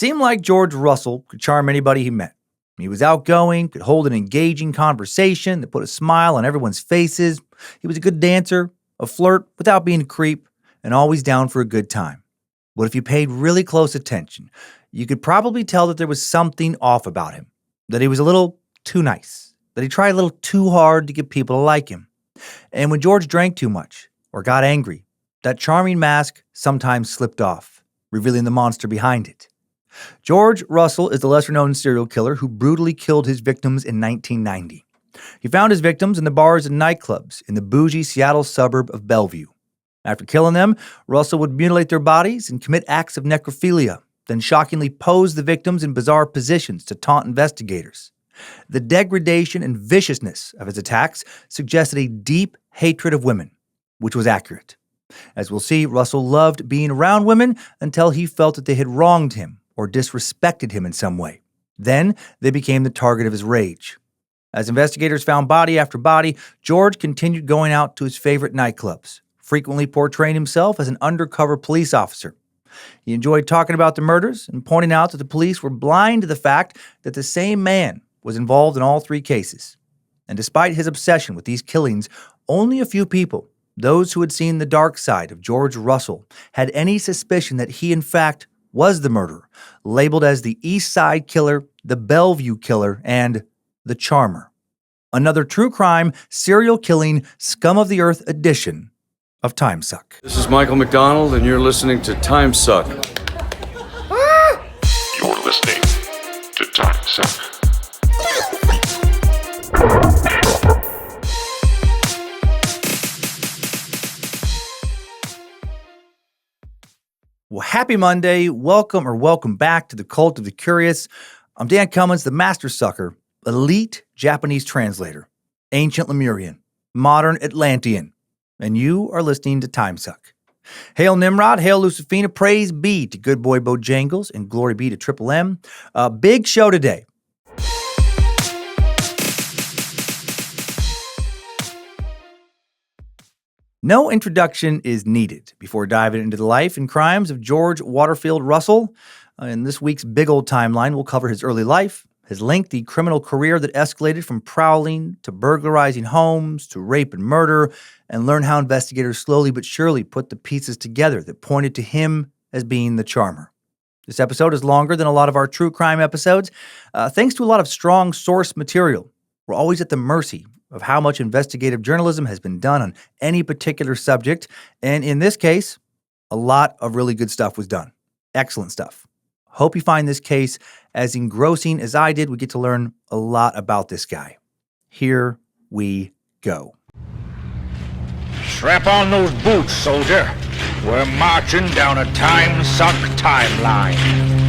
seemed like George Russell could charm anybody he met. He was outgoing, could hold an engaging conversation that put a smile on everyone's faces. He was a good dancer, a flirt without being a creep, and always down for a good time. But if you paid really close attention, you could probably tell that there was something off about him, that he was a little too nice, that he tried a little too hard to get people to like him. And when George drank too much or got angry, that charming mask sometimes slipped off, revealing the monster behind it. George Russell is the lesser-known serial killer who brutally killed his victims in 1990. He found his victims in the bars and nightclubs in the bougie Seattle suburb of Bellevue. After killing them, Russell would mutilate their bodies and commit acts of necrophilia, then shockingly pose the victims in bizarre positions to taunt investigators. The degradation and viciousness of his attacks suggested a deep hatred of women, which was accurate. As we'll see, Russell loved being around women until he felt that they had wronged him or disrespected him in some way. Then they became the target of his rage. As investigators found body after body, George continued going out to his favorite nightclubs, frequently portraying himself as an undercover police officer. He enjoyed talking about the murders and pointing out that the police were blind to the fact that the same man was involved in all three cases. And despite his obsession with these killings, only a few people, those who had seen the dark side of George Russell, had any suspicion that he in fact was the murderer, labeled as the East Side Killer, the Bellevue Killer, and the Charmer. Another true crime, serial killing, scum of the earth edition of Timesuck. This is Michael McDonald, and you're listening to Timesuck. You're listening to Timesuck. Well, happy Monday. Welcome back to the Cult of the Curious. I'm Dan Cummins, the Master Sucker, elite Japanese translator, ancient Lemurian, modern Atlantean, and you are listening to Timesuck. Hail Nimrod, hail Lucifina, praise be to good boy Bojangles, and glory be to Triple M. Big show today. No introduction is needed before diving into the life and crimes of George Waterfield Russell. In this week's big old timeline, we'll cover his early life, his lengthy criminal career that escalated from prowling to burglarizing homes to rape and murder, and learn how investigators slowly but surely put the pieces together that pointed to him as being the charmer. This episode is longer than a lot of our true crime episodes, thanks to a lot of strong source material. We're always at the mercy of how much investigative journalism has been done on any particular subject, and in this case, a lot of really good stuff was done. Excellent stuff. Hope you find this case as engrossing as I did. We get to learn a lot about this guy. Here we go. Strap on those boots, soldier. We're marching down a Timesuck timeline.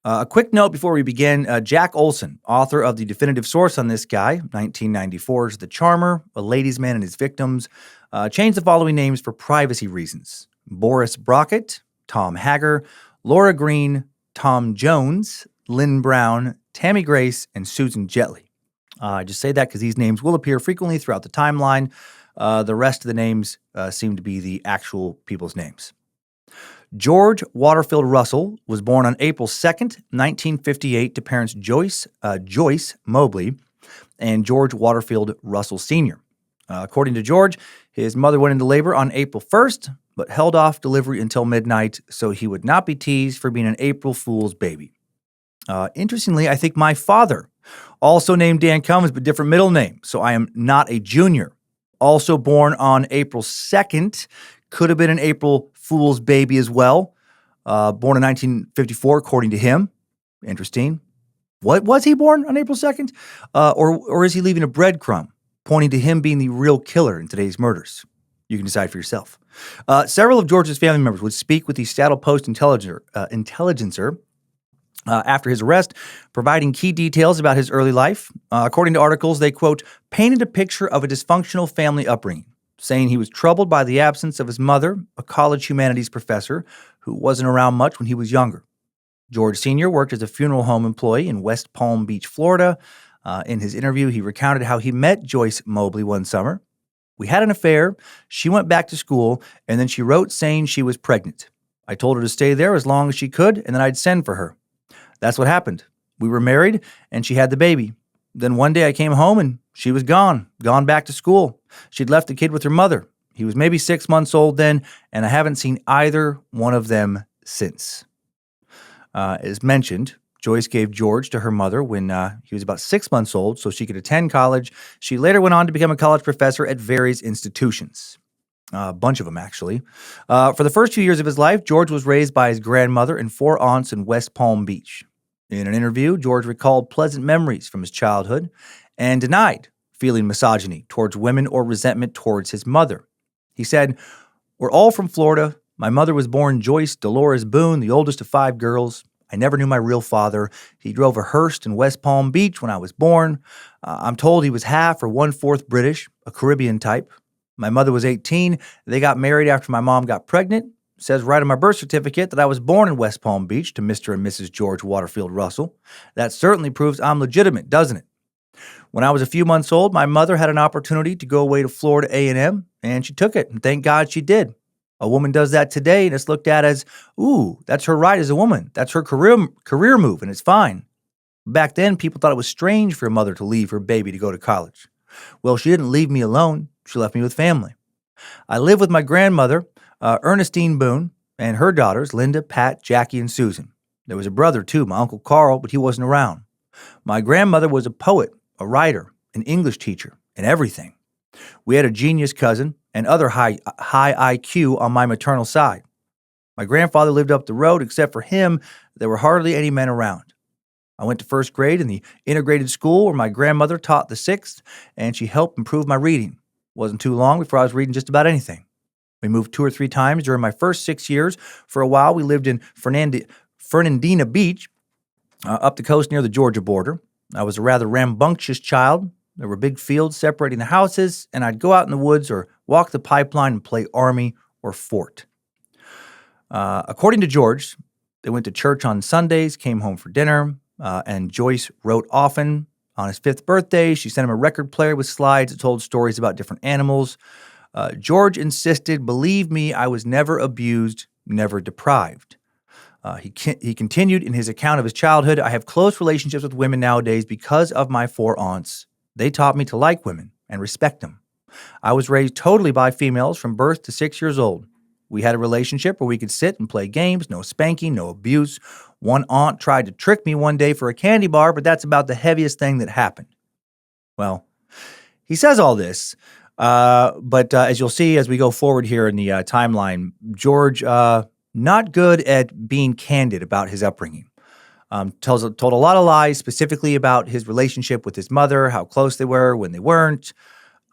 A quick note before we begin. Jack Olson, author of the definitive source on this guy, 1994's The Charmer, A Ladies' Man and His Victims, changed the following names for privacy reasons: Boris Brockett, Tom Hager, Laura Green, Tom Jones, Lynn Brown, Tammy Grace, and Susan Jetley. I just say that because these names will appear frequently throughout the timeline. The rest of the names seem to be the actual people's names. George Waterfield Russell was born on April 2nd, 1958 to parents Joyce Mobley and George Waterfield Russell Sr. According to George, his mother went into labor on April 1st, but held off delivery until midnight so he would not be teased for being an April Fool's baby. Interestingly, I think my father, also named Dan Cummins but different middle name, so I am not a junior, also born on April 2nd, could have been an April Fool's baby as well. Born in 1954, according to him. Interesting. What was he born on April 2nd? Or is he leaving a breadcrumb pointing to him being the real killer in today's murders? You can decide for yourself. Several of George's family members would speak with the Seattle Post Intelligencer after his arrest, providing key details about his early life. According to articles, they, quote, painted a picture of a dysfunctional family upbringing, saying he was troubled by the absence of his mother, a college humanities professor who wasn't around much when he was younger. George Sr. worked as a funeral home employee in West Palm Beach, Florida. In his interview, he recounted how he met Joyce Mobley one summer. We had an affair. She went back to school, and then she wrote saying she was pregnant. I told her to stay there as long as she could, and then I'd send for her. That's what happened. We were married, and she had the baby. Then one day I came home, and she was gone back to school. She'd left the kid with her mother. He was maybe 6 months old then, and I haven't seen either one of them since. As mentioned, Joyce gave George to her mother when he was about 6 months old so she could attend college. She later went on to become a college professor at various institutions. A bunch of them, actually. For the first few years of his life, George was raised by his grandmother and 4 aunts in West Palm Beach. In an interview, George recalled pleasant memories from his childhood and denied feeling misogyny towards women or resentment towards his mother. He said, "We're all from Florida. My mother was born Joyce Dolores Boone, the oldest of 5 girls. I never knew my real father. He drove a hearse in West Palm Beach when I was born. I'm told he was half or 1/4 British, a Caribbean type. My mother was 18. They got married after my mom got pregnant. It says right on my birth certificate that I was born in West Palm Beach to Mr. and Mrs. George Waterfield Russell. That certainly proves I'm legitimate, doesn't it? When I was a few months old, my mother had an opportunity to go away to Florida A&M, and she took it, and thank God she did. A woman does that today, and it's looked at as, ooh, that's her right as a woman. That's her career move, and it's fine. Back then, people thought it was strange for a mother to leave her baby to go to college. Well, she didn't leave me alone. She left me with family. I live with my grandmother, Ernestine Boone, and her daughters, Linda, Pat, Jackie, and Susan. There was a brother, too, my Uncle Carl, but he wasn't around. My grandmother was a poet, a writer, an English teacher, and everything. We had a genius cousin and other high IQ on my maternal side. My grandfather lived up the road. Except for him, there were hardly any men around. I went to first grade in the integrated school where my grandmother taught the 6th, and she helped improve my reading. Wasn't too long before I was reading just about anything. We moved 2 or 3 times during my first 6 years. For a while, we lived in Fernandina Beach, up the coast near the Georgia border. I was a rather rambunctious child. There were big fields separating the houses, and I'd go out in the woods or walk the pipeline and play Army or Fort. According to George, they went to church on Sundays, came home for dinner, and Joyce wrote often. On his 5th birthday, she sent him a record player with slides that told stories about different animals. George insisted, believe me, I was never abused, never deprived. He continued in his account of his childhood, I have close relationships with women nowadays because of my 4 aunts. They taught me to like women and respect them. I was raised totally by females from birth to 6 years old. We had a relationship where we could sit and play games, no spanking, no abuse. One aunt tried to trick me one day for a candy bar, but that's about the heaviest thing that happened. Well, he says all this, but as you'll see as we go forward here in the timeline, George, not good at being candid about his upbringing. Told a lot of lies, specifically about his relationship with his mother, how close they were when they weren't.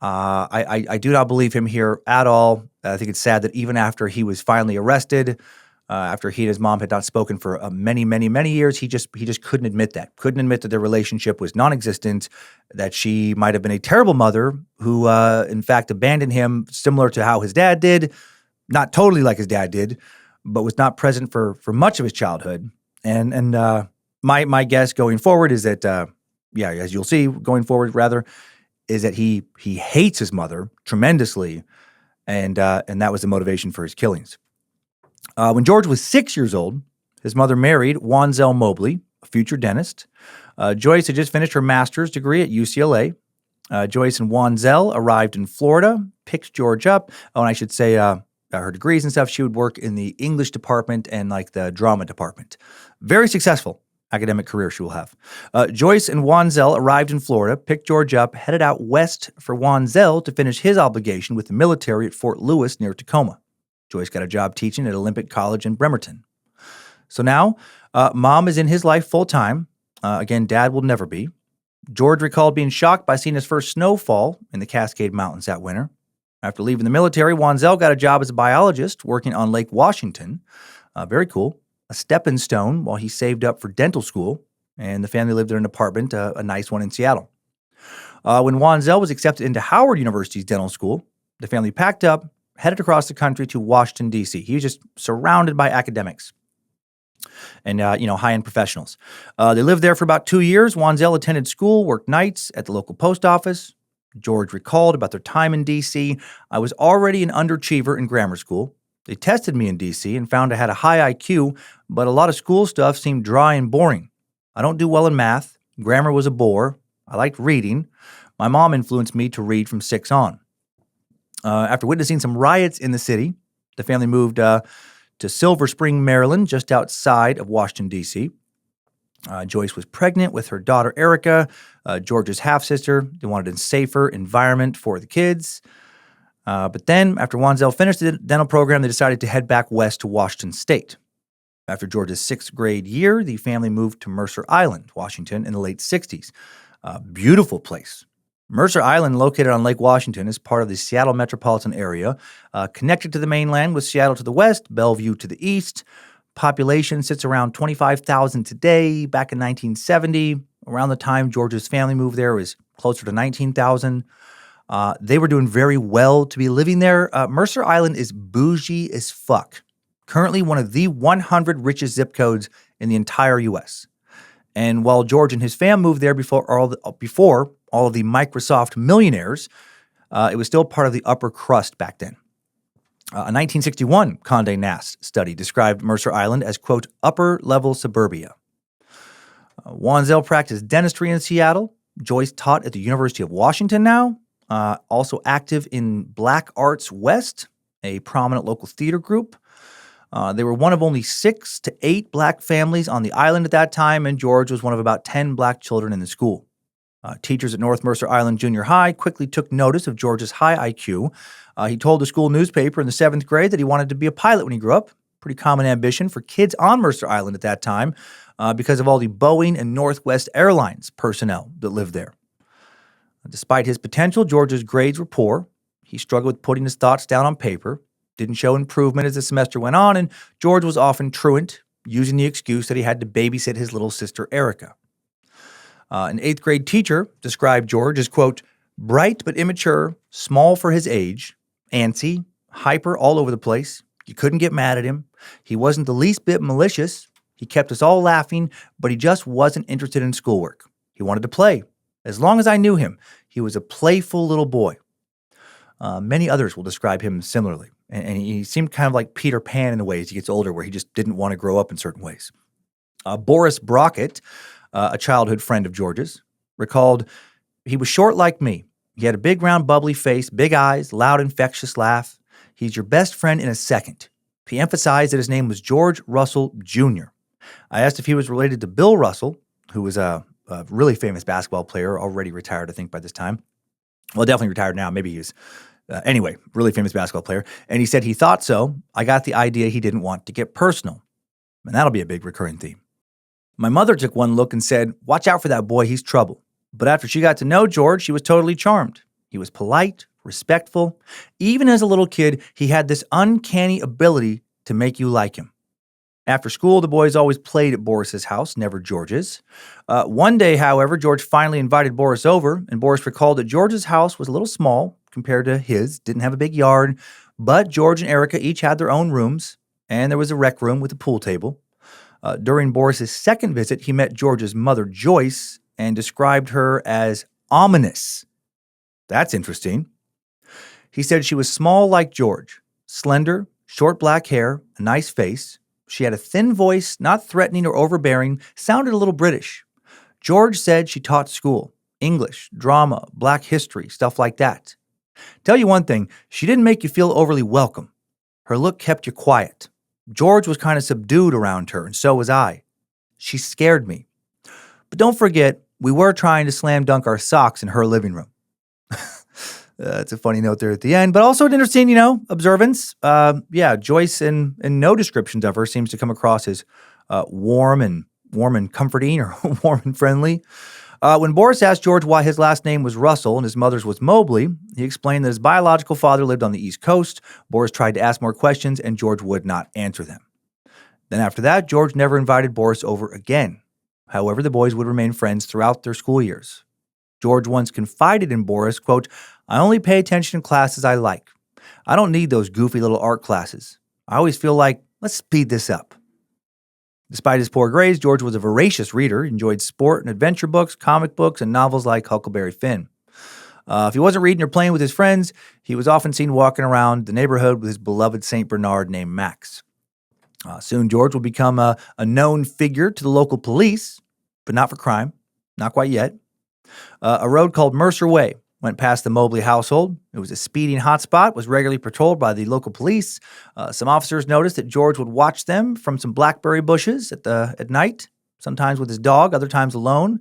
I do not believe him here at all. I think it's sad that even after he was finally arrested, after he and his mom had not spoken for many, many, many years, he just couldn't admit that. Couldn't admit that their relationship was non-existent, that she might have been a terrible mother who, in fact, abandoned him similar to how his dad did. Not totally like his dad did, but was not present for much of his childhood. And my guess going forward is that, as you'll see going forward rather, is that he hates his mother tremendously, and that was the motivation for his killings. When George was 6 years old, his mother married Wanzel Mobley, a future dentist. Joyce had just finished her master's degree at UCLA. Joyce and Wanzel arrived in Florida, picked George up. Oh, and I should say her degrees and stuff, she would work in the English department and like the drama department. Very successful academic career she will have. Joyce and Wanzel arrived in Florida, picked George up, headed out west for Wanzel to finish his obligation with the military at Fort Lewis near Tacoma. Joyce got a job teaching at Olympic College in Bremerton. So now, Mom is in his life full-time. Again, Dad will never be. George recalled being shocked by seeing his first snowfall in the Cascade Mountains that winter. After leaving the military, Wanzel got a job as a biologist working on Lake Washington. Very cool. A stepping stone while he saved up for dental school, and the family lived in an apartment, a nice one in Seattle. When Wanzel was accepted into Howard University's dental school, the family packed up, headed across the country to Washington, D.C. He was just surrounded by academics and, high-end professionals. They lived there for about 2 years. Wanzel attended school, worked nights at the local post office. George recalled about their time in D.C. I was already an underachiever in grammar school. They tested me in D.C. and found I had a high IQ, but a lot of school stuff seemed dry and boring. I don't do well in math. Grammar was a bore. I liked reading. My mom influenced me to read from 6 on. After witnessing some riots in the city, the family moved to Silver Spring, Maryland, just outside of Washington, D.C. Joyce was pregnant with her daughter, Erica, George's half-sister. They wanted a safer environment for the kids. But then, after Wanzel finished the dental program, they decided to head back west to Washington State. After George's 6th grade year, the family moved to Mercer Island, Washington, in the late 60s. Beautiful place. Mercer Island, located on Lake Washington, is part of the Seattle metropolitan area, connected to the mainland with Seattle to the west, Bellevue to the east. Population sits around 25,000 today. Back in 1970, around the time George's family moved there, it was closer to 19,000. They were doing very well to be living there. Mercer Island is bougie as fuck. Currently one of the 100 richest zip codes in the entire U.S. And while George and his fam moved there before all of the Microsoft millionaires, it was still part of the upper crust back then. A 1961 Condé Nast study described Mercer Island as, quote, upper-level suburbia. Wanzel practiced dentistry in Seattle. Joyce taught at the University of Washington now, also active in Black Arts West, a prominent local theater group. They were one of only 6 to 8 black families on the island at that time, and George was one of about 10 black children in the school. Teachers at North Mercer Island Junior High quickly took notice of George's high IQ. He told the school newspaper in the 7th grade that he wanted to be a pilot when he grew up. Pretty common ambition for kids on Mercer Island at that time because of all the Boeing and Northwest Airlines personnel that lived there. Despite his potential, George's grades were poor. He struggled with putting his thoughts down on paper, didn't show improvement as the semester went on, and George was often truant, using the excuse that he had to babysit his little sister, Erica. An 8th grade teacher described George as, quote, bright but immature, small for his age, antsy, hyper all over the place. You couldn't get mad at him. He wasn't the least bit malicious. He kept us all laughing, but he just wasn't interested in schoolwork. He wanted to play. As long as I knew him, he was a playful little boy. Many others will describe him similarly. And he seemed kind of like Peter Pan in a way as he gets older, where he just didn't want to grow up in certain ways. Boris Brockett, a childhood friend of George's, recalled, he was short like me. He had a big, round, bubbly face, big eyes, loud, infectious laugh. He's your best friend in a second. He emphasized that his name was George Russell Jr. I asked if he was related to Bill Russell, who was a really famous basketball player, already retired, I think, by this time. Well, definitely retired now. Maybe he was... Anyway, really famous basketball player. And he said he thought so. I got the idea he didn't want to get personal. And that'll be a big recurring theme. My mother took one look and said, watch out for that boy, he's trouble. But after she got to know George, she was totally charmed. He was polite, respectful. Even as a little kid, he had this uncanny ability to make you like him. After school, the boys always played at Boris's house, never George's. One day, however, George finally invited Boris over, and Boris recalled that George's house was a little small compared to his, didn't have a big yard, but George and Erica each had their own rooms, and there was a rec room with a pool table. During Boris's second visit, he met George's mother, Joyce, and described her as ominous. That's interesting. He said she was small like George, slender, short black hair, a nice face. She had a thin voice, not threatening or overbearing, sounded a little British. George said she taught school, English, drama, black history, stuff like that. Tell you one thing, she didn't make you feel overly welcome. Her look kept you quiet. George was kind of subdued around her, and so was I. She scared me. But don't forget, we were trying to slam dunk our socks in her living room. That's a funny note there at the end, but also an interesting, observance. Joyce in no descriptions of her seems to come across as warm and comforting or warm and friendly. When Boris asked George why his last name was Russell and his mother's was Mobley, he explained that his biological father lived on the East Coast. Boris tried to ask more questions, and George would not answer them. Then after that, George never invited Boris over again. However, the boys would remain friends throughout their school years. George once confided in Boris, quote, I only pay attention in classes I like. I don't need those goofy little art classes. I always feel like, let's speed this up. Despite his poor grades, George was a voracious reader, enjoyed sport and adventure books, comic books, and novels like Huckleberry Finn. If he wasn't reading or playing with his friends, he was often seen walking around the neighborhood with his beloved St. Bernard named Max. Soon, George will become a known figure to the local police, but not for crime. Not quite yet. A road called Mercer Way went past the Mobley household. It was a speeding hotspot, was regularly patrolled by the local police. Some officers noticed that George would watch them from some blackberry bushes at night, sometimes with his dog, other times alone.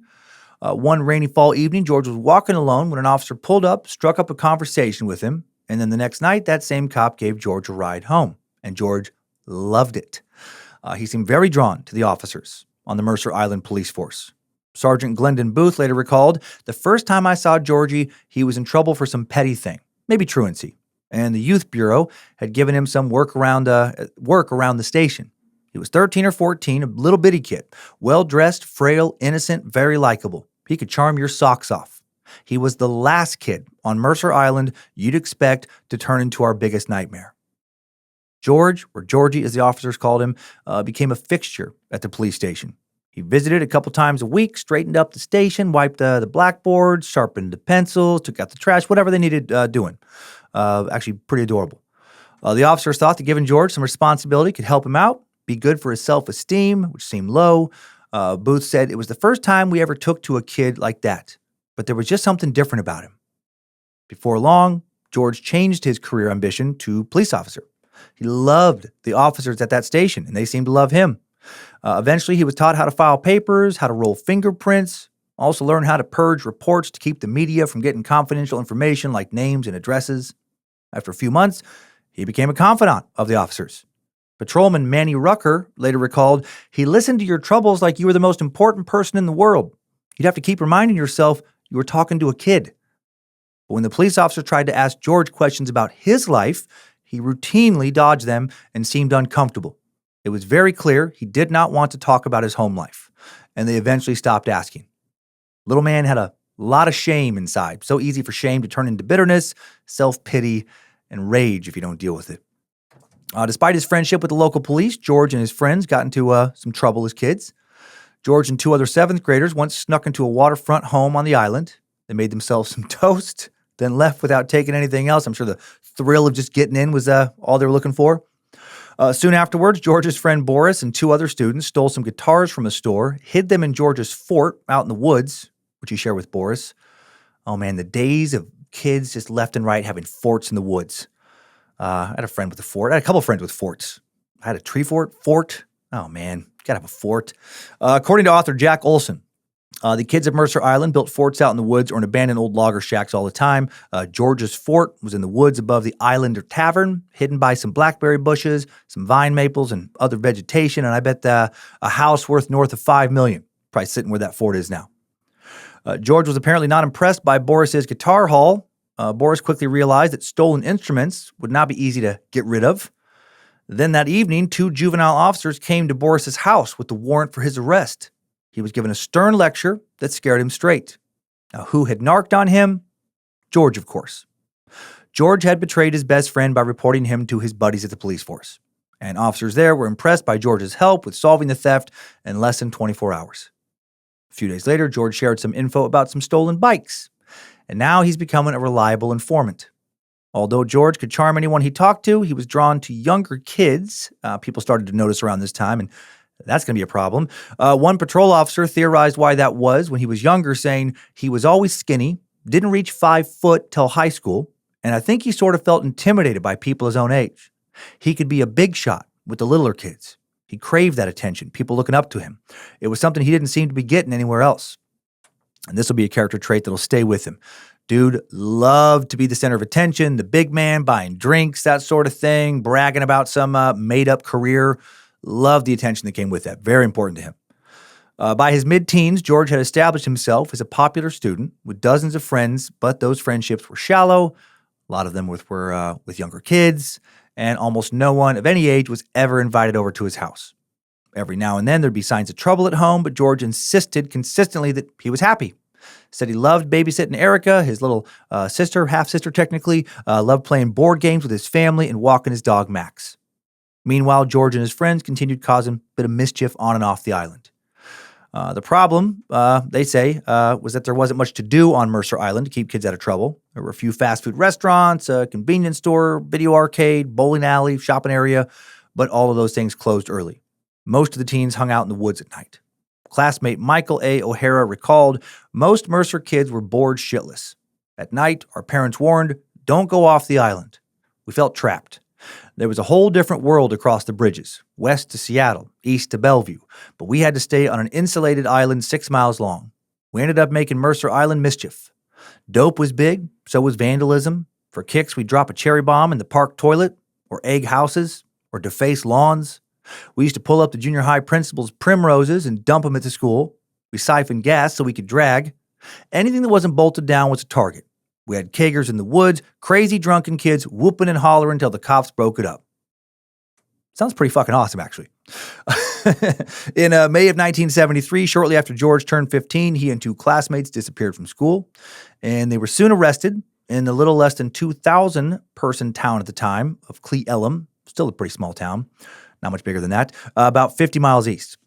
One rainy fall evening, George was walking alone when an officer pulled up, struck up a conversation with him, and then the next night, that same cop gave George a ride home, and George loved it. He seemed very drawn to the officers on the Mercer Island police force. Sergeant Glendon Booth later recalled, "The first time I saw Georgie, he was in trouble for some petty thing, maybe truancy, and the youth bureau had given him some work around the station. He was 13 or 14, a little bitty kid, well-dressed, frail, innocent, very likable. He could charm your socks off. He was the last kid on Mercer Island you'd expect to turn into our biggest nightmare." George, or Georgie as the officers called him, became a fixture at the police station. He visited a couple times a week, straightened up the station, wiped the blackboards, sharpened the pencils, took out the trash, whatever they needed doing. Actually, pretty adorable. The officers thought that giving George some responsibility could help him out, be good for his self-esteem, which seemed low. Booth said, "It was the first time we ever took to a kid like that, but there was just something different about him." Before long, George changed his career ambition to police officer. He loved the officers at that station, and they seemed to love him. Eventually, he was taught how to file papers, how to roll fingerprints, also learned how to purge reports to keep the media from getting confidential information like names and addresses. After a few months, he became a confidant of the officers. Patrolman Manny Rucker later recalled, "He listened to your troubles like you were the most important person in the world. You'd have to keep reminding yourself you were talking to a kid." But when the police officer tried to ask George questions about his life, he routinely dodged them and seemed uncomfortable. It was very clear he did not want to talk about his home life, and they eventually stopped asking. Little man had a lot of shame inside. So easy for shame to turn into bitterness, self-pity, and rage if you don't deal with it. Despite his friendship with the local police, George and his friends got into some trouble as kids. George and two other 7th graders once snuck into a waterfront home on the island. They made themselves some toast, then left without taking anything else. I'm sure the thrill of just getting in was all they were looking for. Soon afterwards, George's friend Boris and 2 other students stole some guitars from a store, hid them in George's fort out in the woods, which he shared with Boris. Oh man, the days of kids just left and right having forts in the woods. I had a friend with a fort. I had a couple friends with forts. I had a tree fort. Oh man, gotta have a fort. According to author Jack Olson, the kids of Mercer Island built forts out in the woods or in abandoned old logger shacks all the time. George's fort was in the woods above the Islander Tavern, hidden by some blackberry bushes, some vine maples, and other vegetation. And I bet a house worth north of $5 million, probably sitting where that fort is now. George was apparently not impressed by Boris's guitar haul. Boris quickly realized that stolen instruments would not be easy to get rid of. Then that evening, 2 juvenile officers came to Boris's house with the warrant for his arrest. He was given a stern lecture that scared him straight. Now, who had narked on him? George, of course. George had betrayed his best friend by reporting him to his buddies at the police force. And officers there were impressed by George's help with solving the theft in less than 24 hours. A few days later, George shared some info about some stolen bikes. And now he's becoming a reliable informant. Although George could charm anyone he talked to, he was drawn to younger kids. People started to notice around this time, and that's going to be a problem. One patrol officer theorized why that was when he was younger, saying he was always skinny, didn't reach 5 foot till high school, and I think he sort of felt intimidated by people his own age. He could be a big shot with the littler kids. He craved that attention, people looking up to him. It was something he didn't seem to be getting anywhere else. And this will be a character trait that'll stay with him. Dude loved to be the center of attention, the big man, buying drinks, that sort of thing, bragging about some made-up career. Loved the attention that came with that. Very important to him. By his mid-teens, George had established himself as a popular student with dozens of friends, but those friendships were shallow. A lot of them were with younger kids, and almost no one of any age was ever invited over to his house. Every now and then there'd be signs of trouble at home, but George insisted consistently that he was happy. Said he loved babysitting Erica, his little sister, half-sister technically, loved playing board games with his family and walking his dog Max. Meanwhile, George and his friends continued causing a bit of mischief on and off the island. The problem, they say, was that there wasn't much to do on Mercer Island to keep kids out of trouble. There were a few fast food restaurants, a convenience store, video arcade, bowling alley, shopping area, but all of those things closed early. Most of the teens hung out in the woods at night. Classmate Michael A. O'Hara recalled, most Mercer kids were bored shitless. At night, our parents warned, don't go off the island. We felt trapped. There was a whole different world across the bridges, west to Seattle, east to Bellevue, but we had to stay on an insulated island 6 miles long. We ended up making Mercer Island mischief. Dope was big, so was vandalism. For kicks, we'd drop a cherry bomb in the park toilet, or egg houses, or deface lawns. We used to pull up the junior high principal's primroses and dump them at the school. We siphoned gas so we could drag. Anything that wasn't bolted down was a target. We had keggers in the woods, crazy drunken kids whooping and hollering until the cops broke it up. Sounds pretty fucking awesome, actually. In May of 1973, shortly after George turned 15, he and 2 classmates disappeared from school, and they were soon arrested in the little less than 2,000-person town at the time of Cle Elum, still a pretty small town, not much bigger than that, about 50 miles east.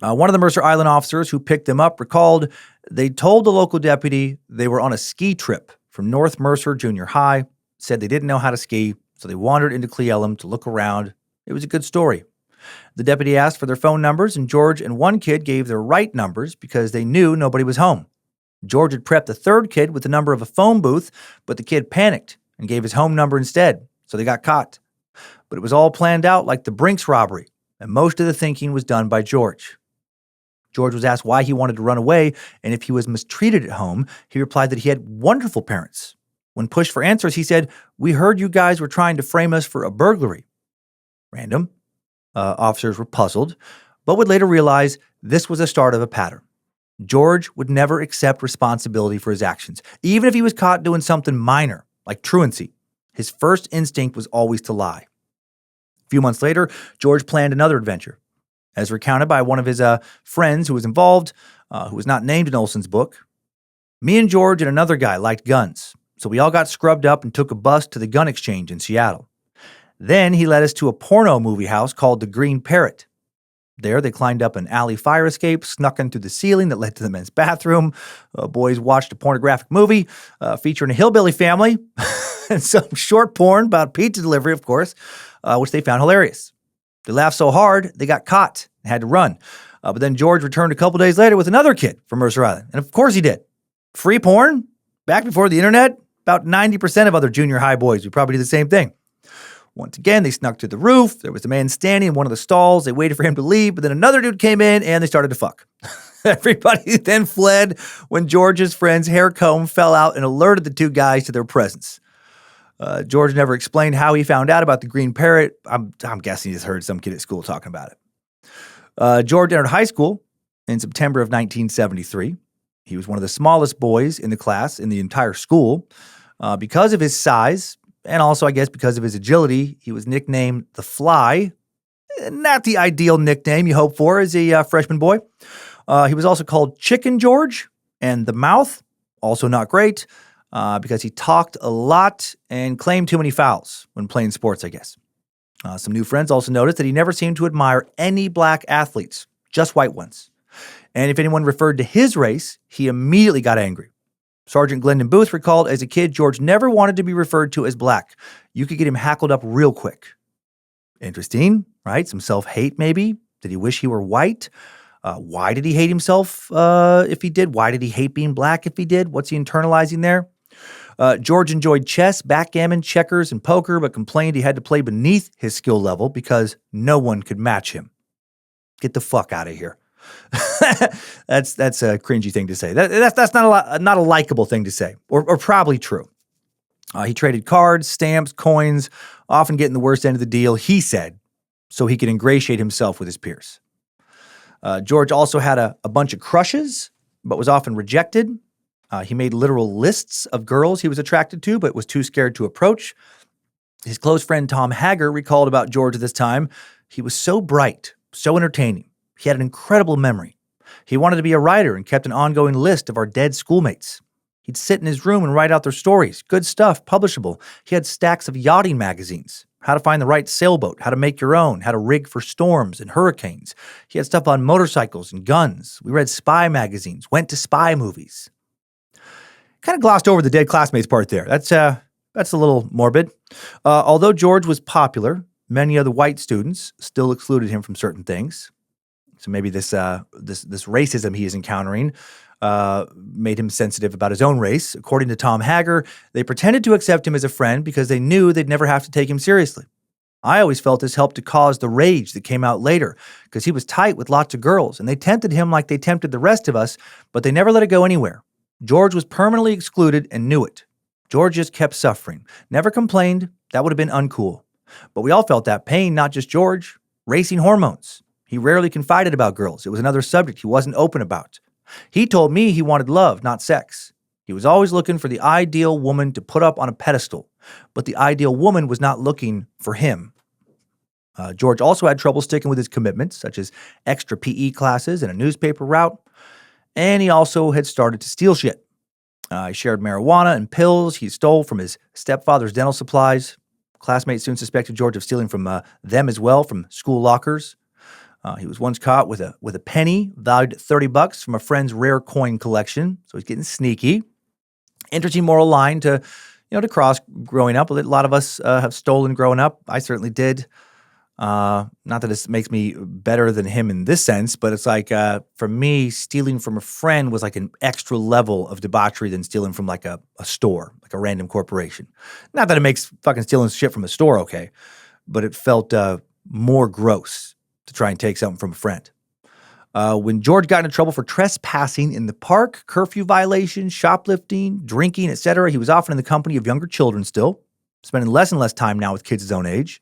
One of the Mercer Island officers who picked them up recalled they told the local deputy they were on a ski trip from North Mercer Junior High, said they didn't know how to ski, so they wandered into Cle Elum to look around. It was a good story. The deputy asked for their phone numbers, and George and one kid gave their right numbers because they knew nobody was home. George had prepped the third kid with the number of a phone booth, but the kid panicked and gave his home number instead, so they got caught. But it was all planned out like the Brinks robbery, and most of the thinking was done by George. George was asked why he wanted to run away, and if he was mistreated at home, he replied that he had wonderful parents. When pushed for answers, he said, "We heard you guys were trying to frame us for a burglary." Random. Officers were puzzled, but would later realize this was the start of a pattern. George would never accept responsibility for his actions, even if he was caught doing something minor, like truancy. His first instinct was always to lie. A few months later, George planned another adventure. As recounted by one of his friends who was involved, who was not named in Olson's book. Me and George and another guy liked guns, so we all got scrubbed up and took a bus to the gun exchange in Seattle. Then he led us to a porno movie house called the Green Parrot. There, they climbed up an alley fire escape, snuck in through the ceiling that led to the men's bathroom. Boys watched a pornographic movie featuring a hillbilly family and some short porn about pizza delivery, of course, which they found hilarious. They laughed so hard, they got caught and had to run. But then George returned a couple days later with another kid from Mercer Island. And of course he did. Free porn? Back before the internet? About 90% of other junior high boys would probably do the same thing. Once again, they snuck to the roof. There was a man standing in one of the stalls. They waited for him to leave, but then another dude came in and they started to fuck. Everybody then fled when George's friend's hair comb fell out and alerted the 2 guys to their presence. George never explained how he found out about the Green Parrot. I'm guessing he just heard some kid at school talking about it. George entered high school in September of 1973. He was one of the smallest boys in the class in the entire school. Because of his size, and also, I guess, because of his agility, he was nicknamed the Fly. Not the ideal nickname you hope for as a freshman boy. He was also called Chicken George and the Mouth. Also not great because he talked a lot and claimed too many fouls when playing sports, I guess. Some new friends also noticed that he never seemed to admire any black athletes, just white ones. And if anyone referred to his race, he immediately got angry. Sergeant Glendon Booth recalled, as a kid, George never wanted to be referred to as black. You could get him hackled up real quick. Interesting, right? Some self-hate, maybe? Did he wish he were white? Why did he hate himself if he did? Why did he hate being black if he did? What's he internalizing there? George enjoyed chess, backgammon, checkers, and poker, but complained he had to play beneath his skill level because no one could match him. Get the fuck out of here. That's a cringy thing to say. That's not a likable thing to say, or probably true. He traded cards, stamps, coins, often getting the worst end of the deal, he said, so he could ingratiate himself with his peers. George also had a bunch of crushes, but was often rejected. He made literal lists of girls he was attracted to, but was too scared to approach. His close friend Tom Hager recalled about George at this time, he was so bright, so entertaining. He had an incredible memory. He wanted to be a writer and kept an ongoing list of our dead schoolmates. He'd sit in his room and write out their stories. Good stuff, publishable. He had stacks of yachting magazines. how to find the right sailboat, how to make your own, how to rig for storms and hurricanes. He had stuff on motorcycles and guns. We read spy magazines, went to spy movies. Kind of glossed over the dead classmates part there. That's a little morbid. Although George was popular, many other white students still excluded him from certain things. So maybe this racism he is encountering made him sensitive about his own race. According to Tom Hager, they pretended to accept him as a friend because they knew they'd never have to take him seriously. I always felt this helped to cause the rage that came out later because he was tight with lots of girls, and they tempted him like they tempted the rest of us, but they never let it go anywhere. George was permanently excluded and knew it. George just kept suffering. Never complained. That would have been uncool. But we all felt that pain, not just George. Racing hormones. He rarely confided about girls. It was another subject he wasn't open about. He told me he wanted love, not sex. He was always looking for the ideal woman to put up on a pedestal, but the ideal woman was not looking for him. George also had trouble sticking with his commitments, such as extra PE classes and a newspaper route, and he also had started to steal shit. He shared marijuana and pills he stole from his stepfather's dental supplies. Classmates soon suspected George of stealing from them as well, from school lockers. He was once caught with a penny valued at $30 from a friend's rare coin collection, so he's getting sneaky. Interesting moral line to cross growing up. A lot of us have stolen growing up. I certainly did. Not that this makes me better than him in this sense, but it's like for me, stealing from a friend was like an extra level of debauchery than stealing from like a store, like a random corporation. Not that it makes fucking stealing shit from a store okay, but it felt more gross to try and take something from a friend. When George got into trouble for trespassing in the park, curfew violations, shoplifting, drinking, etc., he was often in the company of younger children still, spending less and less time now with kids his own age.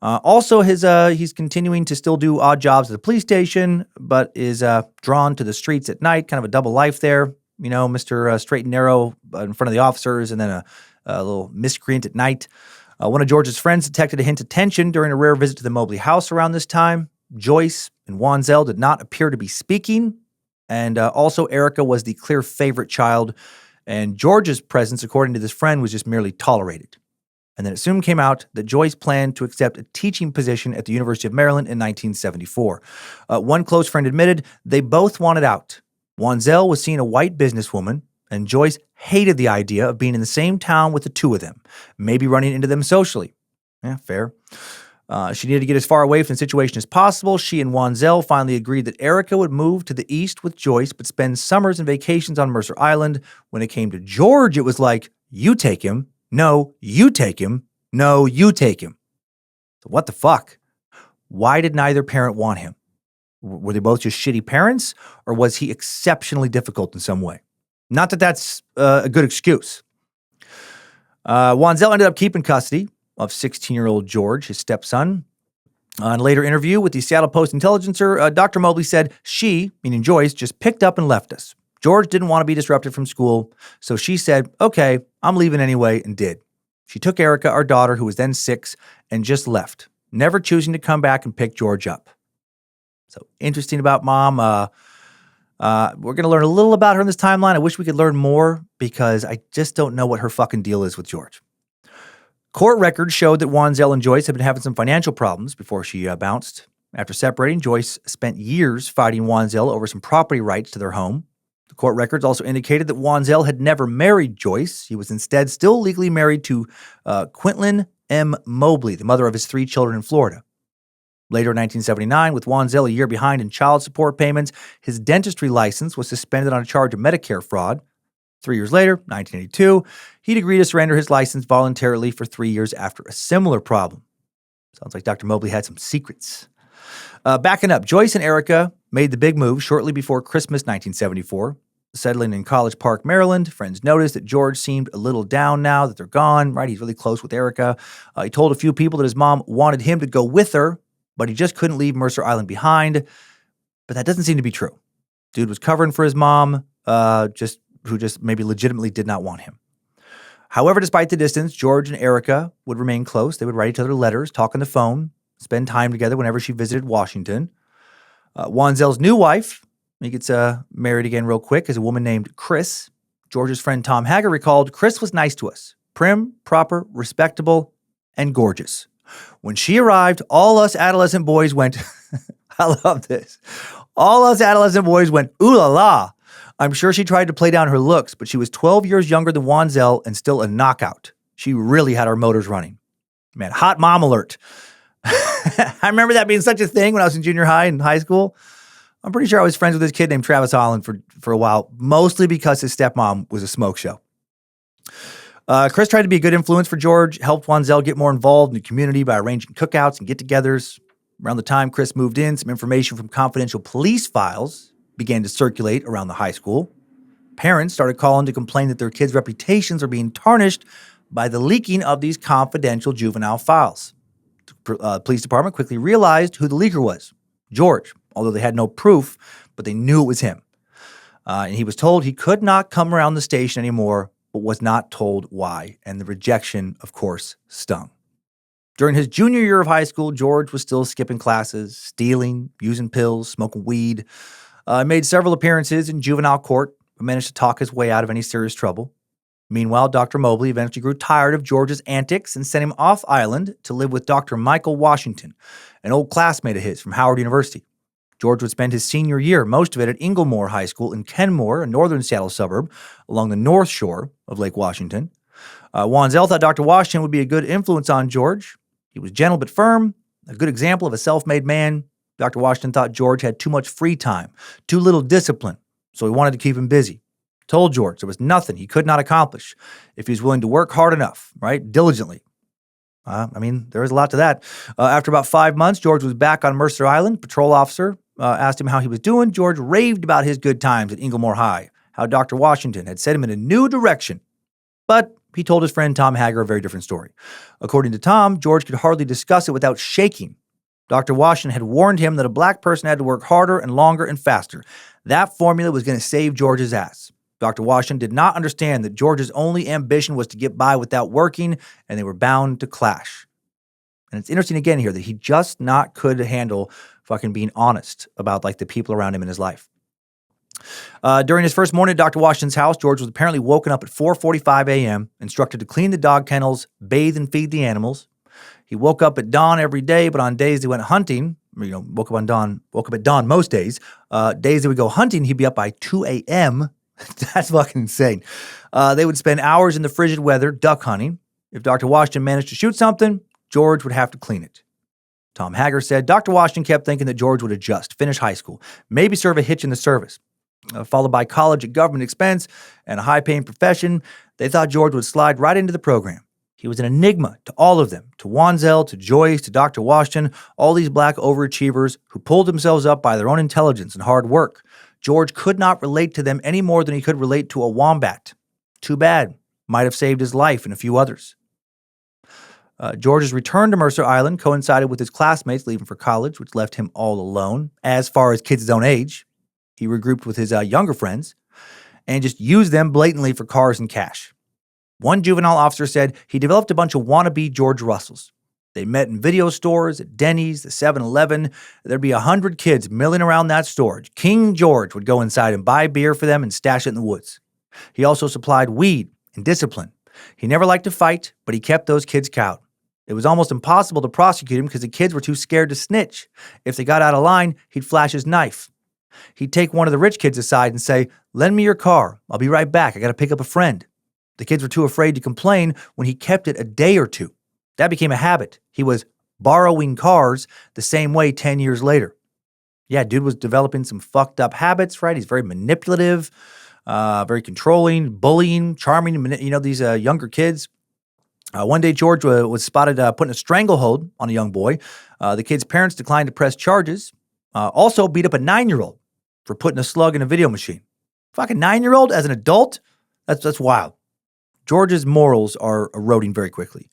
Also, he's continuing to still do odd jobs at the police station, but is drawn to the streets at night, kind of a double life there. Mr. Straight and Narrow in front of the officers, and then a little miscreant at night. One of George's friends detected a hint of tension during a rare visit to the Mobley house around this time. Joyce and Wanzel did not appear to be speaking, and also Erica was the clear favorite child, and George's presence, according to this friend, was just merely tolerated. And then it soon came out that Joyce planned to accept a teaching position at the University of Maryland in 1974. One close friend admitted they both wanted out. Wanzel was seeing a white businesswoman, and Joyce hated the idea of being in the same town with the two of them, maybe running into them socially. Yeah, fair. She needed to get as far away from the situation as possible. She and Wanzel finally agreed that Erica would move to the east with Joyce, but spend summers and vacations on Mercer Island. When it came to George, it was like, you take him. No, you take him. No, you take him. So what the fuck? Why did neither parent want him? Were they both just shitty parents, or was he exceptionally difficult in some way? Not that that's a good excuse. Wanzel ended up keeping custody of 16-year-old George, his stepson. In a later interview with the Seattle Post-Intelligencer, Dr. Mobley said she, meaning Joyce, just picked up and left us. George didn't want to be disrupted from school, so she said, okay, I'm leaving anyway, and did. She took Erica, our daughter, who was then 6, and just left, never choosing to come back and pick George up. So interesting about Mom. We're going to learn a little about her in this timeline. I wish we could learn more because I just don't know what her fucking deal is with George. Court records showed that Wanzel and Joyce had been having some financial problems before she bounced. After separating, Joyce spent years fighting Wanzel over some property rights to their home. The court records also indicated that Wanzel had never married Joyce. He was instead still legally married to Quintlin M. Mobley, the mother of his 3 children in Florida. Later in 1979, with Wanzel a year behind in child support payments, his dentistry license was suspended on a charge of Medicare fraud. 3 years later, 1982, he'd agreed to surrender his license voluntarily for 3 years after a similar problem. Sounds like Dr. Mobley had some secrets. Backing up, Joyce and Erica made the big move shortly before Christmas 1974. Settling in College Park, Maryland, friends noticed that George seemed a little down now that they're gone, right? He's really close with Erica. He told a few people that his mom wanted him to go with her, but he just couldn't leave Mercer Island behind. But that doesn't seem to be true. Dude was covering for his mom, who just maybe legitimately did not want him. However, despite the distance, George and Erica would remain close. They would write each other letters, talk on the phone, spend time together whenever she visited Washington. Wanzel's new wife, he gets married again real quick, is a woman named Chris. George's friend Tom Hager recalled, Chris was nice to us. Prim, proper, respectable, and gorgeous. When she arrived, all us adolescent boys went, I love this. All us adolescent boys went, ooh la la. I'm sure she tried to play down her looks, but she was 12 years younger than Wanzel and still a knockout. She really had our motors running. Man, hot mom alert. I remember that being such a thing when I was in junior high and high school. I'm pretty sure I was friends with this kid named Travis Holland for a while, mostly because his stepmom was a smoke show. Chris tried to be a good influence for George, helped Wanzel get more involved in the community by arranging cookouts and get-togethers. Around the time Chris moved in, some information from confidential police files began to circulate around the high school. Parents started calling to complain that their kids' reputations are being tarnished by the leaking of these confidential juvenile files. The police department quickly realized who the leaker was, George, although they had no proof, but they knew it was him. And he was told he could not come around the station anymore, but was not told why. And the rejection, of course, stung. During his junior year of high school, George was still skipping classes, stealing, using pills, smoking weed. Made several appearances in juvenile court, but managed to talk his way out of any serious trouble. Meanwhile, Dr. Mobley eventually grew tired of George's antics and sent him off island to live with Dr. Michael Washington, an old classmate of his from Howard University. George would spend his senior year, most of it at Inglemoor High School in Kenmore, a northern Seattle suburb, along the north shore of Lake Washington. Wanzel thought Dr. Washington would be a good influence on George. He was gentle but firm, a good example of a self-made man. Dr. Washington thought George had too much free time, too little discipline, so he wanted to keep him busy. Told George there was nothing he could not accomplish if he was willing to work hard enough, right? Diligently. There is a lot to that. After about 5 months, George was back on Mercer Island. Patrol officer asked him how he was doing. George raved about his good times at Inglemoor High, how Dr. Washington had set him in a new direction. But he told his friend Tom Hager a very different story. According to Tom, George could hardly discuss it without shaking. Dr. Washington had warned him that a black person had to work harder and longer and faster. That formula was going to save George's ass. Dr. Washington did not understand that George's only ambition was to get by without working, and they were bound to clash. And it's interesting again here that he just not could handle fucking being honest about the people around him in his life. During his first morning at Dr. Washington's house, George was apparently woken up at 4:45 a.m., instructed to clean the dog kennels, bathe and feed the animals. He woke up at dawn every day, but on days he went hunting, woke up at dawn most days. Days they would go hunting, he'd be up by 2 a.m., That's fucking insane. They would spend hours in the frigid weather duck hunting. If Dr. Washington managed to shoot something, George would have to clean it. Tom Hager said Dr. Washington kept thinking that George would adjust, finish high school, maybe serve a hitch in the service. Followed by college at government expense and a high-paying profession, they thought George would slide right into the program. He was an enigma to all of them, to Wanzel, to Joyce, to Dr. Washington, all these black overachievers who pulled themselves up by their own intelligence and hard work. George could not relate to them any more than he could relate to a wombat. Too bad. Might have saved his life and a few others. George's return to Mercer Island coincided with his classmates leaving for college, which left him all alone, as far as kids his own age. He regrouped with his younger friends and just used them blatantly for cars and cash. One juvenile officer said he developed a bunch of wannabe George Russells. They met in video stores, at Denny's, the 7-Eleven. There'd be 100 kids milling around that store. King George would go inside and buy beer for them and stash it in the woods. He also supplied weed and discipline. He never liked to fight, but he kept those kids cowed. It was almost impossible to prosecute him because the kids were too scared to snitch. If they got out of line, he'd flash his knife. He'd take one of the rich kids aside and say, "Lend me your car. I'll be right back. I got to pick up a friend." The kids were too afraid to complain when he kept it a day or two. That became a habit. He was borrowing cars the same way 10 years later. Yeah, dude was developing some fucked up habits, right? He's very manipulative, very controlling, bullying, charming, these younger kids. One day, George was spotted putting a stranglehold on a young boy. The kid's parents declined to press charges. Also beat up a 9-year-old for putting a slug in a video machine. Fucking 9-year-old as an adult? That's wild. George's morals are eroding very quickly.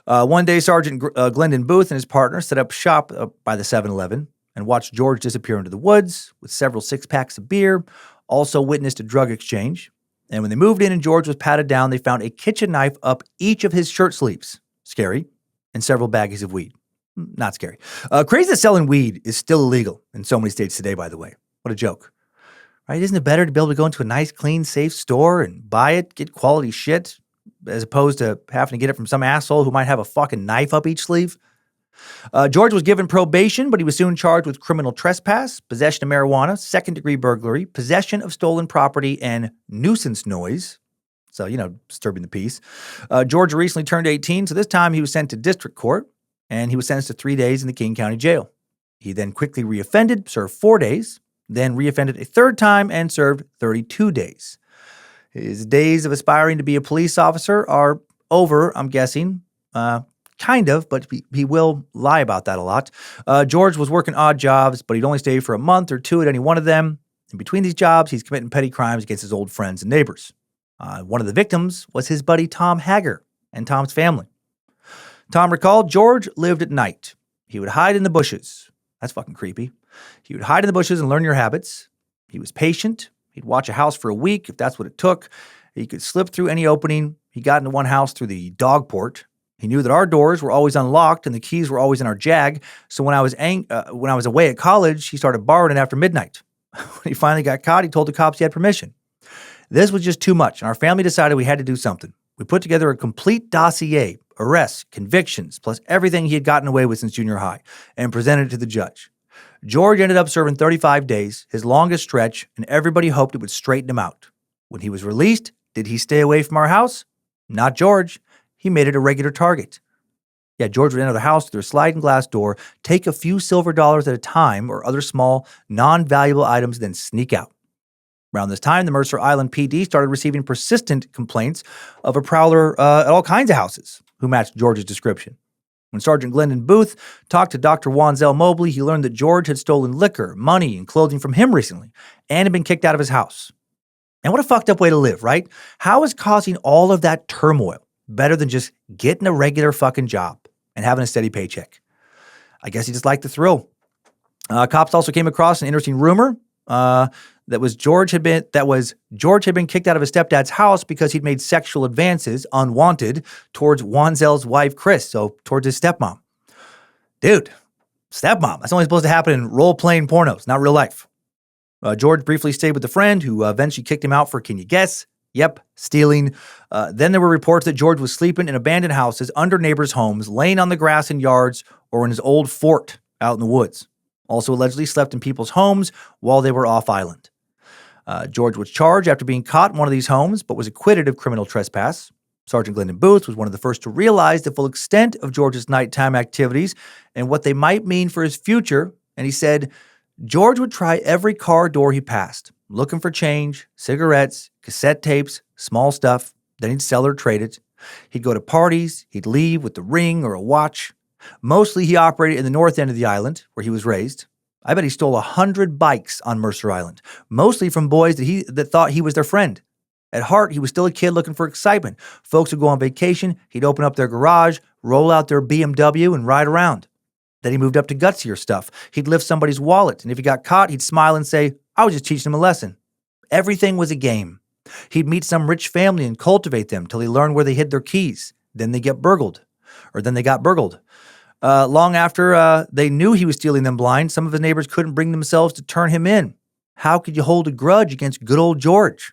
One day, Sergeant Glendon Booth and his partner set up shop by the 7-Eleven and watched George disappear into the woods with several 6-packs of beer, also witnessed a drug exchange. And when they moved in and George was patted down, they found a kitchen knife up each of his shirt sleeves. Scary. And several baggies of weed. Not scary. Crazy that selling weed is still illegal in so many states today, by the way. What a joke. Right? Isn't it better to be able to go into a nice, clean, safe store and buy it, get quality shit? as opposed to having to get it from some asshole who might have a fucking knife up each sleeve. George was given probation, but he was soon charged with criminal trespass, possession of marijuana, second-degree burglary, possession of stolen property, and nuisance noise. So, disturbing the peace. George recently turned 18, so this time he was sent to district court, and he was sentenced to 3 days in the King County Jail. He then quickly reoffended, served 4 days, then reoffended a third time and served 32 days. His days of aspiring to be a police officer are over, I'm guessing. Kind of, but he will lie about that a lot. George was working odd jobs, but he'd only stay for a month or two at any one of them. In between these jobs, he's committing petty crimes against his old friends and neighbors. One of the victims was his buddy Tom Hager and Tom's family. Tom recalled George lived at night. He would hide in the bushes. That's fucking creepy. He would hide in the bushes and learn your habits. He was patient. He'd watch a house for a week if that's what it took. He could slip through any opening. He got into one house through the dog port. He knew that our doors were always unlocked and the keys were always in our Jag. So when I was away at college, he started borrowing it after midnight. When he finally got caught, he told the cops he had permission. This was just too much, and our family decided we had to do something. We put together a complete dossier, arrests, convictions, plus everything he had gotten away with since junior high, and presented it to the judge. George ended up serving 35 days, his longest stretch, and everybody hoped it would straighten him out. When he was released, did he stay away from our house? Not George. He made it a regular target. Yeah, George would enter the house through a sliding glass door, take a few silver dollars at a time or other small, non-valuable items, then sneak out. Around this time, the Mercer Island PD started receiving persistent complaints of a prowler at all kinds of houses who matched George's description. When Sergeant Glendon Booth talked to Dr. Wanzel Mobley, he learned that George had stolen liquor, money, and clothing from him recently and had been kicked out of his house. And what a fucked up way to live, right? How is causing all of that turmoil better than just getting a regular fucking job and having a steady paycheck? I guess he just liked the thrill. Cops also came across an interesting rumor that George had been kicked out of his stepdad's house because he'd made sexual advances, unwanted, towards Wanzel's wife, Chris, so towards his stepmom. Dude, stepmom, that's only supposed to happen in role-playing pornos, not real life. George briefly stayed with a friend who eventually kicked him out for, can you guess? Yep, stealing. Then there were reports that George was sleeping in abandoned houses under neighbors' homes, laying on the grass in yards, or in his old fort out in the woods. Also allegedly slept in people's homes while they were off island. George was charged after being caught in one of these homes, but was acquitted of criminal trespass. Sergeant Glendon Booth was one of the first to realize the full extent of George's nighttime activities and what they might mean for his future, and he said, George would try every car door he passed, looking for change, cigarettes, cassette tapes, small stuff. Then he'd sell or trade it. He'd go to parties. He'd leave with a ring or a watch. Mostly he operated in the north end of the island, where he was raised. I bet he stole 100 bikes on Mercer Island, mostly from boys that thought he was their friend. At heart, he was still a kid looking for excitement. Folks would go on vacation. He'd open up their garage, roll out their BMW, and ride around. Then he moved up to gutsier stuff. He'd lift somebody's wallet, and if he got caught, he'd smile and say, I was just teaching him a lesson. Everything was a game. He'd meet some rich family and cultivate them till he learned where they hid their keys. Then they got burgled. Long after they knew he was stealing them blind, some of his neighbors couldn't bring themselves to turn him in. How could you hold a grudge against good old George?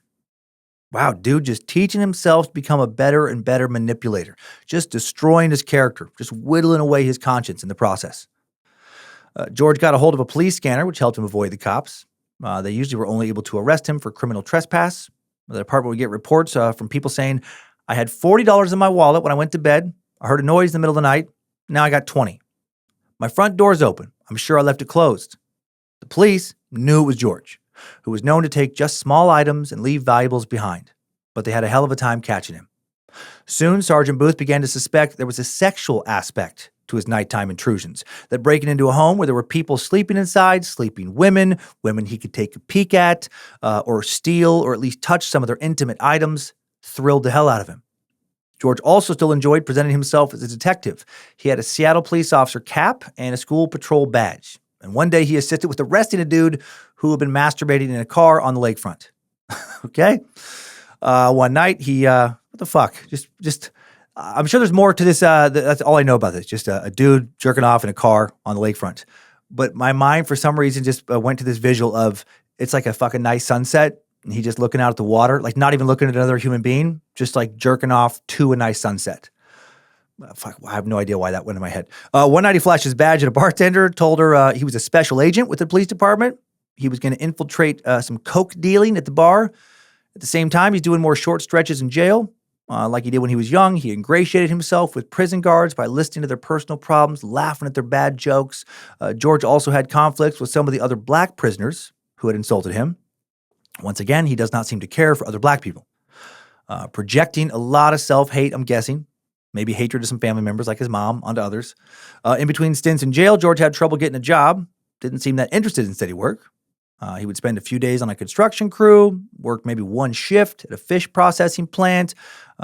Wow, dude, just teaching himself to become a better and better manipulator, just destroying his character, just whittling away his conscience in the process. George got a hold of a police scanner, which helped him avoid the cops. They usually were only able to arrest him for criminal trespass. The department would get reports from people saying, I had $40 in my wallet when I went to bed. I heard a noise in the middle of the night. Now I got 20. My front door's open. I'm sure I left it closed. The police knew it was George, who was known to take just small items and leave valuables behind, but they had a hell of a time catching him. Soon, Sergeant Booth began to suspect there was a sexual aspect to his nighttime intrusions, that breaking into a home where there were people sleeping inside, sleeping women he could take a peek at, or steal, or at least touch some of their intimate items, thrilled the hell out of him. George also still enjoyed presenting himself as a detective. He had a Seattle police officer cap and a school patrol badge. And one day he assisted with arresting a dude who had been masturbating in a car on the lakefront. Okay? One night he, what the fuck? I'm sure there's more to this. That's all I know about this. Just a dude jerking off in a car on the lakefront. But my mind, for some reason, just went to this visual of it's like a fucking nice sunset. And he just looking out at the water, like not even looking at another human being, just like jerking off to a nice sunset. Fuck, I have no idea why that went in my head. One night he flashed his badge at a bartender, told her he was a special agent with the police department. He was going to infiltrate some coke dealing at the bar. At the same time, he's doing more short stretches in jail. Like he did when he was young, he ingratiated himself with prison guards by listening to their personal problems, laughing at their bad jokes. George also had conflicts with some of the other black prisoners who had insulted him. Once again, he does not seem to care for other black people. Projecting a lot of self-hate, I'm guessing. Maybe hatred to some family members like his mom onto others. In between stints in jail, George had trouble getting a job. Didn't seem that interested in steady work. He would spend a few days on a construction crew, work maybe one shift at a fish processing plant,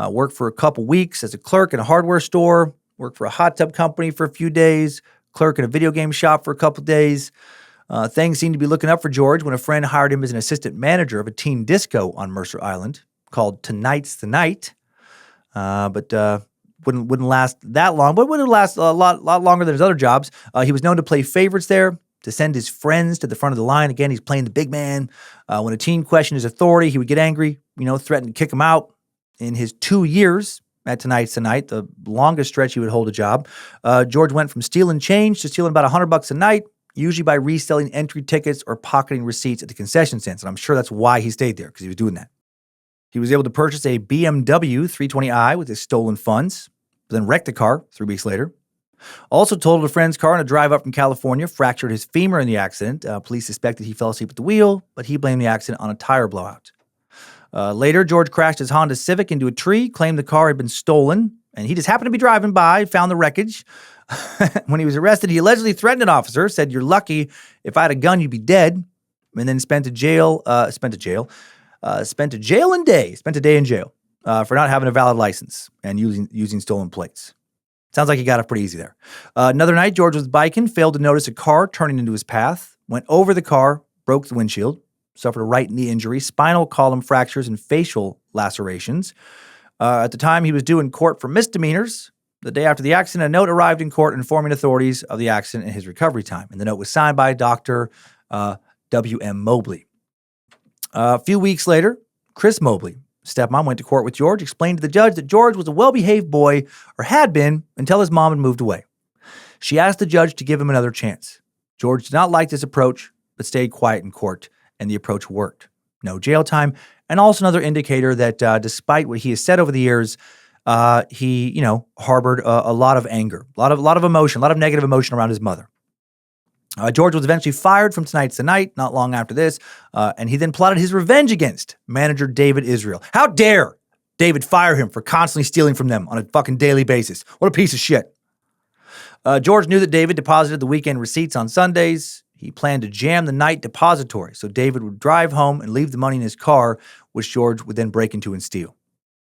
work for a couple weeks as a clerk in a hardware store, work for a hot tub company for a few days, clerk in a video game shop for a couple days. Things seemed to be looking up for George when a friend hired him as an assistant manager of a teen disco on Mercer Island called Tonight's the Night. But wouldn't last that long, but would last a lot longer than his other jobs. He was known to play favorites there, to send his friends to the front of the line. Again, he's playing the big man. When a teen questioned his authority, he would get angry, threaten to kick him out. In his 2 years at Tonight's the Night, the longest stretch he would hold a job, George went from stealing change to stealing about $100 a night, usually by reselling entry tickets or pocketing receipts at the concession stands. And I'm sure that's why he stayed there, because he was doing that. He was able to purchase a BMW 320i with his stolen funds, but then wrecked the car 3 weeks later. Also totaled a friend's car on a drive up from California, fractured his femur in the accident. Police suspected he fell asleep at the wheel, but he blamed the accident on a tire blowout. Later, George crashed his Honda Civic into a tree, claimed the car had been stolen, and he just happened to be driving by, found the wreckage. When he was arrested, he allegedly threatened an officer, said, "You're lucky. If I had a gun, you'd be dead," and then spent a day in jail for not having a valid license and using stolen plates. Sounds like he got it pretty easy there. Another night, George was biking, failed to notice a car turning into his path, went over the car, broke the windshield, suffered a right knee injury, spinal column fractures, and facial lacerations. At the time, he was due in court for misdemeanors. The day after the accident, a note arrived in court informing authorities of the accident and his recovery time. And the note was signed by Dr. W.M. Mobley. A few weeks later, Chris Mobley, stepmom, went to court with George, explained to the judge that George was a well-behaved boy, or had been, until his mom had moved away. She asked the judge to give him another chance. George did not like this approach, but stayed quiet in court, and the approach worked. No jail time, and also another indicator that despite what he has said over the years, he, harbored a lot of anger, a lot of emotion, a lot of negative emotion around his mother. George was eventually fired from Tonight's the Night not long after this, and he then plotted his revenge against manager David Israel. How dare David fire him for constantly stealing from them on a fucking daily basis? What a piece of shit. George knew that David deposited the weekend receipts on Sundays. He planned to jam the night depository, so David would drive home and leave the money in his car, which George would then break into and steal.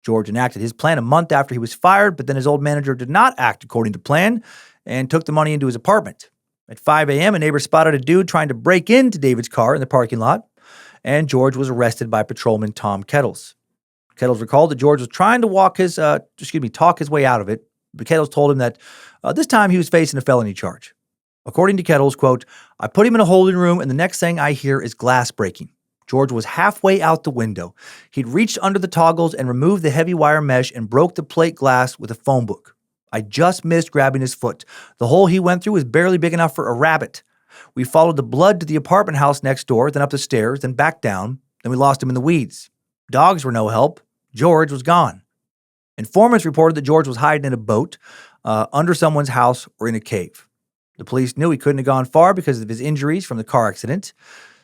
George enacted his plan a month after he was fired, but then his old manager did not act according to plan and took the money into his apartment. At 5 a.m., a neighbor spotted a dude trying to break into David's car in the parking lot, and George was arrested by patrolman Tom Kettles. Kettles recalled that George was trying to talk his way out of it, but Kettles told him that this time he was facing a felony charge. According to Kettles, quote, "I put him in a holding room, and the next thing I hear is glass breaking. George was halfway out the window. He'd reached under the toggles and removed the heavy wire mesh and broke the plate glass with a phone book. I just missed grabbing his foot. The hole he went through was barely big enough for a rabbit. We followed the blood to the apartment house next door, then up the stairs, then back down. Then we lost him in the weeds. Dogs were no help. George was gone." Informants reported that George was hiding in a boat, under someone's house, or in a cave. The police knew he couldn't have gone far because of his injuries from the car accident.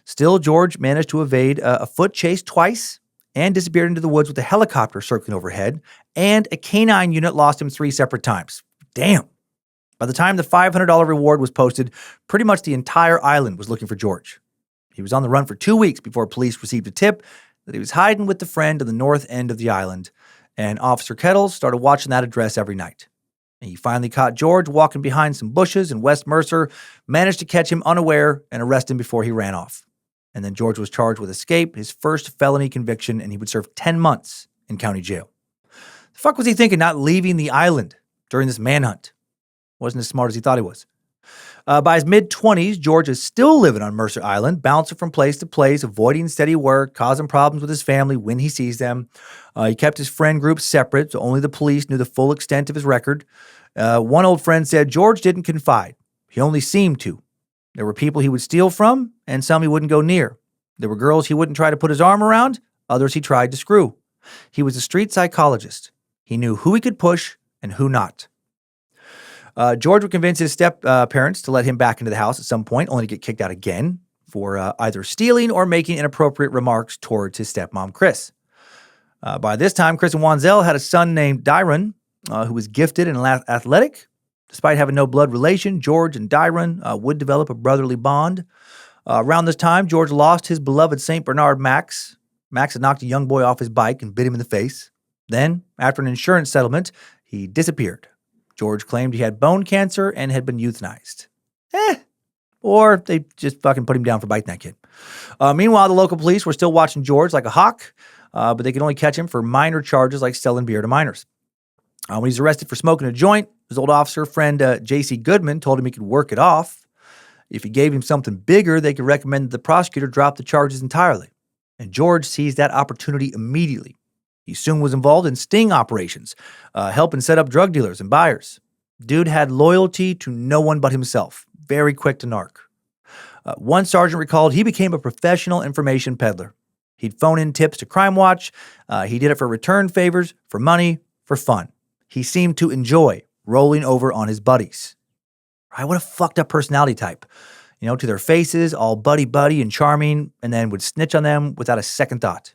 Still, George managed to evade a foot chase twice and disappeared into the woods with a helicopter circling overhead, and a canine unit lost him 3 separate times. Damn. By the time the $500 reward was posted, pretty much the entire island was looking for George. He was on the run for 2 weeks before police received a tip that he was hiding with a friend on the north end of the island, and Officer Kettles started watching that address every night. He finally caught George walking behind some bushes in West Mercer, managed to catch him unaware, and arrest him before he ran off. And then George was charged with escape, his first felony conviction, and he would serve 10 months in county jail. The fuck was he thinking, not leaving the island during this manhunt? Wasn't as smart as he thought he was. By his mid-20s, George is still living on Mercer Island, bouncing from place to place, avoiding steady work, causing problems with his family when he sees them. He kept his friend group separate, so only the police knew the full extent of his record. One old friend said George didn't confide. He only seemed to. There were people he would steal from, and some he wouldn't go near. There were girls he wouldn't try to put his arm around, others he tried to screw. He was a street psychologist. He knew who he could push and who not. George would convince his parents to let him back into the house at some point, only to get kicked out again for either stealing or making inappropriate remarks towards his stepmom, Chris. By this time, Chris and Wanzel had a son named Dyron, who was gifted and athletic. Despite having no blood relation, George and Dyron would develop a brotherly bond. Around this time, George lost his beloved St. Bernard Max. Max had knocked a young boy off his bike and bit him in the face. Then, after an insurance settlement, he disappeared. George claimed he had bone cancer and had been euthanized. Or they just fucking put him down for biting that kid. Meanwhile, the local police were still watching George like a hawk, but they could only catch him for minor charges like selling beer to minors. When he's arrested for smoking a joint, his old officer friend J.C. Goodman told him he could work it off. If he gave him something bigger, they could recommend that the prosecutor drop the charges entirely. And George seized that opportunity immediately. He soon was involved in sting operations, helping set up drug dealers and buyers. Dude had loyalty to no one but himself. Very quick to narc. One sergeant recalled he became a professional information peddler. He'd phone in tips to Crime Watch. He did it for return favors, for money, for fun. He seemed to enjoy rolling over on his buddies. Right? What a fucked up personality type. To their faces, all buddy and charming, and then would snitch on them without a second thought.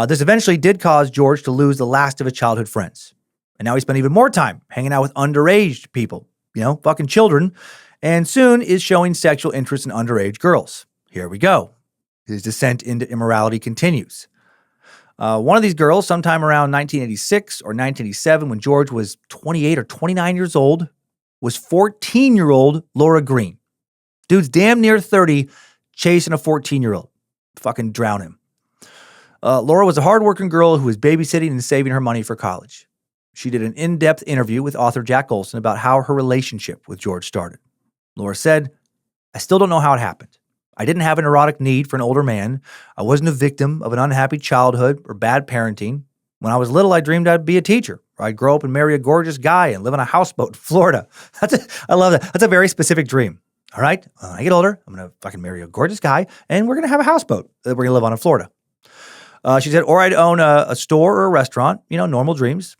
This eventually did cause George to lose the last of his childhood friends. And now he spent even more time hanging out with underage people, fucking children, and soon is showing sexual interest in underage girls. Here we go. His descent into immorality continues. One of these girls, sometime around 1986 or 1987, when George was 28 or 29 years old, was 14-year-old Laura Green. Dude's damn near 30, chasing a 14-year-old. Fucking drown him. Laura was a hardworking girl who was babysitting and saving her money for college. She did an in-depth interview with author Jack Olson about how her relationship with George started. Laura said, "I still don't know how it happened. I didn't have an erotic need for an older man. I wasn't a victim of an unhappy childhood or bad parenting. When I was little, I dreamed I'd be a teacher, or I'd grow up and marry a gorgeous guy and live on a houseboat in Florida." I love that. That's a very specific dream. All right, when I get older, I'm going to fucking marry a gorgeous guy, and we're going to have a houseboat that we're going to live on in Florida. She said, or I'd own a store or a restaurant, normal dreams.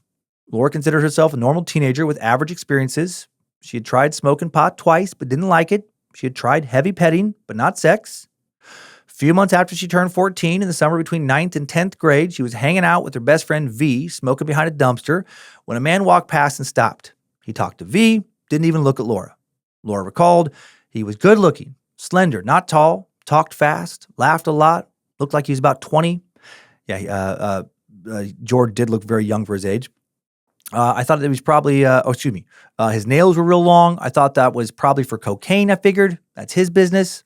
Laura considered herself a normal teenager with average experiences. She had tried smoking pot twice, but didn't like it. She had tried heavy petting, but not sex. A few months after she turned 14, in the summer between 9th and 10th grade, she was hanging out with her best friend V, smoking behind a dumpster, when a man walked past and stopped. He talked to V, didn't even look at Laura. Laura recalled he was good looking, slender, not tall, talked fast, laughed a lot, looked like he was about 20. Yeah, George did look very young for his age. I thought that he was probably, his nails were real long. I thought that was probably for cocaine, I figured. That's his business.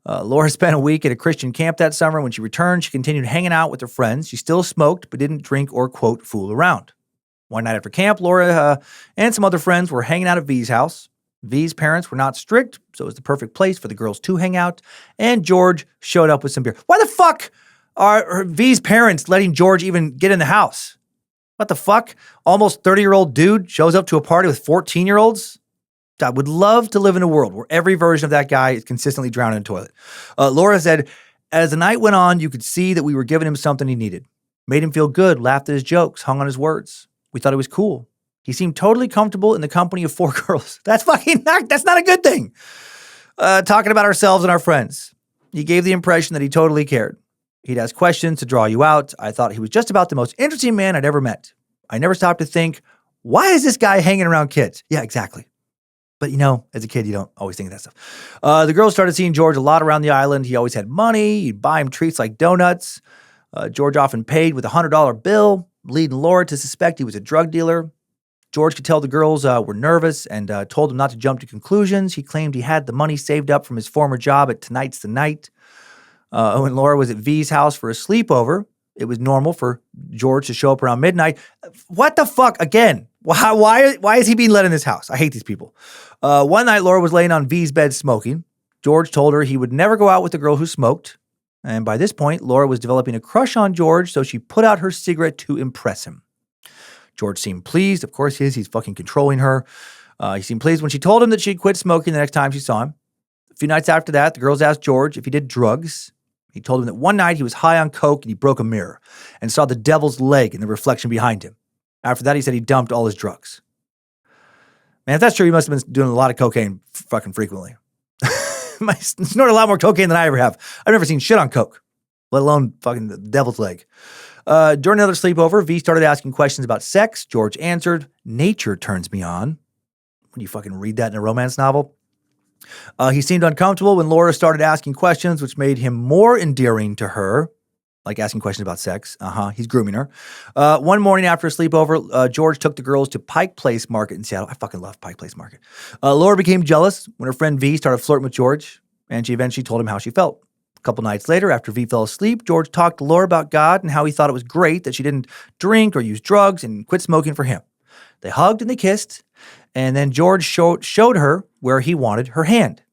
Laura spent a week at a Christian camp that summer. When she returned, she continued hanging out with her friends. She still smoked, but didn't drink or, quote, fool around. One night after camp, Laura and some other friends were hanging out at V's house. V's parents were not strict, so it was the perfect place for the girls to hang out. And George showed up with some beer. Why the fuck are V's parents letting George even get in the house? What the fuck? Almost 30-year-old dude shows up to a party with 14-year-olds? I would love to live in a world where every version of that guy is consistently drowned in a toilet. Laura said, as the night went on, you could see that we were giving him something he needed. Made him feel good, laughed at his jokes, hung on his words. We thought he was cool. He seemed totally comfortable in the company of 4 girls. That's not a good thing. Talking about ourselves and our friends. He gave the impression that he totally cared. He'd ask questions to draw you out. I thought he was just about the most interesting man I'd ever met. I never stopped to think, why is this guy hanging around kids? Yeah, exactly. But as a kid, you don't always think of that stuff. The girls started seeing George a lot around the island. He always had money. He'd buy him treats like donuts. George often paid with a $100 bill, leading Laura to suspect he was a drug dealer. George could tell the girls were nervous and told them not to jump to conclusions. He claimed he had the money saved up from his former job at Tonight's the Night. When Laura was at V's house for a sleepover, It was normal for George to show up around midnight. What the fuck? Again, why is he being let in this house? I hate these people. One night, Laura was laying on V's bed smoking. George told her he would never go out with a girl who smoked. And by this point, Laura was developing a crush on George, so she put out her cigarette to impress him. George seemed pleased. Of course he is. He's fucking controlling her. He seemed pleased when she told him that she'd quit smoking the next time she saw him. A few nights after that, the girls asked George if he did drugs. He told them that one night he was high on coke and he broke a mirror and saw the devil's leg in the reflection behind him. After that, he said he dumped all his drugs. Man, if that's true, he must have been doing a lot of cocaine fucking frequently. I snort a lot more cocaine than I ever have. I've never seen shit on coke, let alone fucking the devil's leg. During another sleepover, V started asking questions about sex. George answered, "Nature turns me on." When you fucking read that in a romance novel? He seemed uncomfortable when Laura started asking questions, which made him more endearing to her, like asking questions about sex. He's grooming her. One morning after a sleepover, George took the girls to Pike Place Market in Seattle. I fucking love Pike Place Market. Laura became jealous when her friend V started flirting with George, and she eventually told him how she felt. A couple nights later, after V fell asleep, George talked to Laura about God and how he thought it was great that she didn't drink or use drugs and quit smoking for him. They hugged and they kissed, and then George showed her where he wanted her hand.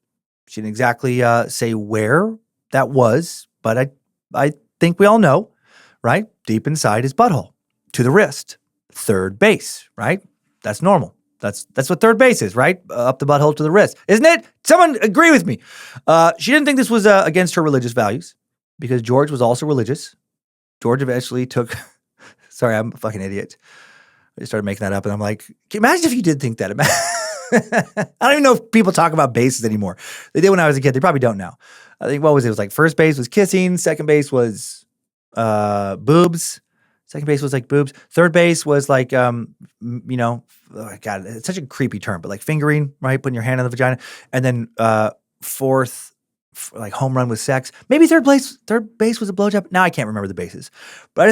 She didn't exactly say where that was, but I think we all know, right? Deep inside his butthole, to the wrist, third base, right? That's normal. That's what third base is, right? Up the butthole to the wrist, isn't it? Someone agree with me. She didn't think this was against her religious values because George was also religious. George eventually took, sorry, I'm a fucking idiot. I just started making that up and I'm like, imagine if you did think that. I don't even know if people talk about bases anymore. They did when I was a kid. They probably don't now. I think, what was it? It was like first base was kissing. Second base was boobs. Second base was like boobs. Third base was like, oh God, it's such a creepy term, but like fingering, right? Putting your hand on the vagina. And then fourth, like home run was sex. Maybe third base was a blowjob. Now I can't remember the bases, but I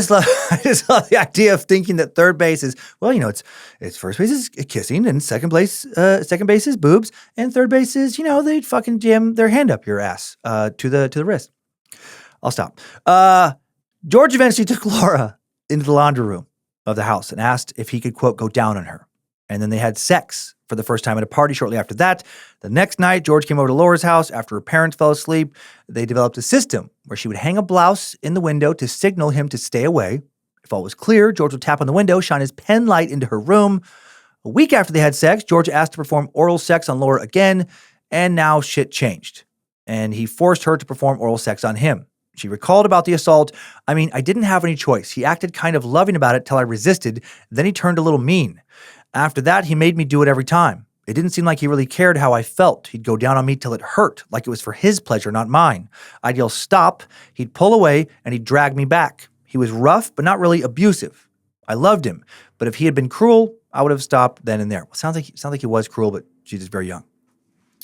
just love the idea of thinking that third base is, well, it's first base is kissing and second base is boobs and third base is, they'd fucking jam their hand up your ass to the wrist. I'll stop. George eventually took Laura into the laundry room of the house and asked if he could, quote, go down on her. And then they had sex for the first time at a party shortly after that. The next night, George came over to Laura's house after her parents fell asleep. They developed a system where she would hang a blouse in the window to signal him to stay away. If all was clear, George would tap on the window, shine his pen light into her room. A week after they had sex, George asked to perform oral sex on Laura again, and now shit changed. And he forced her to perform oral sex on him. She recalled about the assault. "I mean, I didn't have any choice. He acted kind of loving about it till I resisted. Then he turned a little mean. After that, he made me do it every time. It didn't seem like he really cared how I felt. He'd go down on me till it hurt, like it was for his pleasure, not mine. I'd yell, 'Stop.' He'd pull away, and he'd drag me back. He was rough, but not really abusive. I loved him, but if he had been cruel, I would have stopped then and there." Well, sounds like he was cruel, but she's just very young.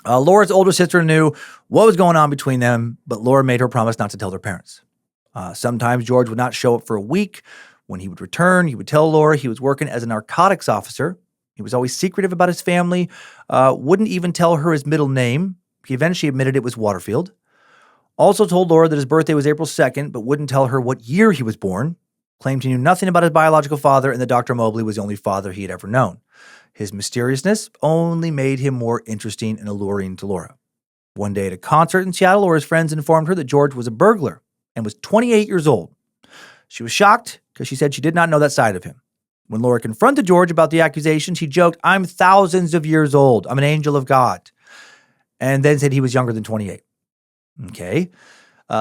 Laura's older sister knew what was going on between them, but Laura made her promise not to tell their parents. Sometimes George would not show up for a week. When he would return, he would tell Laura he was working as a narcotics officer. He was always secretive about his family, wouldn't even tell her his middle name. He eventually admitted it was Waterfield. Also told Laura that his birthday was April 2nd, but wouldn't tell her what year he was born. Claimed he knew nothing about his biological father and that Dr. Mobley was the only father he had ever known. His mysteriousness only made him more interesting and alluring to Laura. One day at a concert in Seattle, Laura's friends informed her that George was a burglar and was 28 years old. She was shocked because she said she did not know that side of him. When Laura confronted George about the accusations, he joked, "I'm thousands of years old. I'm an angel of God." And then said he was younger than 28. Okay.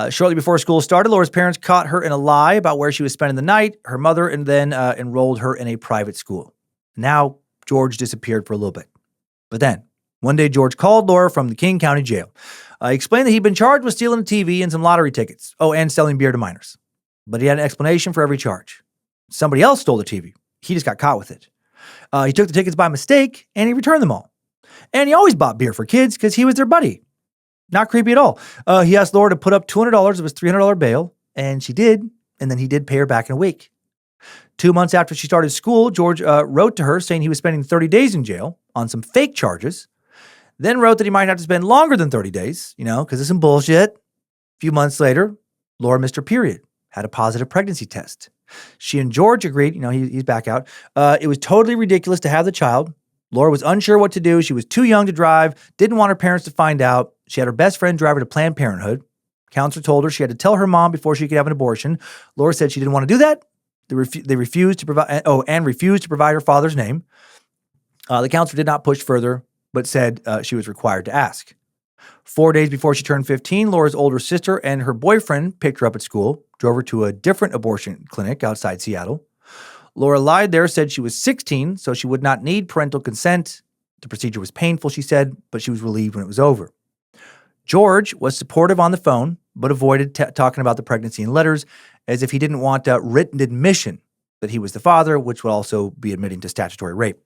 Shortly before school started, Laura's parents caught her in a lie about where she was spending the night, her mother, and then enrolled her in a private school. Now, George disappeared for a little bit. But then, one day, George called Laura from the King County Jail. He explained that he'd been charged with stealing a TV and some lottery tickets. Oh, and selling beer to minors. But he had an explanation for every charge. Somebody else stole the TV. He just got caught with it. He took the tickets by mistake, and he returned them all. And he always bought beer for kids because he was their buddy. Not creepy at all. He asked Laura to put up $200 of his $300 bail, and she did, and then he did pay her back in a week. 2 months after she started school, George wrote to her saying he was spending 30 days in jail on some fake charges, then wrote that he might have to spend longer than 30 days, because of some bullshit. A few months later, Laura missed her period. had a positive pregnancy test. She and George agreed, he's back out. It was totally ridiculous to have the child. Laura was unsure what to do. She was too young to drive, didn't want her parents to find out. She had her best friend drive her to Planned Parenthood. Counselor told her she had to tell her mom before she could have an abortion. Laura said she didn't want to do that. They refused to provide, refused to provide her father's name. The counselor did not push further, but said she was required to ask. 4 days before she turned 15, Laura's older sister and her boyfriend picked her up at school, drove her to a different abortion clinic outside Seattle. Laura lied there, said she was 16, so she would not need parental consent. The procedure was painful, she said, but she was relieved when it was over. George was supportive on the phone, but avoided talking about the pregnancy in letters as if he didn't want a written admission that he was the father, which would also be admitting to statutory rape.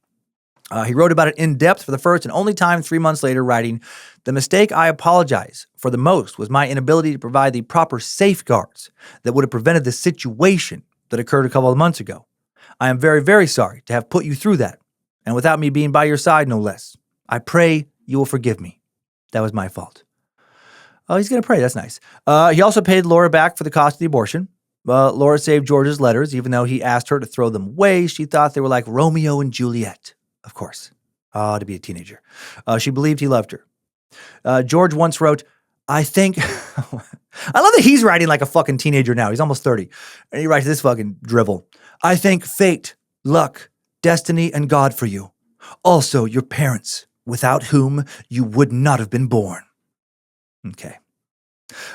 He wrote about it in depth for the first and only time 3 months later, writing, "The mistake I apologize for the most was my inability to provide the proper safeguards that would have prevented the situation that occurred a couple of months ago. I am very, very sorry to have put you through that, and without me being by your side, no less. I pray you will forgive me. That was my fault." Oh, he's going to pray. That's nice. He also paid Laura back for the cost of the abortion. Laura saved George's letters, even though he asked her to throw them away. She thought they were like Romeo and Juliet. Of course. To be a teenager. She believed he loved her. George once wrote, "I think..." I love that he's writing like a fucking teenager now. He's almost 30. And he writes this fucking drivel. "I thank fate, luck, destiny, and God for you. Also your parents, without whom you would not have been born." Okay.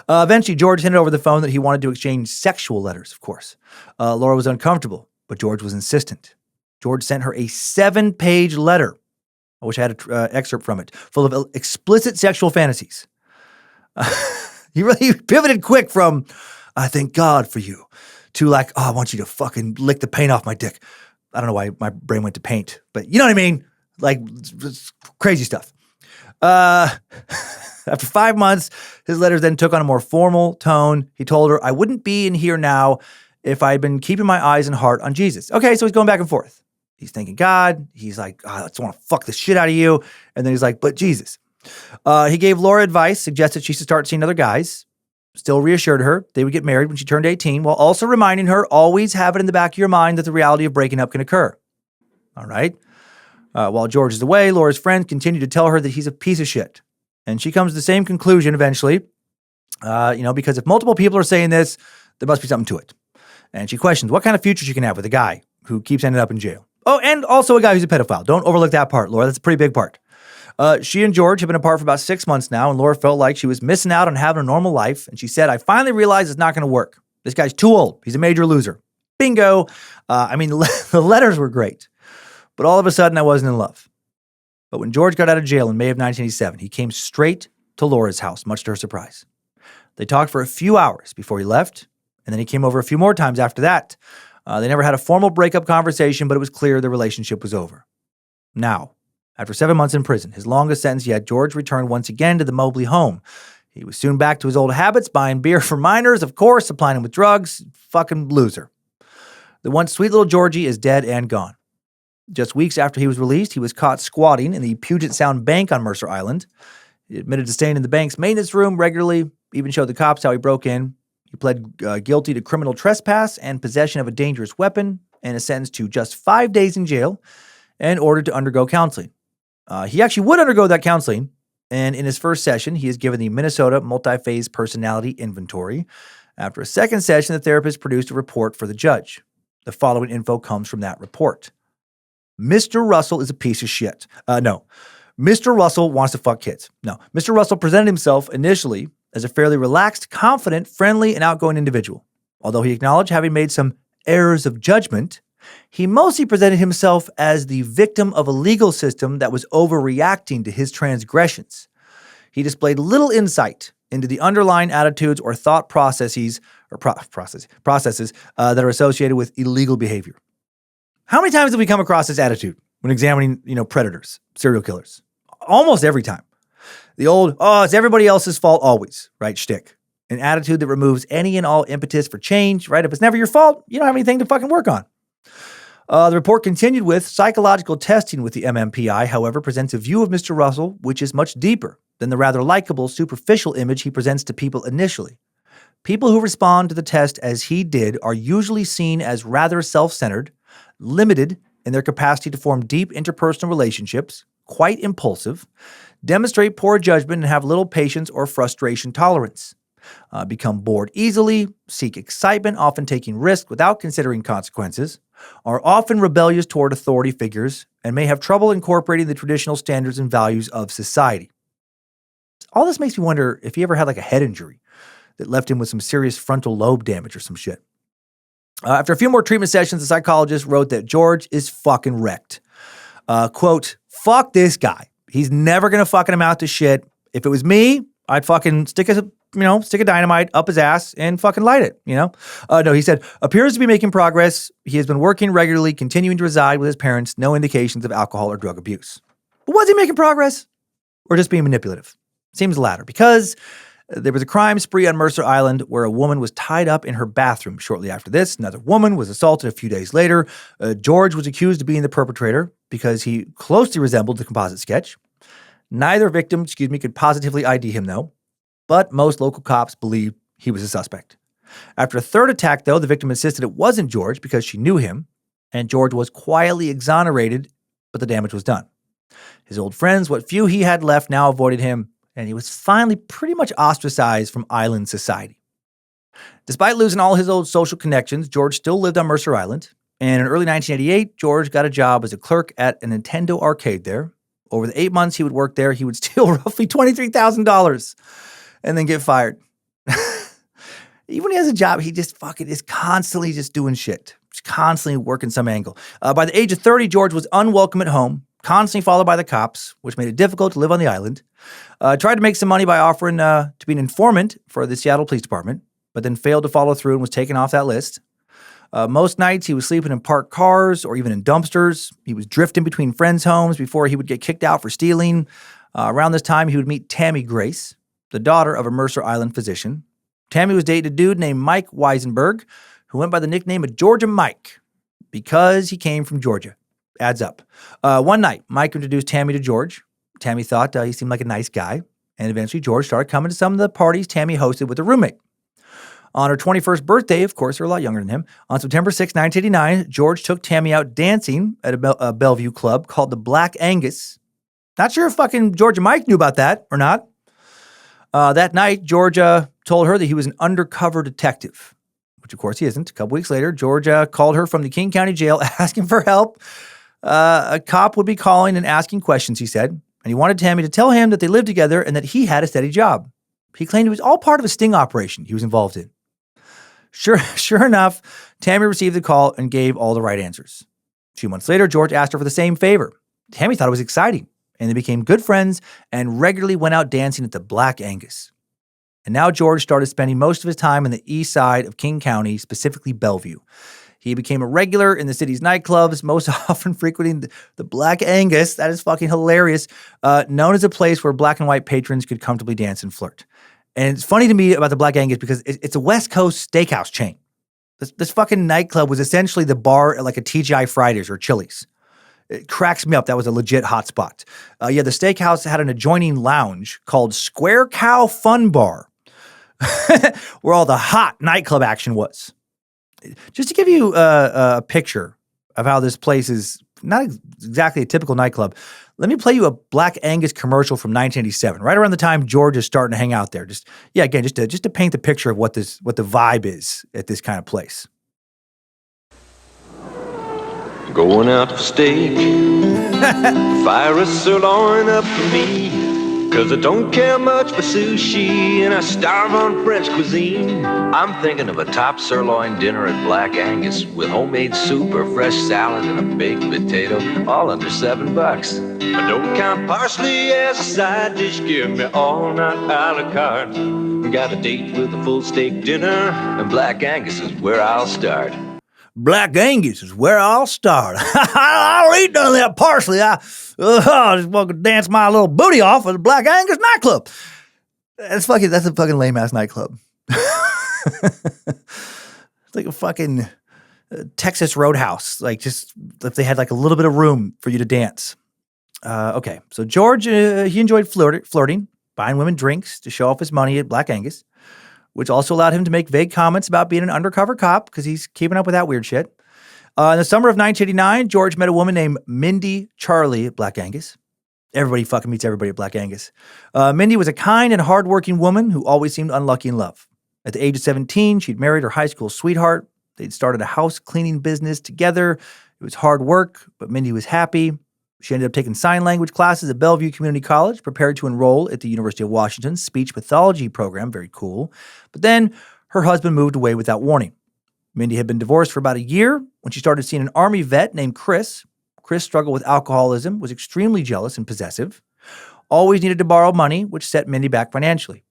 Eventually, George handed over the phone that he wanted to exchange sexual letters, of course. Laura was uncomfortable, but George was insistent. George sent her a 7-page letter. I wish I had an excerpt from it, full of explicit sexual fantasies. He really pivoted quick from, "I thank God for you," to like, "Oh, I want you to fucking lick the paint off my dick." I don't know why my brain went to paint, but you know what I mean? Like, crazy stuff. After 5 months, his letters then took on a more formal tone. He told her, "I wouldn't be in here now if I had been keeping my eyes and heart on Jesus." Okay, so he's going back and forth. He's thanking God. He's like, "I just want to fuck the shit out of you." And then he's like, "But Jesus." He gave Laura advice, suggested she should start seeing other guys, still reassured her they would get married when she turned 18, while also reminding her, always have it in the back of your mind that the reality of breaking up can occur. All right. While George is away, Laura's friends continue to tell her that he's a piece of shit. And she comes to the same conclusion eventually, because if multiple people are saying this, there must be something to it. And she questions what kind of future she can have with a guy who keeps ending up in jail. Oh, and also a guy who's a pedophile. Don't overlook that part, Laura. That's a pretty big part. She and George have been apart for about 6 months now, and Laura felt like she was missing out on having a normal life. And she said, "I finally realized it's not going to work. This guy's too old. He's a major loser." Bingo. The letters were great. But all of a sudden, I wasn't in love. But when George got out of jail in May of 1987, he came straight to Laura's house, much to her surprise. They talked for a few hours before he left, and then he came over a few more times after that. They never had a formal breakup conversation, but it was clear the relationship was over. Now, after 7 months in prison, his longest sentence yet, George returned once again to the Mobley home. He was soon back to his old habits, buying beer for minors, of course, supplying them with drugs. Fucking loser. The once sweet little Georgie is dead and gone. Just weeks after he was released, he was caught squatting in the Puget Sound Bank on Mercer Island. He admitted to staying in the bank's maintenance room regularly, even showed the cops how he broke in. He pled guilty to criminal trespass and possession of a dangerous weapon, and is sentenced to just 5 days in jail and ordered to undergo counseling. He actually would undergo that counseling, and in his first session, he is given the Minnesota Multi-Phase Personality Inventory. After a second session, the therapist produced a report for the judge. The following info comes from that report. Mr. Russell is a piece of shit. No. Mr. Russell wants to fuck kids. No. Mr. Russell presented himself initially as a fairly relaxed, confident, friendly, and outgoing individual. Although he acknowledged having made some errors of judgment, he mostly presented himself as the victim of a legal system that was overreacting to his transgressions. He displayed little insight into the underlying attitudes or thought processes that are associated with illegal behavior. How many times have we come across this attitude when examining, predators, serial killers? Almost every time. The old, it's everybody else's fault always, right, shtick. An attitude that removes any and all impetus for change, right? If it's never your fault, you don't have anything to fucking work on. The report continued with psychological testing with the MMPI, however, presents a view of Mr. Russell, which is much deeper than the rather likable, superficial image he presents to people initially. People who respond to the test as he did are usually seen as rather self-centered, limited in their capacity to form deep interpersonal relationships, quite impulsive, demonstrate poor judgment and have little patience or frustration tolerance, become bored easily, seek excitement, often taking risks without considering consequences, are often rebellious toward authority figures, and may have trouble incorporating the traditional standards and values of society. All this makes me wonder if he ever had like a head injury that left him with some serious frontal lobe damage or some shit. After a few more treatment sessions, the psychologist wrote that George is fucking wrecked. Quote, fuck this guy. He's never going to fucking amount to shit. If it was me, I'd fucking stick a dynamite up his ass and fucking light it, No, he said, appears to be making progress. He has been working regularly, continuing to reside with his parents. No indications of alcohol or drug abuse. But was he making progress or just being manipulative? Seems the latter, because there was a crime spree on Mercer Island where a woman was tied up in her bathroom shortly after this. Another woman was assaulted a few days later. George was accused of being the perpetrator because he closely resembled the composite sketch. Neither victim, could positively ID him, though. But most local cops believed he was a suspect. After a third attack, though, the victim insisted it wasn't George because she knew him, and George was quietly exonerated, but the damage was done. His old friends, what few he had left, now avoided him, and he was finally pretty much ostracized from island society. Despite losing all his old social connections, George still lived on Mercer Island, and in early 1988, George got a job as a clerk at a Nintendo arcade there. Over the 8 months he would work there, he would steal roughly $23,000 and then get fired. Even when he has a job, he just fucking is constantly just doing shit. Just constantly working some angle. By the age of 30, George was unwelcome at home, constantly followed by the cops, which made it difficult to live on the island. Tried to make some money by offering to be an informant for the Seattle Police Department, but then failed to follow through and was taken off that list. Most nights he was sleeping in parked cars or even in dumpsters. He was drifting between friends' homes before he would get kicked out for stealing. Around this time, he would meet Tammy Grace, the daughter of a Mercer Island physician. Tammy was dating a dude named Mike Weisenberg, who went by the nickname of Georgia Mike because he came from Georgia. Adds up. One night, Mike introduced Tammy to George. Tammy thought he seemed like a nice guy, and eventually George started coming to some of the parties Tammy hosted with a roommate. On her 21st birthday, of course, they're a lot younger than him, on September 6, 1989, George took Tammy out dancing at a Bellevue club called the Black Angus. Not sure if fucking Georgia Mike knew about that or not. That night, Georgia told her that he was an undercover detective, which of course he isn't. A couple weeks later, Georgia called her from the King County Jail asking for help. A cop would be calling and asking questions, he said, and he wanted Tammy to tell him that they lived together and that he had a steady job. He claimed it was all part of a sting operation he was involved in. Sure enough, Tammy received the call and gave all the right answers. A few months later, George asked her for the same favor. Tammy thought it was exciting, and they became good friends and regularly went out dancing at the Black Angus. And now George started spending most of his time in the east side of King County, specifically Bellevue. He became a regular in the city's nightclubs, most often frequenting the Black Angus. That is fucking hilarious. Known as a place where black and white patrons could comfortably dance and flirt. And it's funny to me about the Black Angus because it's a West Coast steakhouse chain. This fucking nightclub was essentially the bar at like a TGI Fridays or Chili's. It cracks me up. That was a legit hot spot. The steakhouse had an adjoining lounge called Square Cow Fun Bar, where all the hot nightclub action was. Just to give you a picture of how this place is not exactly a typical nightclub, let me play you a Black Angus commercial from 1987, right around the time George is starting to hang out there. Just to paint the picture of what the vibe is at this kind of place. Going out for steak, fire a sirloin up for me. 'Cause I don't care much for sushi and I starve on French cuisine. I'm thinking of a top sirloin dinner at Black Angus with homemade soup or fresh salad and a baked potato, all under $7. But don't count parsley as a side dish, give me all night a la carte. Got a date with a full steak dinner and Black Angus is where I'll start. Black Angus is where I'll start. I'll eat none of that parsley. I just want to dance my little booty off at the Black Angus nightclub. That's a fucking lame ass nightclub. It's like a fucking Texas Roadhouse. Like just if they had like a little bit of room for you to dance. Okay, so George he enjoyed flirting, buying women drinks to show off his money at Black Angus. which also allowed him to make vague comments about being an undercover cop because he's keeping up with that weird shit. In the summer of 1989, George met a woman named Mindy Charlie at Black Angus. Everybody fucking meets everybody at Black Angus. Mindy was a kind and hardworking woman who always seemed unlucky in love. At the age of 17, she'd married her high school sweetheart. They'd started a house cleaning business together. It was hard work, but Mindy was happy. She ended up taking sign language classes at Bellevue Community College, prepared to enroll at the University of Washington's speech pathology program. Very cool. But then her husband moved away without warning. Mindy had been divorced for about a year when she started seeing an Army vet named Chris. Chris struggled with alcoholism, was extremely jealous and possessive, always needed to borrow money, which set Mindy back financially.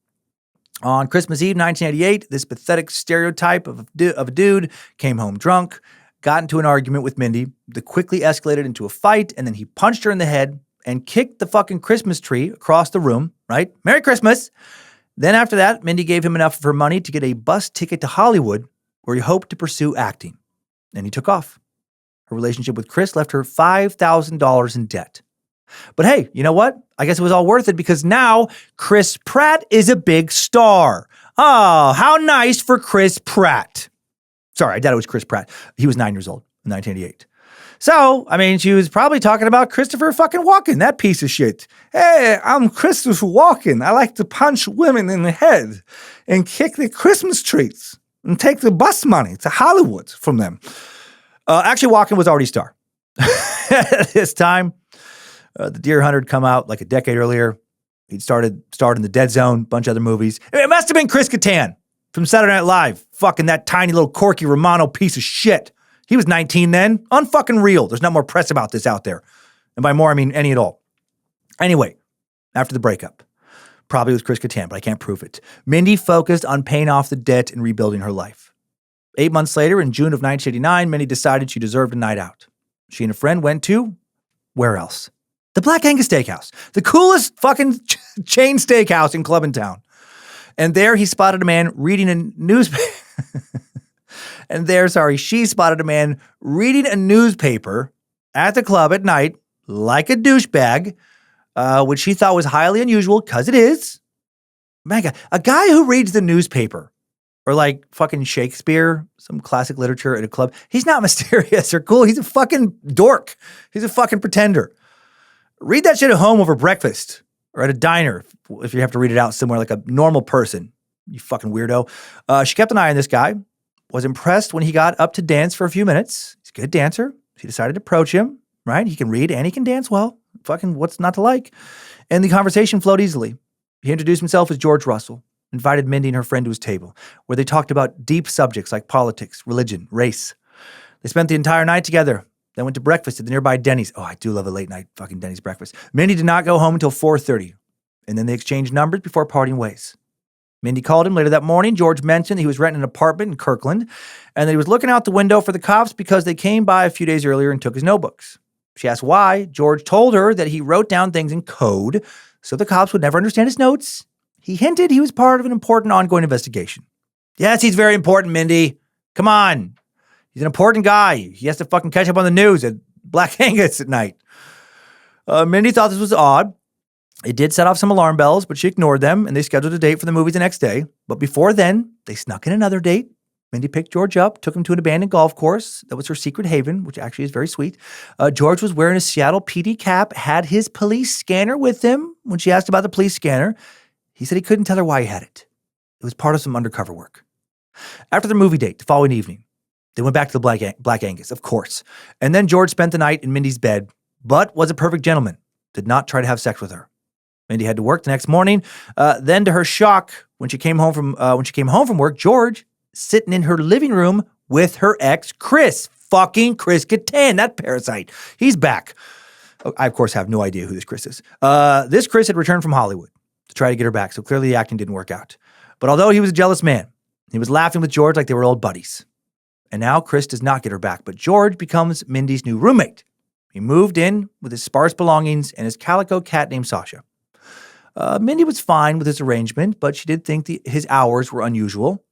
On Christmas Eve, 1988, this pathetic stereotype of a dude came home drunk, got into an argument with Mindy that quickly escalated into a fight, and then he punched her in the head and kicked the fucking Christmas tree across the room, right? Merry Christmas! Then after that, Mindy gave him enough of her money to get a bus ticket to Hollywood, where he hoped to pursue acting. And he took off. Her relationship with Chris left her $5,000 in debt. But hey, you know what? I guess it was all worth it because now Chris Pratt is a big star. Oh, how nice for Chris Pratt. Sorry, I doubt it was Chris Pratt. He was 9 years old in 1988. So, I mean, she was probably talking about Christopher fucking Walken, that piece of shit. Hey, I'm Christopher Walken. I like to punch women in the head and kick the Christmas trees and take the bus money to Hollywood from them. Actually, Walken was already a star. At this time, The Deer Hunter had come out like a decade earlier. He'd starred in The Dead Zone, a bunch of other movies. It must have been Chris Kattan from Saturday Night Live. Fucking that tiny little Corky Romano piece of shit. He was 19 then. Unfucking real. There's not more press about this out there. And by more, I mean any at all. Anyway, after the breakup, probably was Chris Kattan, but I can't prove it. Mindy focused on paying off the debt and rebuilding her life. 8 months later, in June of 1989, Mindy decided she deserved a night out. She and a friend went to, where else? The Black Angus Steakhouse, the coolest fucking chain steakhouse and club in town. And there he spotted a man reading a newspaper. She spotted a man reading a newspaper at the club at night like a douchebag, which she thought was highly unusual because it is. Man, a guy who reads the newspaper or like fucking Shakespeare, some classic literature at a club, he's not mysterious or cool. He's a fucking dork. He's a fucking pretender. Read that shit at home over breakfast or at a diner if you have to read it out somewhere like a normal person, you fucking weirdo. She kept an eye on this guy, was impressed when he got up to dance for a few minutes. He's a good dancer. She decided to approach him, right? He can read and he can dance well. Fucking what's not to like? And the conversation flowed easily. He introduced himself as George Russell, invited Mindy and her friend to his table, where they talked about deep subjects like politics, religion, race. They spent the entire night together. They went to breakfast at the nearby Denny's. Oh, I do love a late night fucking Denny's breakfast. Mindy did not go home until 4:30, and then they exchanged numbers before parting ways. Mindy called him later that morning. George mentioned that he was renting an apartment in Kirkland, and that he was looking out the window for the cops because they came by a few days earlier and took his notebooks. She asked why. George told her that he wrote down things in code so the cops would never understand his notes. He hinted he was part of an important ongoing investigation. Yes, he's very important, Mindy. Come on. He's an important guy. He has to fucking catch up on the news at Black Angus at night. Mindy thought this was odd. It did set off some alarm bells, but she ignored them, and they scheduled a date for the movie the next day. But before then, they snuck in another date. Mindy picked George up, took him to an abandoned golf course. That was her secret haven, which actually is very sweet. George was wearing a Seattle PD cap, had his police scanner with him. When she asked about the police scanner, he said he couldn't tell her why he had it. It was part of some undercover work. After the movie date, the following evening, they went back to the Black Angus, of course. And then George spent the night in Mindy's bed, but was a perfect gentleman, did not try to have sex with her. Mindy had to work the next morning. Then to her shock, when she came home from work, George sitting in her living room with her ex, Chris. Fucking Chris Kattan, that parasite. He's back. I, of course, have no idea who this Chris is. This Chris had returned from Hollywood to try to get her back, so clearly the acting didn't work out. But although he was a jealous man, he was laughing with George like they were old buddies. And now Chris does not get her back, but George becomes Mindy's new roommate. He moved in with his sparse belongings and his calico cat named Sasha. Mindy was fine with this arrangement, but she did think his hours were unusual.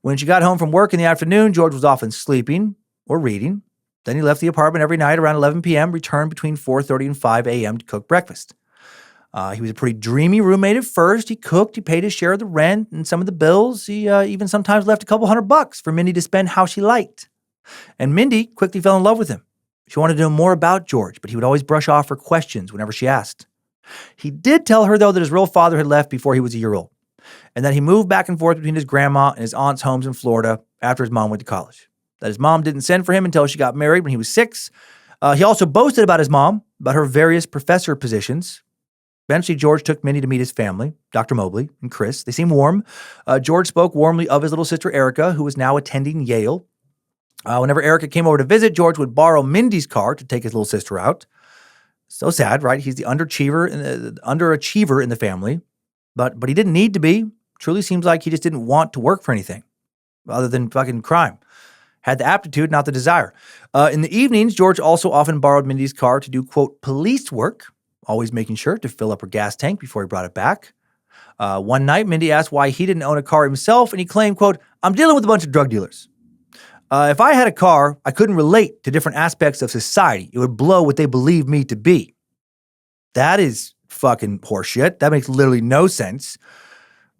When she got home from work in the afternoon, George was often sleeping or reading. Then he left the apartment every night around 11 p.m., returned between 4:30 and 5 a.m. to cook breakfast. He was a pretty dreamy roommate at first. He cooked, he paid his share of the rent and some of the bills. He even sometimes left a couple $100 for Mindy to spend how she liked. And Mindy quickly fell in love with him. She wanted to know more about George, but he would always brush off her questions whenever she asked. He did tell her, though, that his real father had left before he was a year old, and that he moved back and forth between his grandma and his aunt's homes in Florida after his mom went to college. That his mom didn't send for him until she got married when he was 6. He also boasted about his mom, about her various professor positions. Eventually, George took Mindy to meet his family, Dr. Mobley and Chris. They seemed warm. George spoke warmly of his little sister, Erica, who was now attending Yale. Whenever Erica came over to visit, George would borrow Mindy's car to take his little sister out. So sad, right? He's the underachiever in the family. But he didn't need to be. Truly seems like he just didn't want to work for anything other than fucking crime. Had the aptitude, not the desire. In the evenings, George also often borrowed Mindy's car to do, quote, police work, always making sure to fill up her gas tank before he brought it back. One night, Mindy asked why he didn't own a car himself, and he claimed, quote, I'm dealing with a bunch of drug dealers. If I had a car, I couldn't relate to different aspects of society. It would blow what they believe me to be. That is fucking horseshit. That makes literally no sense.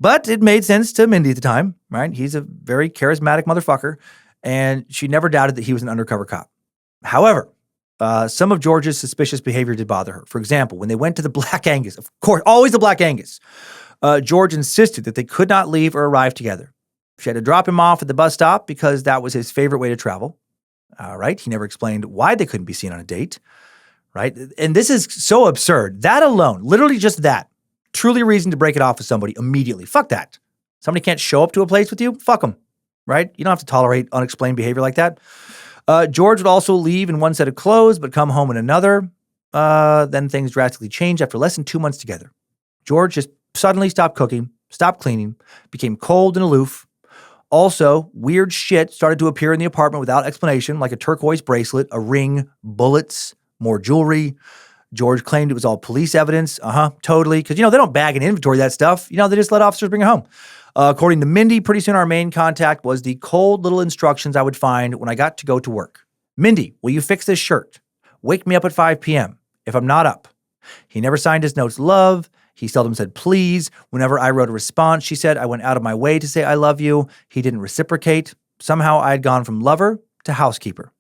But it made sense to Mindy at the time, right? He's a very charismatic motherfucker, and she never doubted that he was an undercover cop. However, some of George's suspicious behavior did bother her. For example, when they went to the Black Angus, of course, always the Black Angus, George insisted that they could not leave or arrive together. She had to drop him off at the bus stop because that was his favorite way to travel. Right? He never explained why they couldn't be seen on a date. Right? And this is so absurd. That alone, literally just that, truly a reason to break it off with somebody immediately. Fuck that. Somebody can't show up to a place with you? Fuck them. Right? You don't have to tolerate unexplained behavior like that. George would also leave in one set of clothes but come home in another. Then things drastically changed after less than 2 months together. George just suddenly stopped cooking, stopped cleaning, became cold and aloof. Also, weird shit started to appear in the apartment without explanation, like a turquoise bracelet, a ring, bullets, more jewelry. George claimed it was all police evidence. Totally. Because, they don't bag and inventory that stuff. They just let officers bring it home. According to Mindy, pretty soon our main contact was the cold little instructions I would find when I got to go to work. Mindy, will you fix this shirt? Wake me up at 5 p.m. if I'm not up. He never signed his notes love. He seldom said please. Whenever I wrote a response, she said I went out of my way to say I love you. He didn't reciprocate. Somehow I had gone from lover to housekeeper.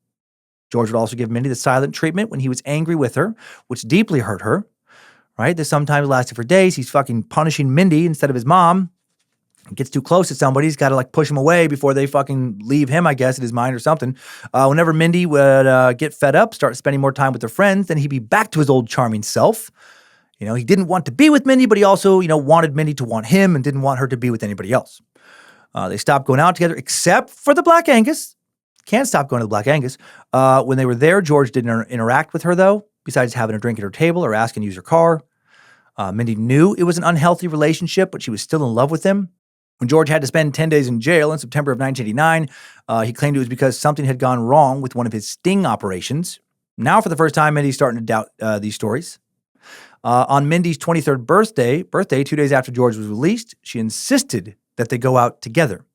George would also give Mindy the silent treatment when he was angry with her, which deeply hurt her. Right? This sometimes lasted for days. He's fucking punishing Mindy instead of his mom. He gets too close to somebody, he's got to push him away before they fucking leave him, I guess, in his mind or something. Whenever Mindy would get fed up, start spending more time with her friends, then he'd be back to his old charming self. He didn't want to be with Mindy, but he also, wanted Mindy to want him and didn't want her to be with anybody else. They stopped going out together except for the Black Angus. Can't stop going to the Black Angus. When they were there, George didn't interact with her, though, besides having a drink at her table or asking to use her car. Mindy knew it was an unhealthy relationship, but she was still in love with him. When George had to spend 10 days in jail in September of 1989, he claimed it was because something had gone wrong with one of his sting operations. Now, for the first time, Mindy's starting to doubt these stories. On Mindy's 23rd birthday, 2 days after George was released, she insisted that they go out together.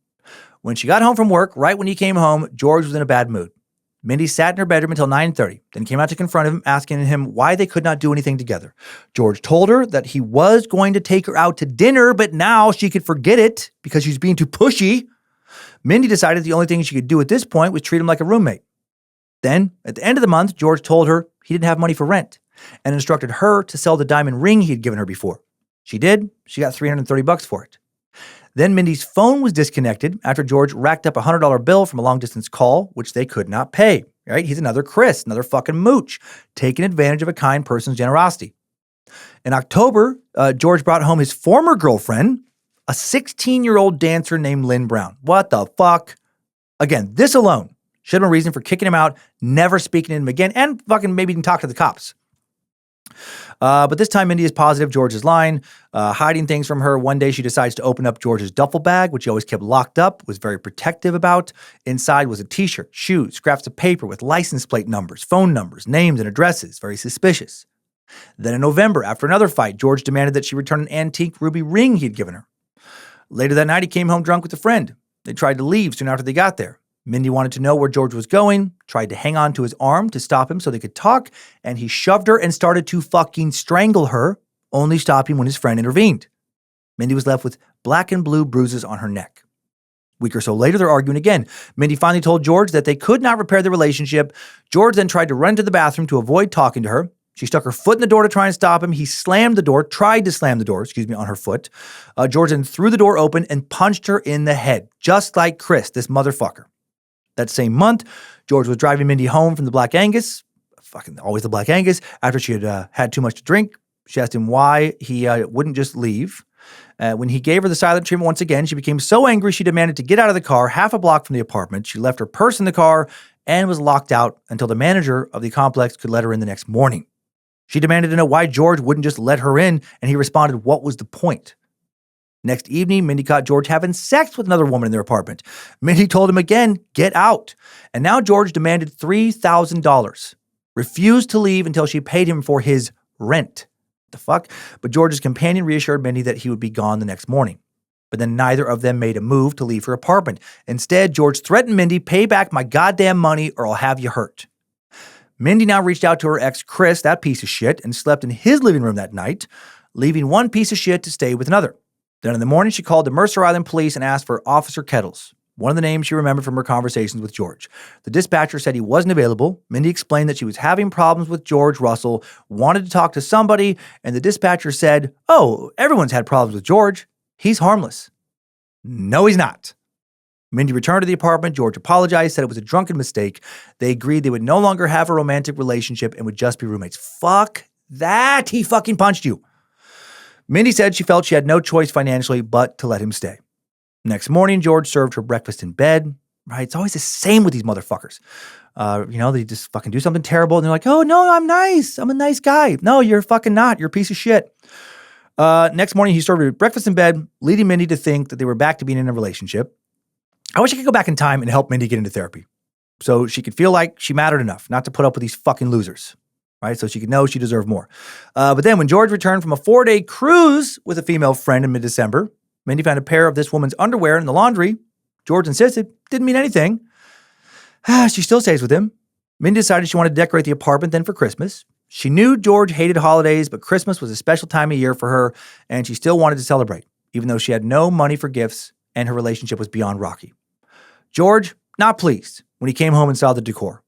When she got home from work, right when he came home, George was in a bad mood. Mindy sat in her bedroom until 9:30, then came out to confront him, asking him why they could not do anything together. George told her that he was going to take her out to dinner, but now she could forget it because she was being too pushy. Mindy decided the only thing she could do at this point was treat him like a roommate. Then, at the end of the month, George told her he didn't have money for rent and instructed her to sell the diamond ring he had given her before. She did. She got $330 for it. Then Mindy's phone was disconnected after George racked up a $100 bill from a long-distance call, which they could not pay. Right? He's another Chris, another fucking mooch, taking advantage of a kind person's generosity. In October, George brought home his former girlfriend, a 16-year-old dancer named Lynn Brown. What the fuck? Again, this alone should have been a reason for kicking him out, never speaking to him again, and fucking maybe even talk to the cops. But this time, Mindy is positive George is lying, hiding things from her. One day, she decides to open up George's duffel bag, which he always kept locked up, was very protective about. Inside was a t-shirt, shoes, scraps of paper with license plate numbers, phone numbers, names, and addresses. Very suspicious. Then in November, after another fight, George demanded that she return an antique ruby ring he'd given her. Later that night, he came home drunk with a friend. They tried to leave soon after they got there. Mindy wanted to know where George was going, tried to hang on to his arm to stop him so they could talk, and he shoved her and started to fucking strangle her, only stopping when his friend intervened. Mindy was left with black and blue bruises on her neck. A week or so later, they're arguing again. Mindy finally told George that they could not repair the relationship. George then tried to run to the bathroom to avoid talking to her. She stuck her foot in the door to try and stop him. He tried to slam the door, on her foot. George then threw the door open and punched her in the head, just like Chris, this motherfucker. That same month, George was driving Mindy home from the Black Angus, always the Black Angus, after she had had too much to drink. She asked him why he wouldn't just leave. When he gave her the silent treatment once again, she became so angry she demanded to get out of the car half a block from the apartment. She left her purse in the car and was locked out until the manager of the complex could let her in the next morning. She demanded to know why George wouldn't just let her in, and he responded, what was the point? Next evening, Mindy caught George having sex with another woman in their apartment. Mindy told him again, get out. And now George demanded $3,000, refused to leave until she paid him for his rent. The fuck? But George's companion reassured Mindy that he would be gone the next morning. But then neither of them made a move to leave her apartment. Instead, George threatened Mindy, pay back my goddamn money or I'll have you hurt. Mindy now reached out to her ex, Chris, that piece of shit, and slept in his living room that night, leaving one piece of shit to stay with another. Then in the morning, she called the Mercer Island police and asked for Officer Kettles, one of the names she remembered from her conversations with George. The dispatcher said he wasn't available. Mindy explained that she was having problems with George Russell, wanted to talk to somebody, and the dispatcher said, oh, everyone's had problems with George. He's harmless. No, he's not. Mindy returned to the apartment. George apologized, said it was a drunken mistake. They agreed they would no longer have a romantic relationship and would just be roommates. Fuck that. He fucking punched you. Mindy said she felt she had no choice financially but to let him stay. Next morning, George served her breakfast in bed. Right? It's always the same with these motherfuckers. They just fucking do something terrible and they're like, oh, no, I'm nice. I'm a nice guy. No, you're fucking not. You're a piece of shit. Next morning, he served her breakfast in bed, leading Mindy to think that they were back to being in a relationship. I wish I could go back in time and help Mindy get into therapy so she could feel like she mattered enough not to put up with these fucking losers, right? So she could know she deserved more. But then when George returned from a 4-day cruise with a female friend in mid-December, Mindy found a pair of this woman's underwear in the laundry. George insisted, didn't mean anything. She still stays with him. Mindy decided she wanted to decorate the apartment then for Christmas. She knew George hated holidays, but Christmas was a special time of year for her, and she still wanted to celebrate, even though she had no money for gifts and her relationship was beyond rocky. George, not pleased when he came home and saw the decor.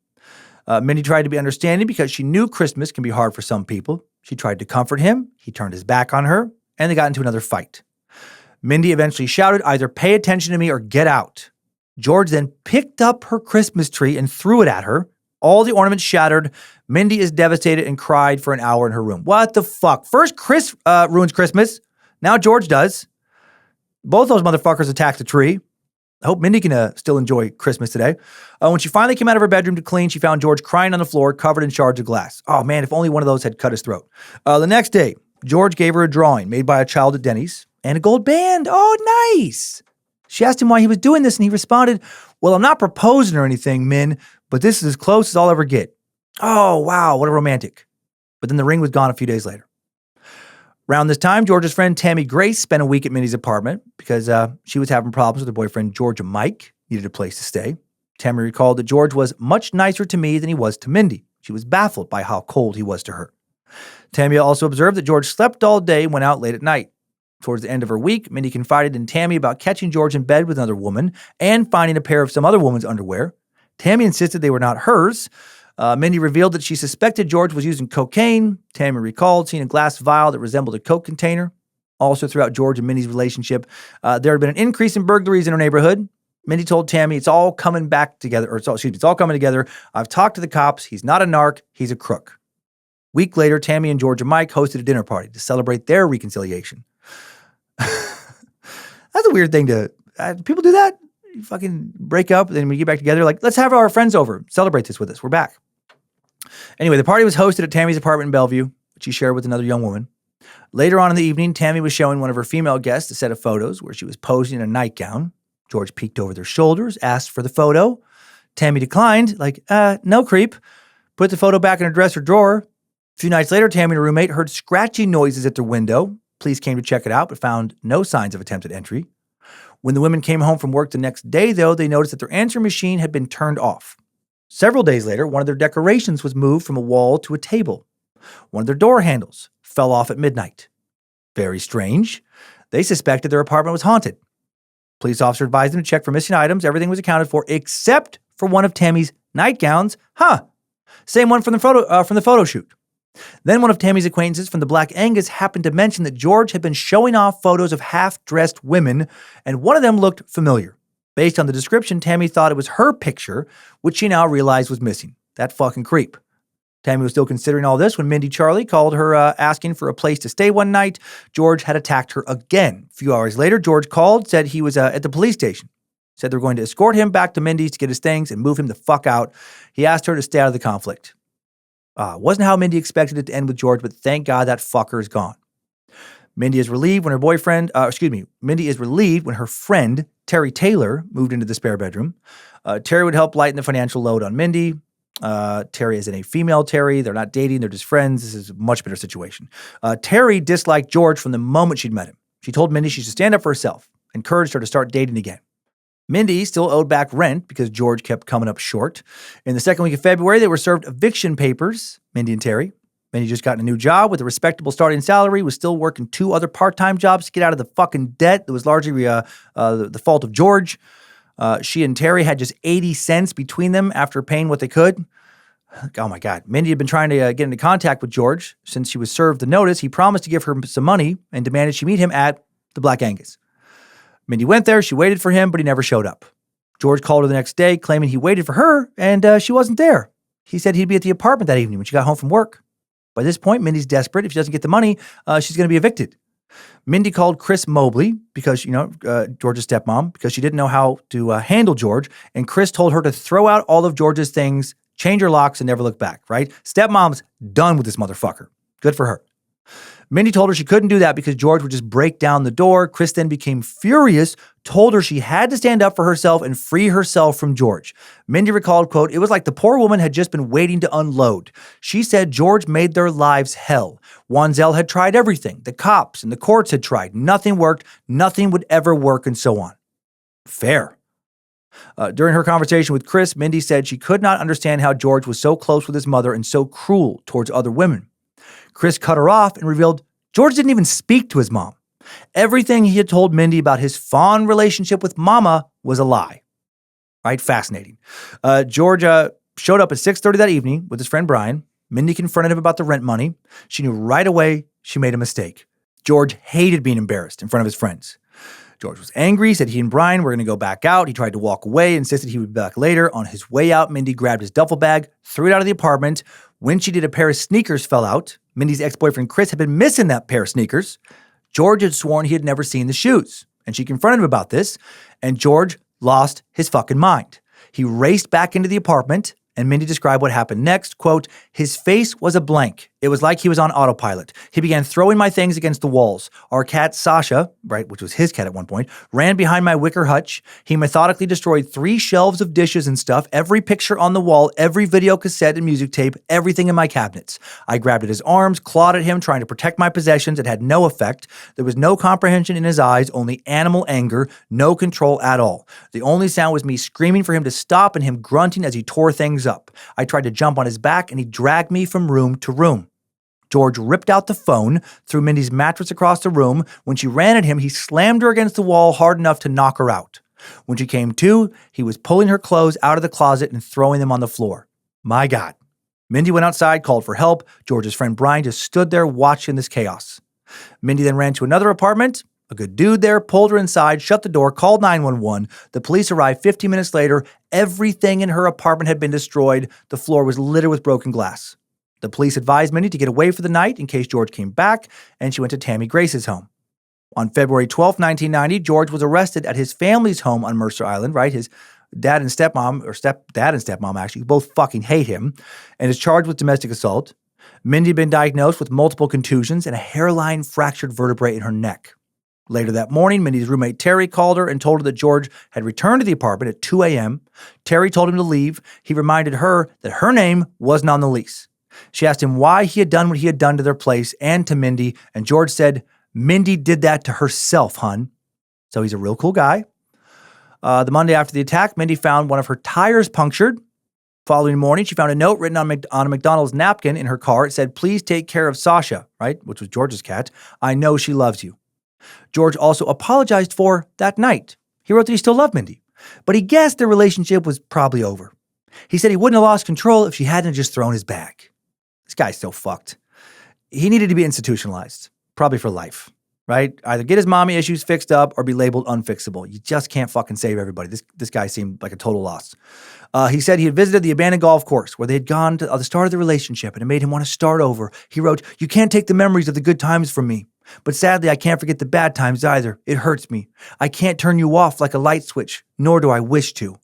Mindy tried to be understanding because she knew Christmas can be hard for some people. She tried to comfort him. He turned his back on her, and they got into another fight. Mindy eventually shouted, either pay attention to me or get out. George then picked up her Christmas tree and threw it at her. All the ornaments shattered. Mindy is devastated and cried for an hour in her room. What the fuck? First, Chris ruins Christmas. Now George does. Both those motherfuckers attacked the tree. I hope Mindy can still enjoy Christmas today. When she finally came out of her bedroom to clean, she found George crying on the floor, covered in shards of glass. Oh man, if only one of those had cut his throat. The next day, George gave her a drawing made by a child at Denny's and a gold band. Oh, nice. She asked him why he was doing this, and he responded, well, I'm not proposing or anything, Min, but this is as close as I'll ever get. Oh, wow, what a romantic. But then the ring was gone a few days later. Around this time, George's friend Tammy Grace spent a week at Mindy's apartment because she was having problems with her boyfriend George and Mike, needed a place to stay. Tammy recalled that George was much nicer to me than he was to Mindy. She was baffled by how cold he was to her. Tammy also observed that George slept all day and went out late at night. Towards the end of her week, Mindy confided in Tammy about catching George in bed with another woman and finding a pair of some other woman's underwear. Tammy insisted they were not hers. Mindy revealed that she suspected George was using cocaine. Tammy recalled seeing a glass vial that resembled a Coke container. Also, throughout George and Mindy's relationship, there had been an increase in burglaries in her neighborhood. Mindy told Tammy, it's all coming together. I've talked to the cops. He's not a narc. He's a crook. Week later, Tammy and George and Mike hosted a dinner party to celebrate their reconciliation. That's a weird thing to... people do that? You fucking break up, and then we get back together. Like, let's have our friends over. Celebrate this with us. We're back. Anyway, the party was hosted at Tammy's apartment in Bellevue, which she shared with another young woman. Later on in the evening, Tammy was showing one of her female guests a set of photos where she was posing in a nightgown. George peeked over their shoulders, asked for the photo. Tammy declined, like, no creep. Put the photo back in her dresser drawer. A few nights later, Tammy and her roommate heard scratching noises at their window. Police came to check it out, but found no signs of attempted entry. When the women came home from work the next day, though, they noticed that their answering machine had been turned off. Several days later, one of their decorations was moved from a wall to a table. One of their door handles fell off at midnight. Very strange. They suspected their apartment was haunted. Police officer advised them to check for missing items. Everything was accounted for except for one of Tammy's nightgowns. Same one from the photo shoot. Then one of Tammy's acquaintances from the Black Angus happened to mention that George had been showing off photos of half-dressed women, and one of them looked familiar. Based on the description, Tammy thought it was her picture, which she now realized was missing. That fucking creep. Tammy was still considering all this when Mindy Charlie called her asking for a place to stay one night. George had attacked her again. A few hours later, George called, said he was at the police station. Said they were going to escort him back to Mindy's to get his things and move him the fuck out. He asked her to stay out of the conflict. Wasn't how Mindy expected it to end with George, but thank God that fucker is gone. Mindy is relieved when her friend, Terry Taylor, moved into the spare bedroom. Terry would help lighten the financial load on Mindy. Terry isn't a female Terry. They're not dating. They're just friends. This is a much better situation. Terry disliked George from the moment she'd met him. She told Mindy she should stand up for herself, encouraged her to start dating again. Mindy still owed back rent because George kept coming up short. In the second week of February, they were served eviction papers, Mindy and Terry. Mindy just got a new job with a respectable starting salary, was still working 2 other part-time jobs to get out of the fucking debt that was largely the fault of George. She and Terry had just 80 cents between them after paying what they could. Oh my God. Mindy had been trying to get into contact with George. Since she was served the notice, he promised to give her some money and demanded she meet him at the Black Angus. Mindy went there. She waited for him, but he never showed up. George called her the next day, claiming he waited for her, and she wasn't there. He said he'd be at the apartment that evening when she got home from work. By this point, Mindy's desperate. If she doesn't get the money, she's going to be evicted. Mindy called Chris Mobley, because, George's stepmom, because she didn't know how to handle George, and Chris told her to throw out all of George's things, change her locks, and never look back, right? Stepmom's done with this motherfucker. Good for her. Mindy told her she couldn't do that because George would just break down the door. Chris then became furious, told her she had to stand up for herself and free herself from George. Mindy recalled, quote, "It was like the poor woman had just been waiting to unload. She said George made their lives hell. Wanzel had tried everything. The cops and the courts had tried. Nothing worked. Nothing would ever work, and so on." Fair. During her conversation with Chris, Mindy said she could not understand how George was so close with his mother and so cruel towards other women. Chris cut her off and revealed George didn't even speak to his mom. Everything he had told Mindy about his fond relationship with Mama was a lie. Right? Fascinating. George showed up at 6:30 that evening with his friend Brian. Mindy confronted him about the rent money. She knew right away she made a mistake. George hated being embarrassed in front of his friends. George was angry, said he and Brian were going to go back out. He tried to walk away, insisted he would be back later. On his way out, Mindy grabbed his duffel bag, threw it out of the apartment. When she did, a pair of sneakers fell out. Mindy's ex-boyfriend Chris had been missing that pair of sneakers. George had sworn he had never seen the shoes, and she confronted him about this, and George lost his fucking mind. He raced back into the apartment, and Mindy described what happened next. Quote, "His face was a blank. It was like he was on autopilot. He began throwing my things against the walls. Our cat, Sasha," right, which was his cat at one point, "ran behind my wicker hutch. He methodically destroyed 3 shelves of dishes and stuff, every picture on the wall, every video cassette and music tape, everything in my cabinets. I grabbed at his arms, clawed at him, trying to protect my possessions. It had no effect. There was no comprehension in his eyes, only animal anger, no control at all. The only sound was me screaming for him to stop and him grunting as he tore things up. I tried to jump on his back and he dragged me from room to room." George ripped out the phone, threw Mindy's mattress across the room. When she ran at him, he slammed her against the wall hard enough to knock her out. When she came to, he was pulling her clothes out of the closet and throwing them on the floor. My God. Mindy went outside, called for help. George's friend Brian just stood there watching this chaos. Mindy then ran to another apartment. A good dude there pulled her inside, shut the door, called 911. The police arrived 15 minutes later. Everything in her apartment had been destroyed. The floor was littered with broken glass. The police advised Mindy to get away for the night in case George came back, and she went to Tammy Grace's home. On February 12, 1990, George was arrested at his family's home on Mercer Island, right? His dad and stepmom, or stepdad and stepmom actually, both fucking hate him, and is charged with domestic assault. Mindy had been diagnosed with multiple contusions and a hairline fractured vertebrae in her neck. Later that morning, Mindy's roommate Terry called her and told her that George had returned to the apartment at 2 a.m. Terry told him to leave. He reminded her that her name wasn't on the lease. She asked him why he had done what he had done to their place and to Mindy, and George said, "Mindy did that to herself, hun." So he's a real cool guy. The Monday after the attack, Mindy found one of her tires punctured. Following morning, she found a note written on a McDonald's napkin in her car. It said, "Please take care of Sasha," right? Which was George's cat. "I know she loves you." George also apologized for that night. He wrote that he still loved Mindy, but he guessed their relationship was probably over. He said he wouldn't have lost control if she hadn't just thrown his bag. This guy's so fucked. He needed to be institutionalized, probably for life, right? Either get his mommy issues fixed up or be labeled unfixable. You just can't fucking save everybody. This guy seemed like a total loss. He said he had visited the abandoned golf course where they had gone to the start of the relationship, and it made him want to start over. He wrote, "You can't take the memories of the good times from me. But sadly, I can't forget the bad times either. It hurts me. I can't turn you off like a light switch, nor do I wish to."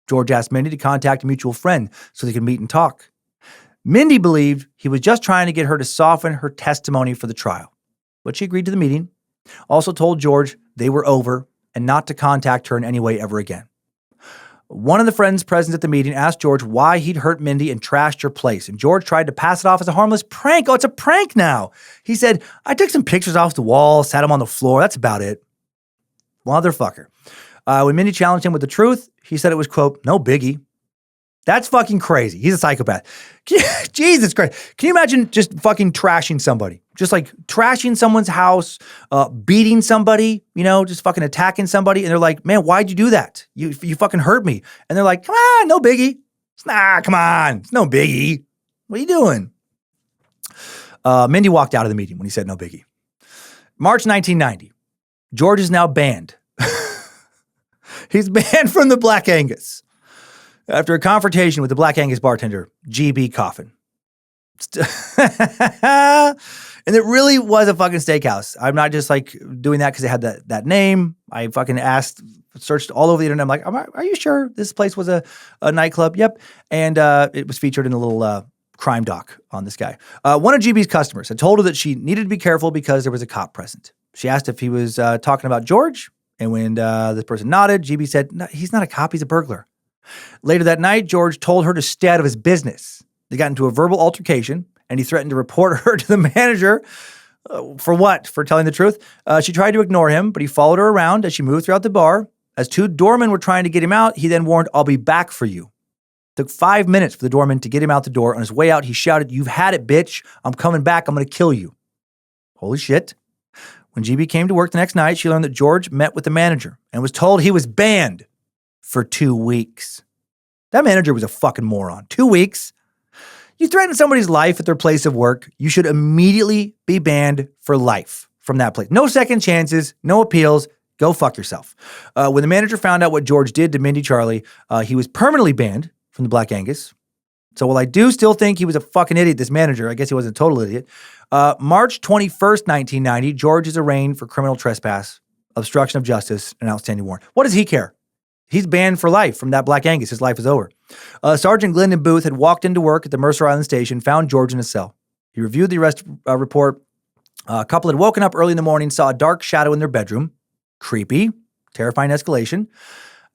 George asked Mindy to contact a mutual friend so they could meet and talk. Mindy believed he was just trying to get her to soften her testimony for the trial, but she agreed to the meeting. Also told George they were over and not to contact her in any way ever again. One of the friends present at the meeting asked George why he'd hurt Mindy and trashed her place, and George tried to pass it off as a harmless prank. Oh, it's a prank now. He said, "I took some pictures off the wall, sat them on the floor. That's about it." Motherfucker. When Mindy challenged him with the truth, he said it was, quote, "no biggie." That's fucking crazy. He's a psychopath. Jesus Christ. Can you imagine just fucking trashing somebody? Just like trashing someone's house, beating somebody, just fucking attacking somebody. And they're like, "Man, why'd you do that? You fucking hurt me." And they're like, "Come on, no biggie." Come on. It's no biggie. What are you doing? Mindy walked out of the meeting when he said no biggie. March 1990. George is now banned. He's banned from the Black Angus after a confrontation with the Black Angus bartender, GB Coffin. And it really was a fucking steakhouse. I'm not just like doing that because it had that name. I fucking searched all over the internet. I'm like, are you sure this place was a nightclub? Yep. And it was featured in a little crime doc on this guy. One of GB's customers had told her that she needed to be careful because there was a cop present. She asked if he was talking about George. And when this person nodded, GB said, "No, he's not a cop, he's a burglar." Later that night, George told her to stay out of his business. They got into a verbal altercation, and he threatened to report her to the manager. For what? For telling the truth? She tried to ignore him, but he followed her around as she moved throughout the bar. As two doormen were trying to get him out, he then warned, "I'll be back for you." It took 5 minutes for the doorman to get him out the door. On his way out, he shouted, "You've had it, bitch. I'm coming back. I'm going to kill you." Holy shit. When GB came to work the next night, she learned that George met with the manager and was told he was banned for 2 weeks. That manager was a fucking moron. 2 weeks? You threaten somebody's life at their place of work, you should immediately be banned for life from that place. No second chances, no appeals. Go fuck yourself. When the manager found out what George did to Mindy Charlie, he was permanently banned from the Black Angus. So while I do still think he was a fucking idiot, this manager, I guess he wasn't a total idiot. March 21st, 1990, George is arraigned for criminal trespass, obstruction of justice, and outstanding warrant. What does he care? He's banned for life from that Black Angus. His life is over. Sergeant Glendon Booth had walked into work at the Mercer Island station, found George in a cell. He reviewed the arrest report. A couple had woken up early in the morning, saw a dark shadow in their bedroom. Creepy, terrifying escalation. An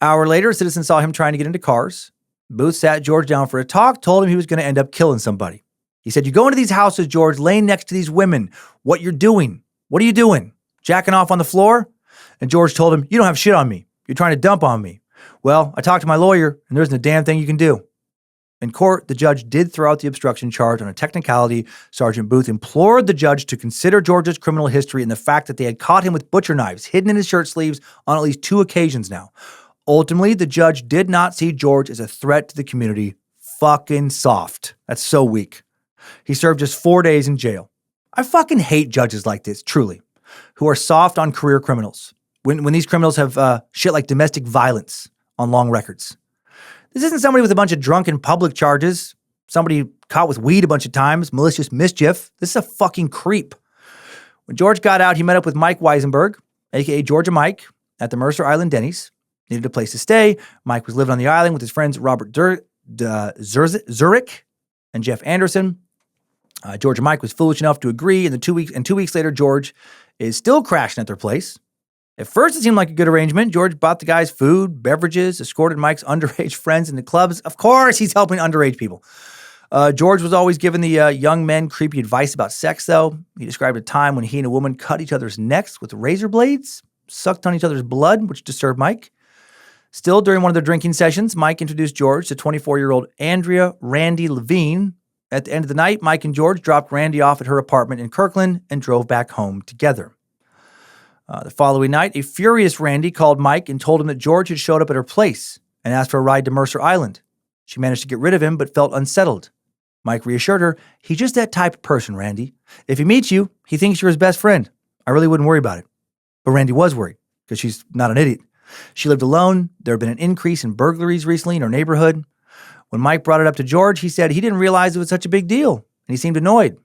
hour later, a citizen saw him trying to get into cars. Booth sat George down for a talk, told him he was going to end up killing somebody. He said, "You go into these houses, George, laying next to these women. What you're doing? What are you doing? Jacking off on the floor?" And George told him, "You don't have shit on me. You're trying to dump on me." "Well, I talked to my lawyer, and there isn't a damn thing you can do." In court, the judge did throw out the obstruction charge on a technicality. Sergeant Booth implored the judge to consider George's criminal history and the fact that they had caught him with butcher knives hidden in his shirt sleeves on at least 2 occasions now. Ultimately, the judge did not see George as a threat to the community. Fucking soft. That's so weak. He served just 4 days in jail. I fucking hate judges like this, truly, who are soft on career criminals. When these criminals have shit like domestic violence on long records. This isn't somebody with a bunch of drunken public charges, somebody caught with weed a bunch of times, malicious mischief. This is a fucking creep. When George got out, he met up with Mike Weisenberg, a.k.a. Georgia Mike, at the Mercer Island Denny's. Needed a place to stay. Mike was living on the island with his friends Robert Zurich and Jeff Anderson. George and Mike was foolish enough to agree, and 2 weeks later, George is still crashing at their place. At first, it seemed like a good arrangement. George bought the guys food, beverages, escorted Mike's underage friends into clubs. Of course, he's helping underage people. George was always giving the young men creepy advice about sex, though. He described a time when he and a woman cut each other's necks with razor blades, sucked on each other's blood, which disturbed Mike. Still, during one of their drinking sessions, Mike introduced George to 24-year-old Andrea Randy Levine. At the end of the night, Mike and George dropped Randy off at her apartment in Kirkland and drove back home together. The following night, a furious Randy called Mike and told him that George had showed up at her place and asked for a ride to Mercer Island. She managed to get rid of him, but felt unsettled. Mike reassured her, "He's just that type of person, Randy. If he meets you, he thinks you're his best friend. I really wouldn't worry about it." But Randy was worried, because she's not an idiot. She lived alone. There had been an increase in burglaries recently in her neighborhood. When Mike brought it up to George, he said he didn't realize it was such a big deal, and he seemed annoyed.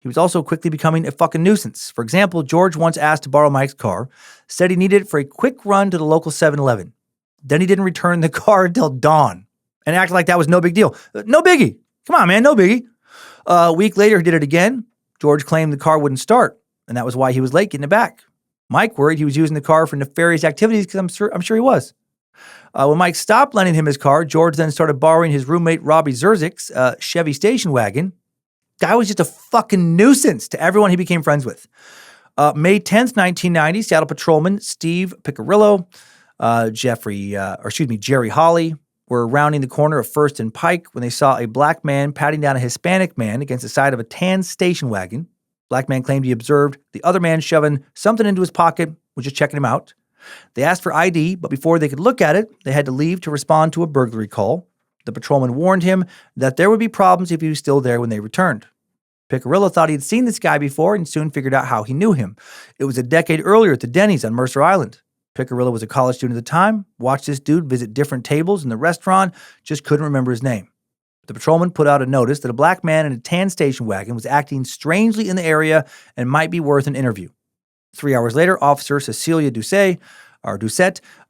He was also quickly becoming a fucking nuisance. For example, George once asked to borrow Mike's car, said he needed it for a quick run to the local 7-Eleven. Then he didn't return the car until dawn, and acted like that was no big deal. No biggie. Come on, man, no biggie. A week later, he did it again. George claimed the car wouldn't start, and that was why he was late getting it back. Mike worried he was using the car for nefarious activities because I'm sure he was. When Mike stopped lending him his car, George then started borrowing his roommate Robbie Zerzik's Chevy station wagon. Guy was just a fucking nuisance to everyone he became friends with. May 10th, 1990, Seattle patrolman Steve Piccirillo, Jerry Hawley were rounding the corner of First and Pike when they saw a black man patting down a Hispanic man against the side of a tan station wagon. Black man claimed he observed the other man shoving something into his pocket, was just checking him out. They asked for ID, but before they could look at it, they had to leave to respond to a burglary call. The patrolman warned him that there would be problems if he was still there when they returned. Piccirillo thought he had seen this guy before and soon figured out how he knew him. It was a decade earlier at the Denny's on Mercer Island. Piccirillo was a college student at the time, watched this dude visit different tables in the restaurant, just couldn't remember his name. The patrolman put out a notice that a black man in a tan station wagon was acting strangely in the area and might be worth an interview. 3 hours later, Officer Cecilia Doucette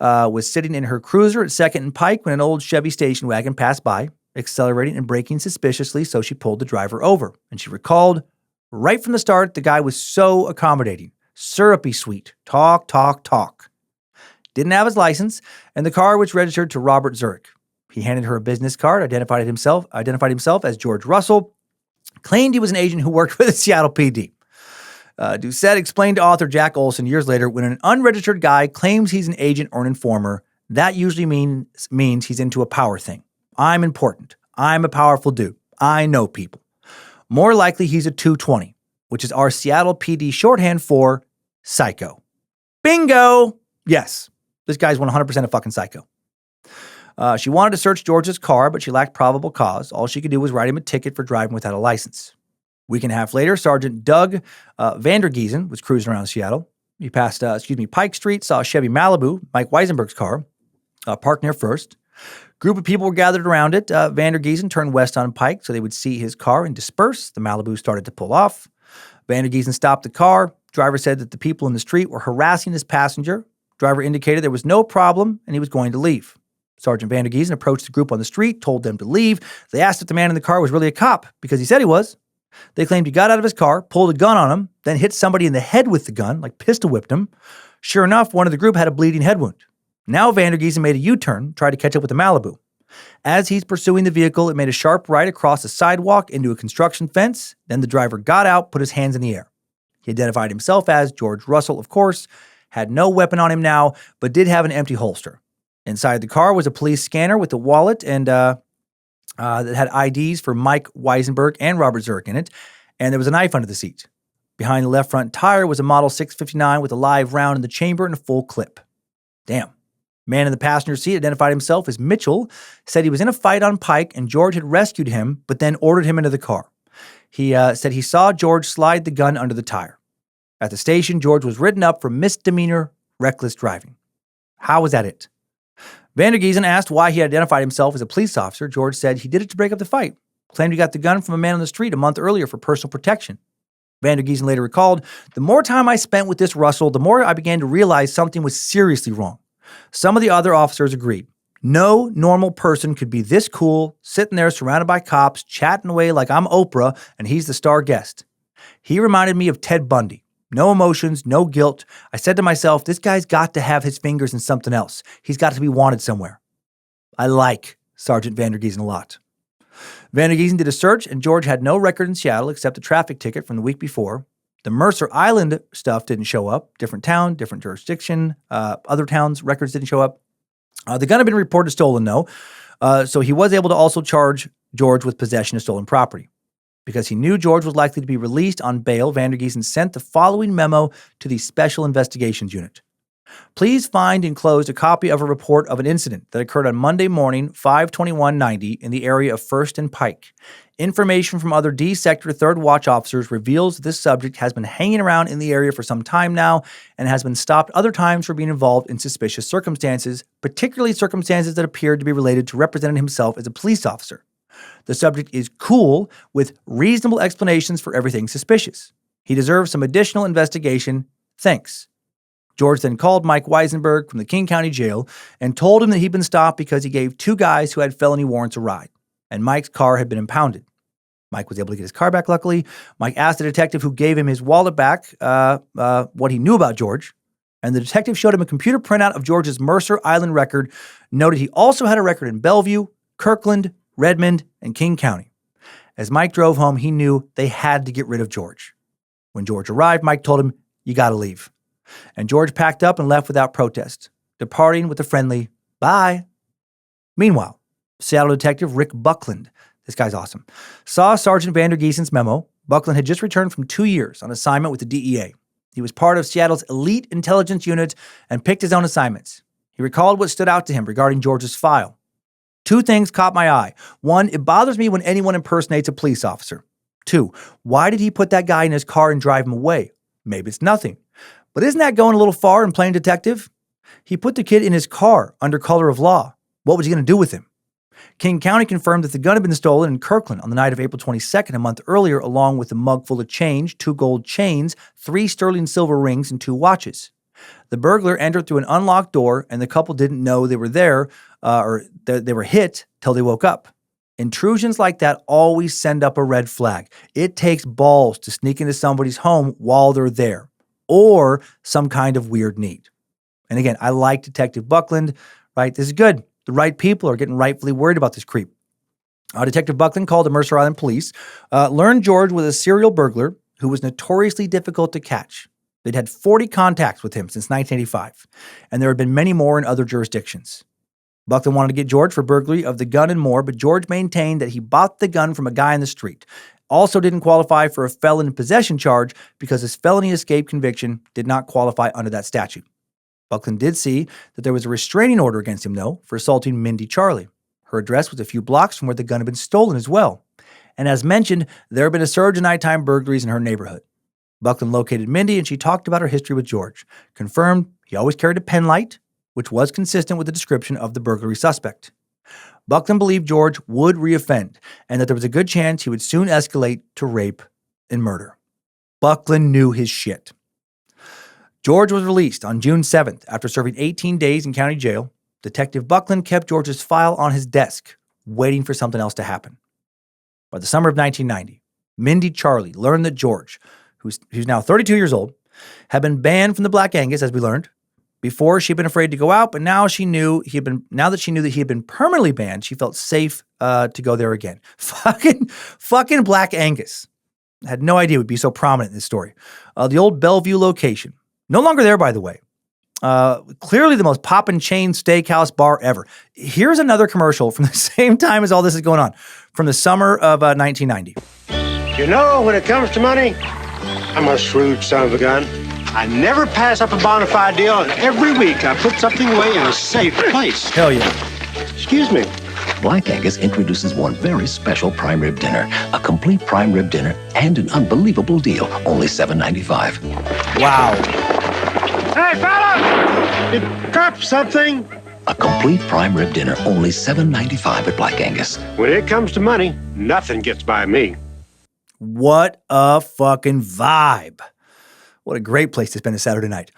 was sitting in her cruiser at 2nd and Pike when an old Chevy station wagon passed by, accelerating and braking suspiciously, so she pulled the driver over. And she recalled, right from the start, the guy was so accommodating, syrupy sweet, talk. Didn't have his license, and the car was registered to Robert Zurich. He handed her a business card, identified himself as George Russell, claimed he was an agent who worked for the Seattle PD. Doucette explained to author Jack Olson years later, when an unregistered guy claims he's an agent or an informer, that usually means he's into a power thing. I'm important. I'm a powerful dude. I know people. More likely he's a 220, which is our Seattle PD shorthand for psycho. Bingo! Yes, this guy's 100% a fucking psycho. She wanted to search George's car, but she lacked probable cause. All she could do was write him a ticket for driving without a license. Week and a half later, Sergeant Doug Vandergiesen was cruising around Seattle. He passed Pike Street, saw a Chevy Malibu, Mike Weisenberg's car, parked near First. Group of people were gathered around it. Vandergiesen turned west on Pike so they would see his car and disperse. The Malibu started to pull off. Vandergiesen stopped the car. Driver said that the people in the street were harassing his passenger. Driver indicated there was no problem and he was going to leave. Sergeant Vandergiesen approached the group on the street, told them to leave. They asked if the man in the car was really a cop because he said he was. They claimed he got out of his car, pulled a gun on him, then hit somebody in the head with the gun, like pistol whipped him. Sure enough, one of the group had a bleeding head wound. Now Vandergiesen made a U-turn, tried to catch up with the Malibu. As he's pursuing the vehicle, it made a sharp right across a sidewalk into a construction fence. Then the driver got out, put his hands in the air. He identified himself as George Russell, of course, had no weapon on him now, but did have an empty holster. Inside the car was a police scanner with a wallet and that had IDs for Mike Weisenberg and Robert Zurich in it, and there was a knife under the seat. Behind the left front tire was a Model 659 with a live round in the chamber and a full clip. Damn. Man in the passenger seat identified himself as Mitchell, said he was in a fight on Pike and George had rescued him, but then ordered him into the car. He said he saw George slide the gun under the tire. At the station, George was written up for misdemeanor reckless driving. How was that it? Vandergiesen asked why he identified himself as a police officer. George said he did it to break up the fight. Claimed he got the gun from a man on the street a month earlier for personal protection. Vandergiesen later recalled, "The more time I spent with this Russell, the more I began to realize something was seriously wrong. Some of the other officers agreed. No normal person could be this cool, sitting there surrounded by cops, chatting away like I'm Oprah and he's the star guest. He reminded me of Ted Bundy. No emotions, no guilt. I said to myself, this guy's got to have his fingers in something else. He's got to be wanted somewhere." I like Sergeant Vandergiesen a lot. Vandergiesen did a search, and George had no record in Seattle except a traffic ticket from the week before. The Mercer Island stuff didn't show up. Different town, different jurisdiction. Other towns' records didn't show up. The gun had been reported stolen, though, so he was able to also charge George with possession of stolen property. Because he knew George was likely to be released on bail, Van der Giesen sent the following memo to the Special Investigations Unit. Please find enclosed a copy of a report of an incident that occurred on Monday morning, 5/21/90, in the area of First and Pike. Information from other D Sector 3rd Watch officers reveals this subject has been hanging around in the area for some time now and has been stopped other times for being involved in suspicious circumstances, particularly circumstances that appeared to be related to representing himself as a police officer. The subject is cool with reasonable explanations for everything suspicious. He deserves some additional investigation. Thanks. George then called Mike Weisenberg from the King County Jail and told him that he'd been stopped because he gave 2 guys who had felony warrants a ride, and Mike's car had been impounded. Mike was able to get his car back, luckily. Mike asked the detective who gave him his wallet back what he knew about George, and the detective showed him a computer printout of George's Mercer Island record, noted he also had a record in Bellevue, Kirkland, Redmond, and King County. As Mike drove home, he knew they had to get rid of George. When George arrived, Mike told him, "You gotta leave." And George packed up and left without protest, departing with a friendly, "Bye." Meanwhile, Seattle detective Rick Buckland, this guy's awesome, saw Sergeant Van der Giesen's memo. Buckland had just returned from 2 years on assignment with the DEA. He was part of Seattle's elite intelligence unit and picked his own assignments. He recalled what stood out to him regarding George's file. 2 things caught my eye. 1, it bothers me when anyone impersonates a police officer. 2, why did he put that guy in his car and drive him away? Maybe it's nothing. But isn't that going a little far in playing detective? He put the kid in his car under color of law. What was he going to do with him? King County confirmed that the gun had been stolen in Kirkland on the night of April 22nd, a month earlier, along with a mug full of change, 2 gold chains, 3 sterling silver rings, and 2 watches. The burglar entered through an unlocked door, and the couple didn't know they were there or they were hit till they woke up. Intrusions like that always send up a red flag. It takes balls to sneak into somebody's home while they're there, or some kind of weird need. And again, I like Detective Buckland, right? This is good. The right people are getting rightfully worried about this creep. Detective Buckland called the Mercer Island police, learned George was a serial burglar who was notoriously difficult to catch. They'd had 40 contacts with him since 1985, and there had been many more in other jurisdictions. Buckland wanted to get George for burglary of the gun and more, but George maintained that he bought the gun from a guy in the street. Also didn't qualify for a felon in possession charge because his felony escape conviction did not qualify under that statute. Buckland did see that there was a restraining order against him, though, for assaulting Mindy Charlie. Her address was a few blocks from where the gun had been stolen as well. And as mentioned, there had been a surge of nighttime burglaries in her neighborhood. Buckland located Mindy and she talked about her history with George, confirmed he always carried a pen light, which was consistent with the description of the burglary suspect. Buckland believed George would reoffend and that there was a good chance he would soon escalate to rape and murder. Buckland knew his shit. George was released on June 7th after serving 18 days in county jail. Detective Buckland kept George's file on his desk, waiting for something else to happen. By the summer of 1990, Mindy Charlie learned that George, who's now 32 years old, had been banned from the Black Angus, as we learned. Before, she'd been afraid to go out, but now that she knew that he had been permanently banned, she felt safe to go there again. Fucking Black Angus. I had no idea it would be so prominent in this story. The old Bellevue location. No longer there, by the way. Clearly the most poppin' chain steakhouse bar ever. Here's another commercial from the same time as all this is going on, from the summer of 1990. You know, when it comes to money, I'm a shrewd son of a gun. I never pass up a bona fide deal, and every week I put something away in a safe place. Hell yeah. Excuse me. Black Angus introduces one very special prime rib dinner, a complete prime rib dinner, and an unbelievable deal, only $7.95. Wow. Hey, fella! You dropped something. A complete prime rib dinner, only $7.95 at Black Angus. When it comes to money, nothing gets by me. What a fucking vibe. What a great place to spend a Saturday night.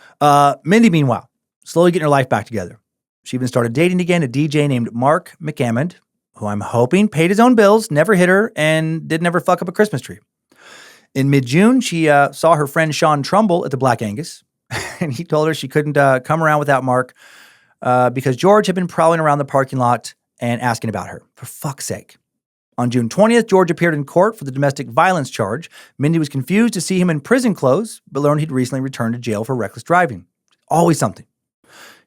Mindy, meanwhile, slowly getting her life back together. She even started dating again a DJ named Mark McAmmond, who I'm hoping paid his own bills, never hit her, and didn't ever fuck up a Christmas tree. In mid-June, she saw her friend Sean Trumbull at the Black Angus, and he told her she couldn't come around without Mark because George had been prowling around the parking lot and asking about her. For fuck's sake. On June 20th, George appeared in court for the domestic violence charge. Mindy was confused to see him in prison clothes, but learned he'd recently returned to jail for reckless driving. Always something.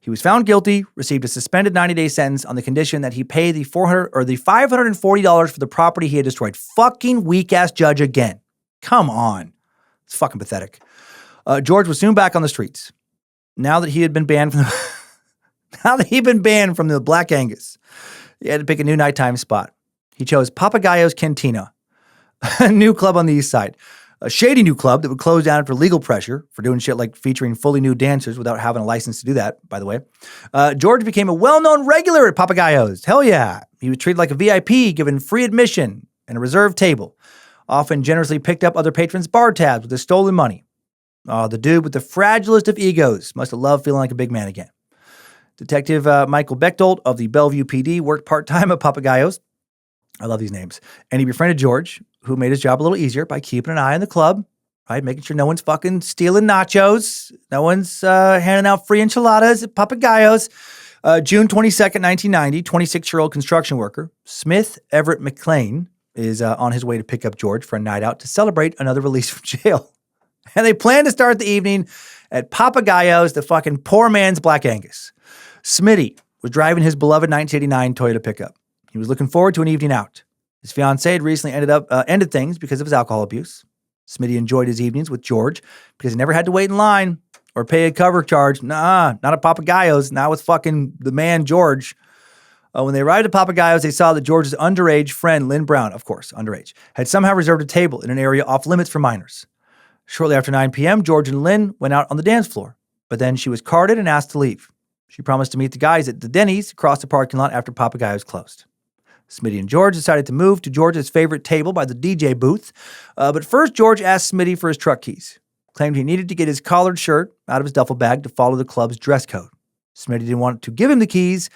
He was found guilty, received a suspended 90-day sentence on the condition that he pay the $540 for the property he had destroyed. Fucking weak-ass judge again. Come on. It's fucking pathetic. George was soon back on the streets. Now that he had been banned from the Black Angus, he had to pick a new nighttime spot. He chose Papagayo's Cantina, a new club on the east side. A shady new club that would close down after legal pressure for doing shit like featuring fully nude dancers without having a license to do that, by the way. George became a well-known regular at Papagayo's. Hell yeah. He was treated like a VIP, given free admission and a reserved table. Often generously picked up other patrons' bar tabs with his stolen money. The dude with the fragilest of egos must have loved feeling like a big man again. Detective Michael Bechtold of the Bellevue PD worked part-time at Papagayo's. I love these names. And he befriended George, who made his job a little easier by keeping an eye on the club, right? Making sure no one's fucking stealing nachos. No one's handing out free enchiladas at Papagayo's. June 22nd, 1990, 26-year-old construction worker Smith Everett McLean is on his way to pick up George for a night out to celebrate another release from jail. And they plan to start the evening at Papagayo's, the fucking poor man's Black Angus. Smitty was driving his beloved 1989 Toyota pickup. He was looking forward to an evening out. His fiancée had recently ended things because of his alcohol abuse. Smitty enjoyed his evenings with George because he never had to wait in line or pay a cover charge. Nah, not at Papagayo's. Not with fucking the man, George. When they arrived at Papagayo's, they saw that George's underage friend, Lynn Brown, of course, underage, had somehow reserved a table in an area off limits for minors. Shortly after 9 p.m., George and Lynn went out on the dance floor, but then she was carded and asked to leave. She promised to meet the guys at the Denny's across the parking lot after Papagayo's closed. Smitty and George decided to move to George's favorite table by the DJ booth. But first, George asked Smitty for his truck keys. Claimed he needed to get his collared shirt out of his duffel bag to follow the club's dress code. Smitty didn't want to give him the keys,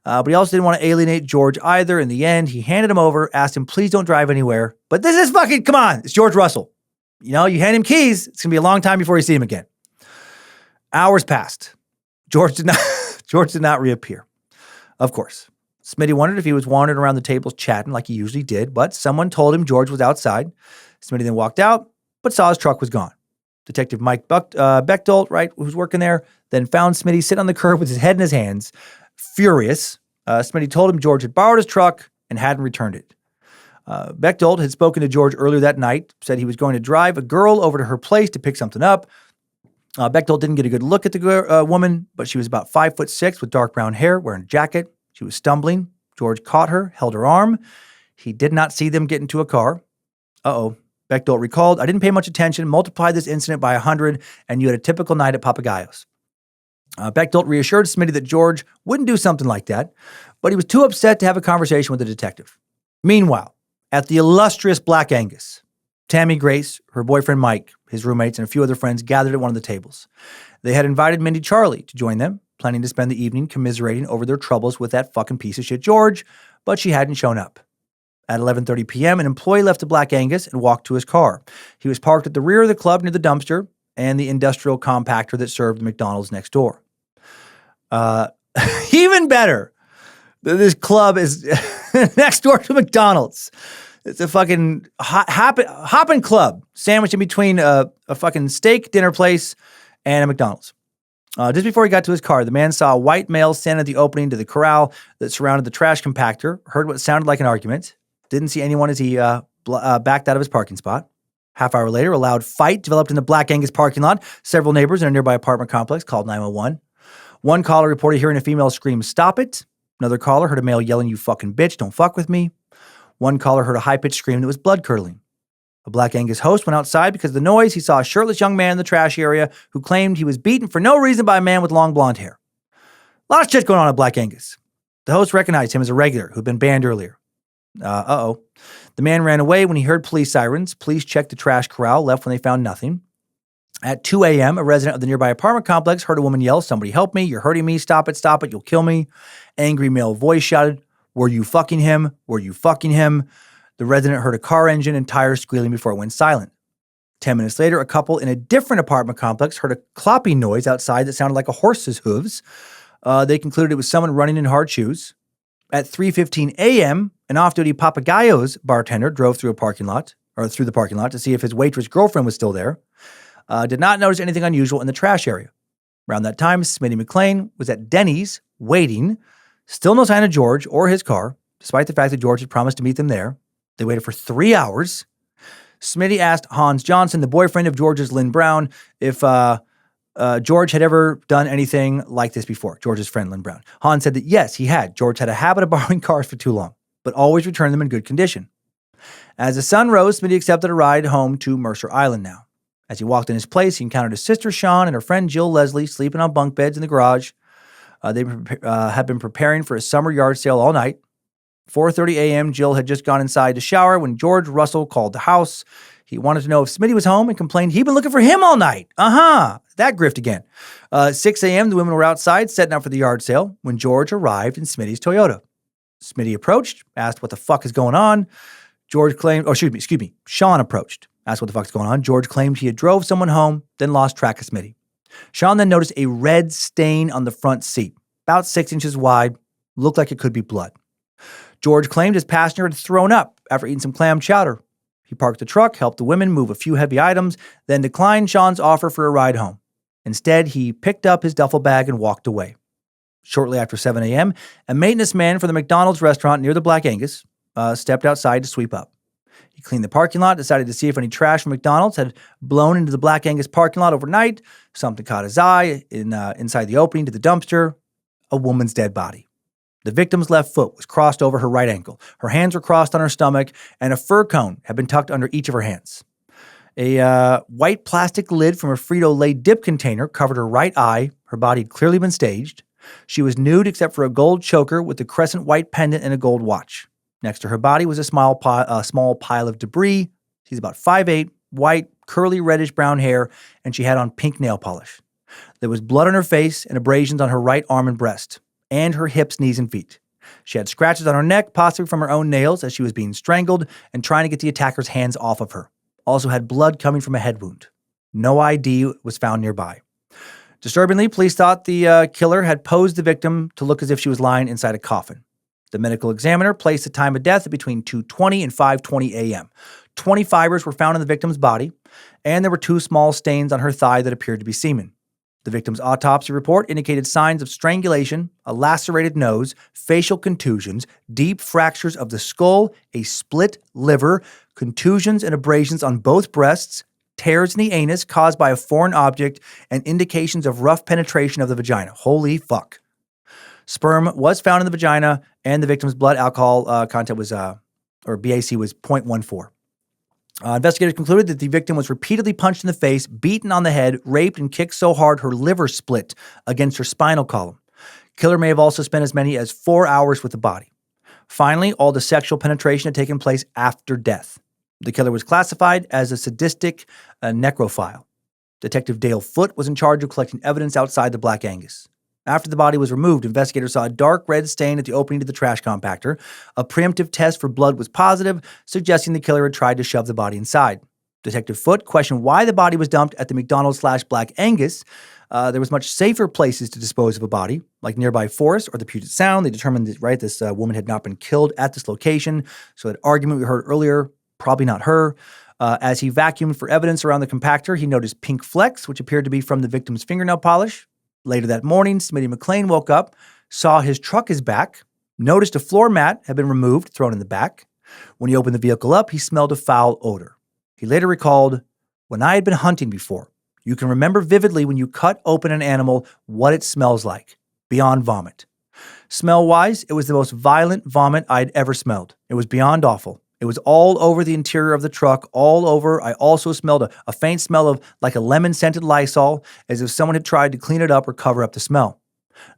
but he also didn't want to alienate George either. In the end, he handed him over, asked him, please don't drive anywhere. But this is fucking, come on, it's George Russell. You know, you hand him keys, it's going to be a long time before you see him again. Hours passed. George did not reappear. Of course. Smitty wondered if he was wandering around the tables chatting like he usually did, but someone told him George was outside. Smitty then walked out, but saw his truck was gone. Detective Mike Bechtold, right, who's working there, then found Smitty sitting on the curb with his head in his hands, furious. Smitty told him George had borrowed his truck and hadn't returned it. Bechtold had spoken to George earlier that night, said he was going to drive a girl over to her place to pick something up. Bechtold didn't get a good look at the woman, but she was about 5'6" with dark brown hair, wearing a jacket. She was stumbling. George caught her, held her arm. He did not see them get into a car. Bechtold recalled, I didn't pay much attention, multiplied this incident by 100, and you had a typical night at Papagayo's. Bechtold reassured Smitty that George wouldn't do something like that, but he was too upset to have a conversation with the detective. Meanwhile, at the illustrious Black Angus, Tammy Grace, her boyfriend Mike, his roommates, and a few other friends gathered at one of the tables. They had invited Mindy Charlie to join them, planning to spend the evening commiserating over their troubles with that fucking piece of shit George, but she hadn't shown up. At 11:30 p.m., an employee left the Black Angus and walked to his car. He was parked at the rear of the club near the dumpster and the industrial compactor that served the McDonald's next door. Even better, this club is next door to McDonald's. It's a fucking hopping club sandwiched in between a fucking steak dinner place and a McDonald's. Just before he got to his car, the man saw a white male stand at the opening to the corral that surrounded the trash compactor, heard what sounded like an argument, didn't see anyone as he backed out of his parking spot. Half hour later, a loud fight developed in the Black Angus parking lot. Several neighbors in a nearby apartment complex called 911. One caller reported hearing a female scream, "Stop it." Another caller heard a male yelling, "You fucking bitch, don't fuck with me." One caller heard a high-pitched scream that was blood-curdling. A Black Angus host went outside because of the noise. He saw a shirtless young man in the trash area who claimed he was beaten for no reason by a man with long blonde hair. A lot of shit going on at Black Angus. The host recognized him as a regular who'd been banned earlier. The man ran away when he heard police sirens. Police checked the trash corral, left when they found nothing. At 2 a.m., a resident of the nearby apartment complex heard a woman yell, "Somebody help me, you're hurting me, stop it, you'll kill me." Angry male voice shouted, "Were you fucking him? Were you fucking him?" The resident heard a car engine and tires squealing before it went silent. 10 minutes later, a couple in a different apartment complex heard a clopping noise outside that sounded like a horse's hooves. They concluded it was someone running in hard shoes. At 3:15 a.m., an off-duty Papagayo's bartender drove through the parking lot to see if his waitress girlfriend was still there. Did not notice anything unusual in the trash area. Around that time, Smitty McLean was at Denny's waiting. Still no sign of George or his car, despite the fact that George had promised to meet them there. They waited for 3 hours. Smitty asked Hans Johnson, the boyfriend of George's Lynn Brown, if George had ever done anything like this before, George's friend Lynn Brown. Hans said that yes, he had. George had a habit of borrowing cars for too long, but always returned them in good condition. As the sun rose, Smitty accepted a ride home to Mercer Island now. As he walked in his place, he encountered his sister Sean and her friend Jill Leslie sleeping on bunk beds in the garage. They had been preparing for a summer yard sale all night. 4:30 a.m., Jill had just gone inside to shower when George Russell called the house. He wanted to know if Smitty was home and complained he'd been looking for him all night. That grift again. 6 a.m., the women were outside setting up for the yard sale when George arrived in Smitty's Toyota. Smitty approached, asked what the fuck is going on. Sean approached, asked what the fuck's going on. George claimed he had drove someone home, then lost track of Smitty. Sean then noticed a red stain on the front seat, about 6 inches wide, looked like it could be blood. George claimed his passenger had thrown up after eating some clam chowder. He parked the truck, helped the women move a few heavy items, then declined Sean's offer for a ride home. Instead, he picked up his duffel bag and walked away. Shortly after 7 a.m., a maintenance man for the McDonald's restaurant near the Black Angus stepped outside to sweep up. He cleaned the parking lot, decided to see if any trash from McDonald's had blown into the Black Angus parking lot overnight. Something caught his eye inside the opening to the dumpster, a woman's dead body. The victim's left foot was crossed over her right ankle. Her hands were crossed on her stomach, and a fur cone had been tucked under each of her hands. A white plastic lid from a Frito-Lay dip container covered her right eye. Her body had clearly been staged. She was nude except for a gold choker with a crescent white pendant and a gold watch. Next to her body was a small pile of debris. She's about 5'8", white, curly reddish-brown hair, and she had on pink nail polish. There was blood on her face and abrasions on her right arm and breast, and her hips, knees, and feet. She had scratches on her neck, possibly from her own nails as she was being strangled and trying to get the attacker's hands off of her. Also had blood coming from a head wound. No ID was found nearby. Disturbingly, police thought the killer had posed the victim to look as if she was lying inside a coffin. The medical examiner placed the time of death at between 2:20 and 5:20 a.m. 20 fibers were found in the victim's body, and there were 2 small stains on her thigh that appeared to be semen. The victim's autopsy report indicated signs of strangulation, a lacerated nose, facial contusions, deep fractures of the skull, a split liver, contusions and abrasions on both breasts, tears in the anus caused by a foreign object, and indications of rough penetration of the vagina. Holy fuck. Sperm was found in the vagina, and the victim's blood alcohol content was, BAC was 0.14. Investigators concluded that the victim was repeatedly punched in the face, beaten on the head, raped, and kicked so hard her liver split against her spinal column. Killer may have also spent as many as 4 hours with the body. Finally, all the sexual penetration had taken place after death. The killer was classified as a sadistic necrophile. Detective Dale Foote was in charge of collecting evidence outside the Black Angus. After the body was removed, investigators saw a dark red stain at the opening to the trash compactor. A preemptive test for blood was positive, suggesting the killer had tried to shove the body inside. Detective Foote questioned why the body was dumped at the McDonald's/Black Angus. There was much safer places to dispose of a body, like nearby forest or the Puget Sound. They determined that, this woman had not been killed at this location. So that argument we heard earlier, probably not her. As he vacuumed for evidence around the compactor, he noticed pink flecks, which appeared to be from the victim's fingernail polish. Later that morning, Smitty McLean woke up, saw his truck is back, noticed a floor mat had been removed, thrown in the back. When he opened the vehicle up, he smelled a foul odor. He later recalled, "When I had been hunting before, you can remember vividly when you cut open an animal what it smells like, beyond vomit. Smell-wise, it was the most violent vomit I'd ever smelled. It was beyond awful. It was all over the interior of the truck, all over. I also smelled a faint smell of like a lemon-scented Lysol, as if someone had tried to clean it up or cover up the smell.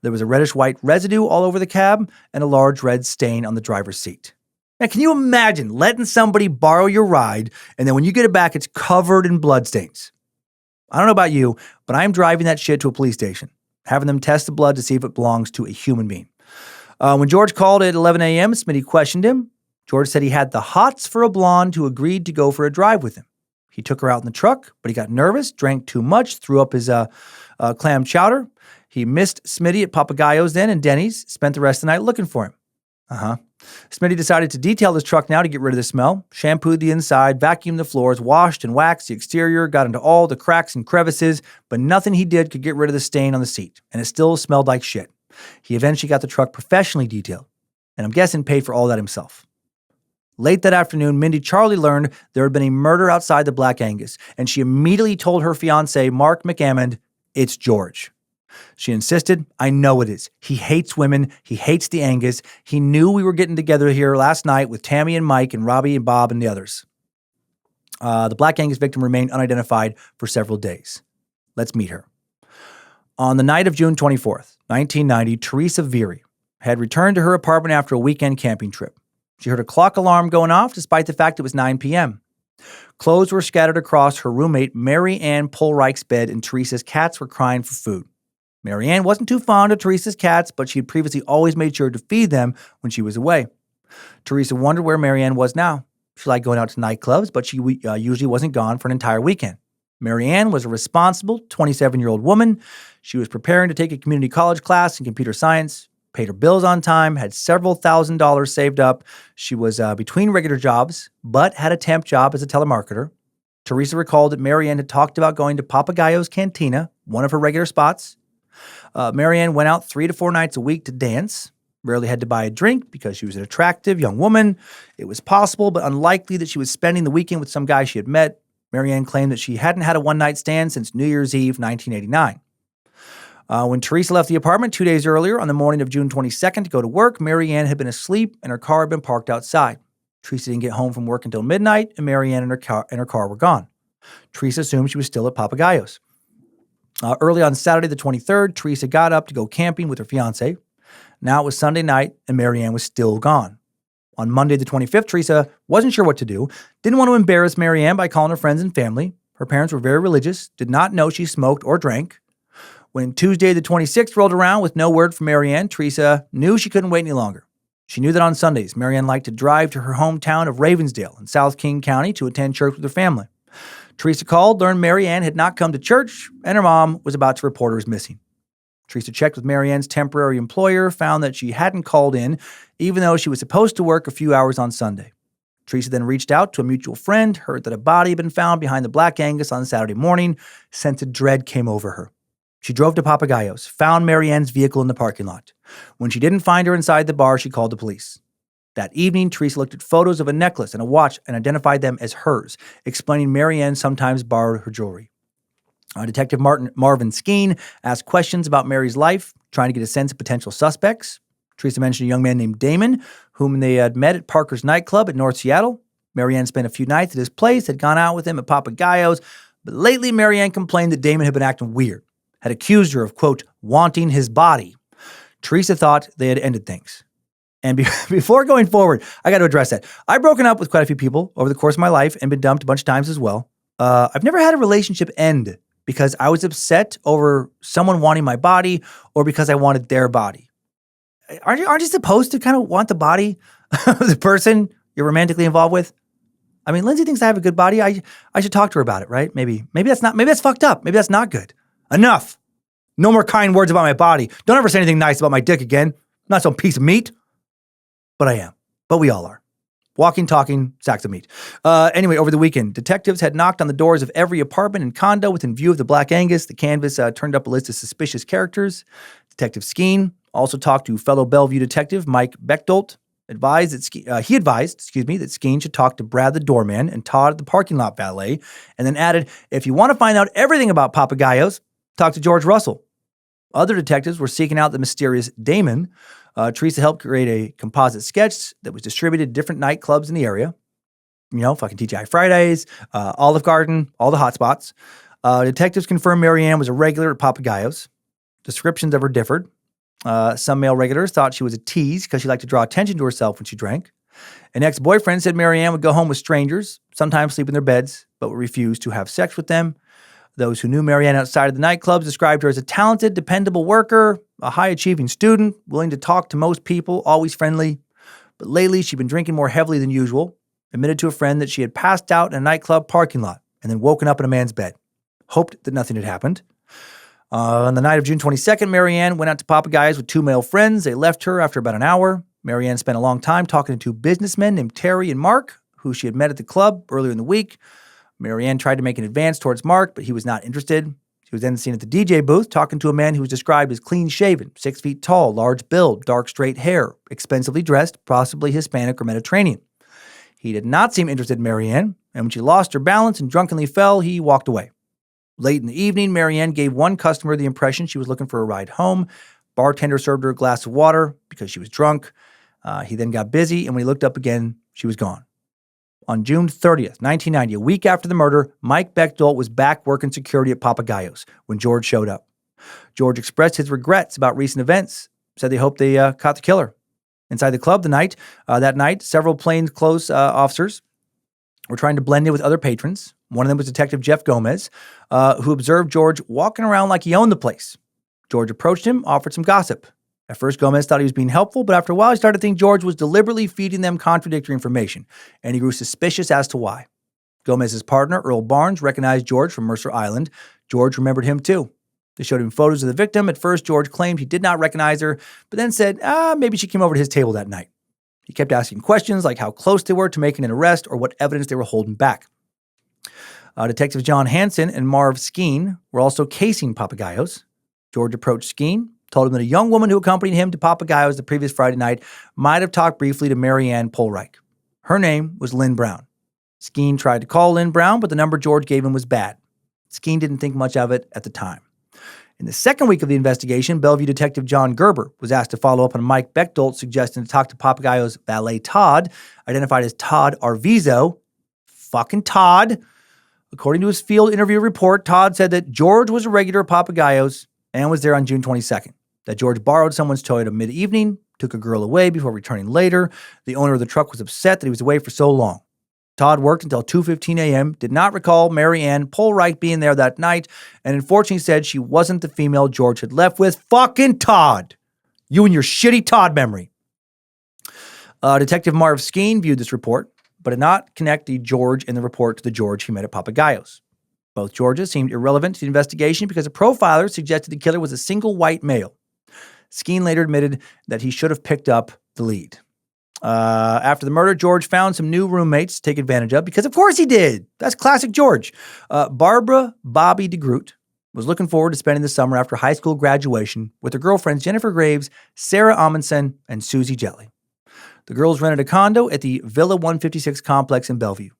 There was a reddish-white residue all over the cab and a large red stain on the driver's seat." Now, can you imagine letting somebody borrow your ride, and then when you get it back, it's covered in bloodstains? I don't know about you, but I'm driving that shit to a police station, having them test the blood to see if it belongs to a human being. When George called at 11 a.m., Smitty questioned him. George said he had the hots for a blonde who agreed to go for a drive with him. He took her out in the truck, but he got nervous, drank too much, threw up his clam chowder. He missed Smitty at Papagayo's then and Denny's, spent the rest of the night looking for him. Smitty decided to detail his truck now to get rid of the smell, shampooed the inside, vacuumed the floors, washed and waxed the exterior, got into all the cracks and crevices, but nothing he did could get rid of the stain on the seat, and it still smelled like shit. He eventually got the truck professionally detailed, and I'm guessing paid for all that himself. Late that afternoon, Mindy Charlie learned there had been a murder outside the Black Angus, and she immediately told her fiancé, Mark McAmmond, it's George. She insisted, I know it is. He hates women. He hates the Angus. He knew we were getting together here last night with Tammy and Mike and Robbie and Bob and the others. The Black Angus victim remained unidentified for several days. Let's meet her. On the night of June 24th, 1990, Teresa Veary had returned to her apartment after a weekend camping trip. She heard a clock alarm going off despite the fact it was 9 p.m. Clothes were scattered across her roommate Mary Ann Polreich's bed, and Teresa's cats were crying for food. Mary Ann wasn't too fond of Teresa's cats, but she had previously always made sure to feed them when she was away. Teresa wondered where Mary Ann was now. She liked going out to nightclubs, but she usually wasn't gone for an entire weekend. Mary Ann was a responsible 27-year-old woman. She was preparing to take a community college class in computer science, paid her bills on time, had several $1,000s saved up. She was between regular jobs, but had a temp job as a telemarketer. Teresa recalled that Mary Ann had talked about going to Papagayo's Cantina, one of her regular spots. Mary Ann went out 3 to 4 nights a week to dance, rarely had to buy a drink because she was an attractive young woman. It was possible, but unlikely that she was spending the weekend with some guy she had met. Mary Ann claimed that she hadn't had a one-night stand since New Year's Eve, 1989. When Teresa left the apartment 2 days earlier, on the morning of June 22nd, to go to work, Mary Ann had been asleep and her car had been parked outside. Teresa didn't get home from work until midnight, and Mary Ann and her car were gone. Teresa assumed she was still at Papagayo's. Early on Saturday the 23rd, Teresa got up to go camping with her fiancé. Now it was Sunday night, and Mary Ann was still gone. On Monday the 25th, Teresa wasn't sure what to do, didn't want to embarrass Mary Ann by calling her friends and family. Her parents were very religious, did not know she smoked or drank. When Tuesday the 26th rolled around with no word from Mary Ann, Teresa knew she couldn't wait any longer. She knew that on Sundays, Mary Ann liked to drive to her hometown of Ravensdale in South King County to attend church with her family. Teresa called, learned Mary Ann had not come to church, and her mom was about to report her as missing. Teresa checked with Mary Ann's temporary employer, found that she hadn't called in, even though she was supposed to work a few hours on Sunday. Teresa then reached out to a mutual friend, heard that a body had been found behind the Black Angus on Saturday morning. Sense of dread came over her. She drove to Papagayo's, found Mary Ann's vehicle in the parking lot. When she didn't find her inside the bar, she called the police. That evening, Teresa looked at photos of a necklace and a watch and identified them as hers, explaining Mary Ann sometimes borrowed her jewelry. Detective Marvin Skeen asked questions about Mary's life, trying to get a sense of potential suspects. Teresa mentioned a young man named Damon, whom they had met at Parker's Nightclub in North Seattle. Mary Ann spent a few nights at his place, had gone out with him at Papagayo's, but lately Mary Ann complained that Damon had been acting weird, had accused her of, quote, wanting his body. Teresa thought they had ended things. And before going forward, I got to address that. I've broken up with quite a few people over the course of my life and been dumped a bunch of times as well. I've never had a relationship end because I was upset over someone wanting my body or because I wanted their body. Aren't you supposed to kind of want the body of the person you're romantically involved with? I mean, Lindsay thinks I have a good body. I should talk to her about it, right? Maybe that's fucked up. Maybe that's not good. Enough. No more kind words about my body. Don't ever say anything nice about my dick again. I'm not some piece of meat. But I am. But we all are. Walking, talking, sacks of meat. Anyway, over the weekend, detectives had knocked on the doors of every apartment and condo within view of the Black Angus. The canvas turned up a list of suspicious characters. Detective Skeen also talked to fellow Bellevue detective Mike Bechtold. He advised that Skeen should talk to Brad the doorman and Todd the parking lot valet, and then added, if you want to find out everything about Papagayo's, talk to George Russell. Other detectives were seeking out the mysterious Damon. Teresa helped create a composite sketch that was distributed to different nightclubs in the area. You know, fucking TGI Fridays, Olive Garden, all the hot spots. Detectives confirmed Mary Ann was a regular at Papagayo's. Descriptions of her differed. Some male regulars thought she was a tease because she liked to draw attention to herself when she drank. An ex-boyfriend said Mary Ann would go home with strangers, sometimes sleep in their beds, but would refuse to have sex with them. Those who knew Mary Ann outside of the nightclubs described her as a talented, dependable worker, a high-achieving student, willing to talk to most people, always friendly. But lately, she'd been drinking more heavily than usual, admitted to a friend that she had passed out in a nightclub parking lot and then woken up in a man's bed. Hoped that nothing had happened. On the night of June 22nd, Mary Ann went out to Papagayo's with 2 male friends. They left her after about an hour. Marianne spent a long time talking to two businessmen named Terry and Mark, who she had met at the club earlier in the week. Marianne tried to make an advance towards Mark, but he was not interested. She was then seen at the DJ booth talking to a man who was described as clean-shaven, 6 feet tall, large build, dark straight hair, expensively dressed, possibly Hispanic or Mediterranean. He did not seem interested in Marianne, and when she lost her balance and drunkenly fell, he walked away. Late in the evening, Marianne gave one customer the impression she was looking for a ride home. Bartender served her a glass of water because she was drunk. He then got busy, and when he looked up again, she was gone. On June 30th, 1990, a week after the murder, Mike Bechtold was back working security at Papagayos when George showed up. George expressed his regrets about recent events, said they hoped they caught the killer. Inside the club that night, several plainclothes officers were trying to blend in with other patrons. One of them was Detective Jeff Gomez, who observed George walking around like he owned the place. George approached him, offered some gossip. At first, Gomez thought he was being helpful, but after a while, he started to think George was deliberately feeding them contradictory information, and he grew suspicious as to why. Gomez's partner, Earl Barnes, recognized George from Mercer Island. George remembered him too. They showed him photos of the victim. At first, George claimed he did not recognize her, but then said, maybe she came over to his table that night. He kept asking questions like how close they were to making an arrest or what evidence they were holding back. Detectives John Hansen and Marv Skeen were also casing Papagayos. George approached Skeen, told him that a young woman who accompanied him to Papagayos the previous Friday night might have talked briefly to Marianne Polreich. Her name was Lynn Brown. Skeen tried to call Lynn Brown, but the number George gave him was bad. Skeen didn't think much of it at the time. In the second week of the investigation, Bellevue Detective John Gerber was asked to follow up on Mike Bechtold suggesting to talk to Papagayos' valet Todd, identified as Todd Arvizo. Fucking Todd. According to his field interview report, Todd said that George was a regular at Papagayos and was there on June 22nd. That George borrowed someone's Toyota mid-evening, took a girl away before returning later. The owner of the truck was upset that he was away for so long. Todd worked until 2:15 a.m., did not recall Marianne Polreich being there that night, and unfortunately said she wasn't the female George had left with. Fucking Todd! You and your shitty Todd memory. Detective Marv Skeen viewed this report, but did not connect the George in the report to the George he met at Papagayos. Both Georges seemed irrelevant to the investigation because a profiler suggested the killer was a single white male. Skeen later admitted that he should have picked up the lead. After the murder, George found some new roommates to take advantage of, because of course he did. That's classic George. Barbara Bobby DeGroot was looking forward to spending the summer after high school graduation with her girlfriends Jennifer Graves, Sarah Amundsen, and Susie Jelly. The girls rented a condo at the Villa 156 complex in Bellevue.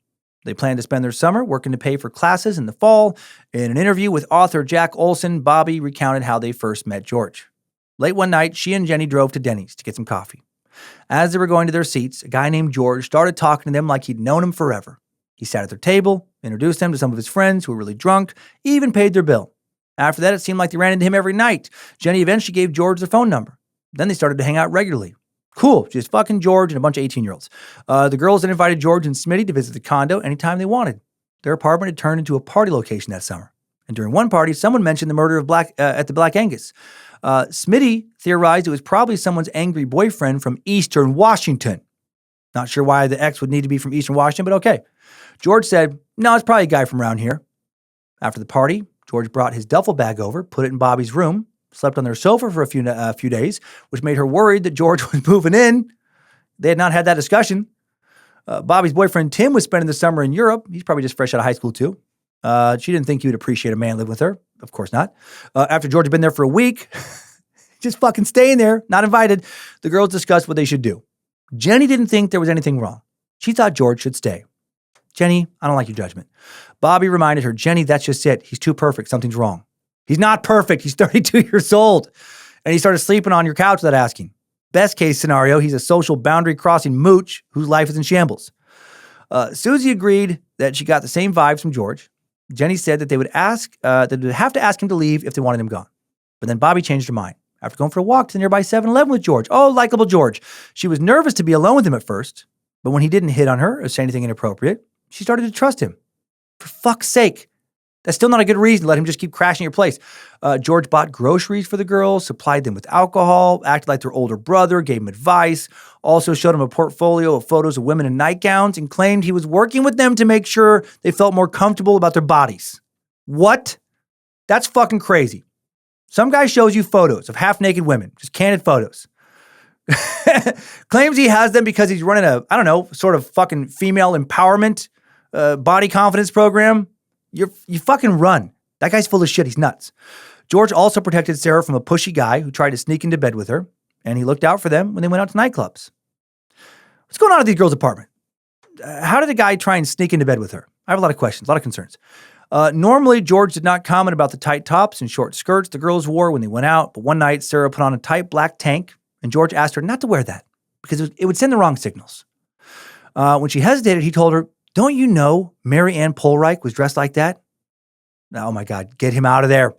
They planned to spend their summer working to pay for classes in the fall. In an interview with author Jack Olson, Bobby recounted how they first met George. Late one night, she and Jenny drove to Denny's to get some coffee. As they were going to their seats, a guy named George started talking to them like he'd known him forever. He sat at their table, introduced them to some of his friends who were really drunk, even paid their bill. After that, it seemed like they ran into him every night. Jenny eventually gave George their phone number. Then they started to hang out regularly. Cool, just fucking George and a bunch of 18-year-olds. The girls then invited George and Smitty to visit the condo anytime they wanted. Their apartment had turned into a party location that summer. And during one party, someone mentioned the murder of at the Black Angus. Smitty theorized it was probably someone's angry boyfriend from Eastern Washington. Not sure why the ex would need to be from Eastern Washington, but okay. George said, no, it's probably a guy from around here. After the party, George brought his duffel bag over, put it in Bobby's room, slept on their sofa for a few days, which made her worried that George was moving in. They had not had that discussion. Bobby's boyfriend, Tim, was spending the summer in Europe. He's probably just fresh out of high school, too. She didn't think he would appreciate a man living with her. Of course not. After George had been there for a week, just fucking staying there, not invited, the girls discussed what they should do. Jenny didn't think there was anything wrong. She thought George should stay. Jenny, I don't like your judgment. Bobby reminded her, Jenny, that's just it. He's too perfect. Something's wrong. He's not perfect. He's 32 years old. And he started sleeping on your couch without asking. Best case scenario, he's a social boundary crossing mooch whose life is in shambles. Susie agreed that she got the same vibes from George. Jenny said that they would have to ask him to leave if they wanted him gone. But then Bobby changed her mind. After going for a walk to the nearby 7-Eleven with George. Oh, likable George. She was nervous to be alone with him at first, but when he didn't hit on her or say anything inappropriate, she started to trust him. For fuck's sake. That's still not a good reason to let him just keep crashing your place. George bought groceries for the girls, supplied them with alcohol, acted like their older brother, gave them advice, also showed them a portfolio of photos of women in nightgowns, and claimed he was working with them to make sure they felt more comfortable about their bodies. What? That's fucking crazy. Some guy shows you photos of half-naked women, just candid photos. Claims he has them because he's running a, I don't know, sort of fucking female empowerment, body confidence program. You fucking run. That guy's full of shit. He's nuts. George also protected Sarah from a pushy guy who tried to sneak into bed with her, and he looked out for them when they went out to nightclubs. What's going on at these girls' apartment? How did a guy try and sneak into bed with her? I have a lot of questions, a lot of concerns. Normally, George did not comment about the tight tops and short skirts the girls wore when they went out, but one night, Sarah put on a tight black tank, and George asked her not to wear that because it would send the wrong signals. When she hesitated, he told her, "Don't you know Mary Ann Polreich was dressed like that?" Oh my God, get him out of there.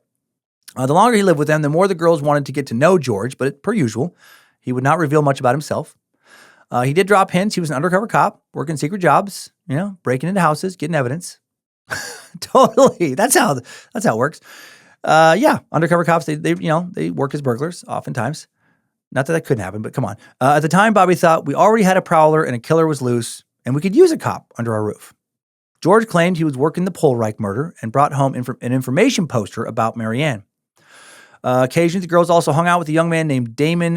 The longer he lived with them, the more the girls wanted to get to know George, but per usual, he would not reveal much about himself. He did drop hints. He was an undercover cop, working secret jobs, breaking into houses, getting evidence. Totally. That's how it works. Undercover cops, they work as burglars oftentimes. Not that that couldn't happen, but come on. At the time, Bobby thought we already had a prowler and a killer was loose, and we could use a cop under our roof. George claimed he was working the Polreich murder and brought home an information poster about Mary Ann. Occasionally, the girls also hung out with a young man named Damien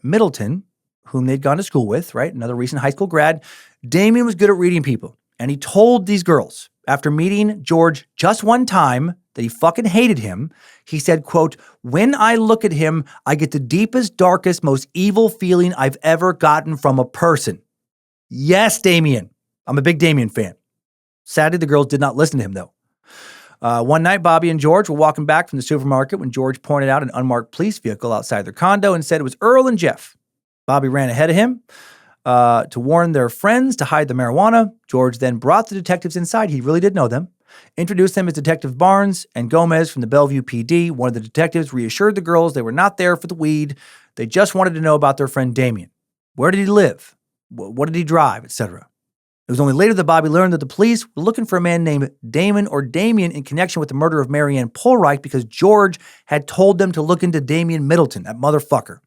Middleton, whom they'd gone to school with, right? Another recent high school grad. Damien was good at reading people. And he told these girls, after meeting George just one time, that he fucking hated him. He said, quote, "When I look at him, I get the deepest, darkest, most evil feeling I've ever gotten from a person." Yes, Damien. I'm a big Damien fan. Sadly, the girls did not listen to him, though. One night, Bobby and George were walking back from the supermarket when George pointed out an unmarked police vehicle outside their condo and said it was Earl and Jeff. Bobby ran ahead of him to warn their friends to hide the marijuana. George then brought the detectives inside. He really did know them. Introduced them as Detective Barnes and Gomez from the Bellevue PD. One of the detectives reassured the girls they were not there for the weed. They just wanted to know about their friend Damien. Where did he live? What did he drive, etc. It was only later that Bobby learned that the police were looking for a man named Damon or Damien in connection with the murder of Mary Ann Polreich because George had told them to look into Damien Middleton, that motherfucker.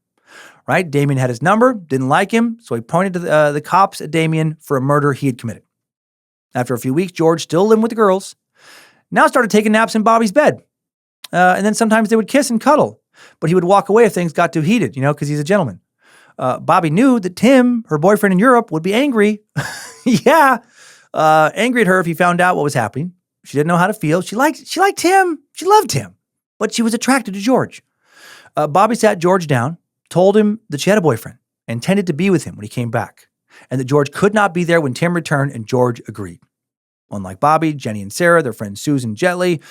Right? Damien had his number, didn't like him, so he pointed to the cops at Damien for a murder he had committed. After a few weeks, George, still living with the girls, now started taking naps in Bobby's bed. And then sometimes they would kiss and cuddle, but he would walk away if things got too heated, because he's a gentleman. Bobby knew that Tim, her boyfriend in Europe, would be angry. Angry at her if he found out what was happening. She didn't know how to feel. She liked him. She loved him, but she was attracted to George. Bobby sat George down, told him that she had a boyfriend, and intended to be with him when he came back, and that George could not be there when Tim returned, and George agreed. Unlike Bobby, Jenny and Sarah, their friend Susan Jetley,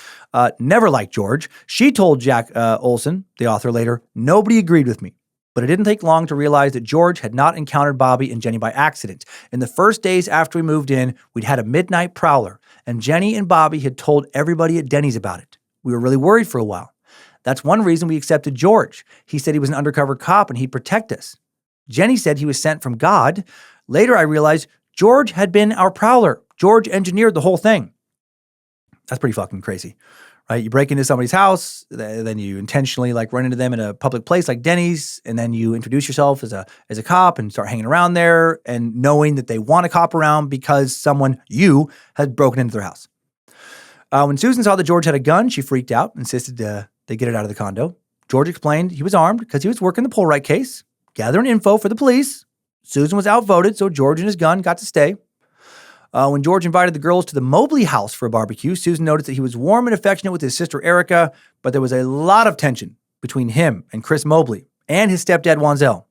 never liked George. She told Jack Olson, the author later, "Nobody agreed with me." But it didn't take long to realize that George had not encountered Bobby and Jenny by accident. In the first days after we moved in, we'd had a midnight prowler, and Jenny and Bobby had told everybody at Denny's about it. We were really worried for a while. That's one reason we accepted George. He said he was an undercover cop and he'd protect us. Jenny said he was sent from God. Later, I realized George had been our prowler. George engineered the whole thing. That's pretty fucking crazy, right? You break into somebody's house, then you intentionally run into them in a public place like Denny's, and then you introduce yourself as a cop and start hanging around there and knowing that they want a cop around because you had broken into their house. When Susan saw that George had a gun, she freaked out, insisted they get it out of the condo. George explained he was armed because he was working the Polreich case, gathering info for the police. Susan was outvoted, so George and his gun got to stay. When George invited the girls to the Mobley house for a barbecue, Susan noticed that he was warm and affectionate with his sister Erica, but there was a lot of tension between him and Chris Mobley and his stepdad Wanzel.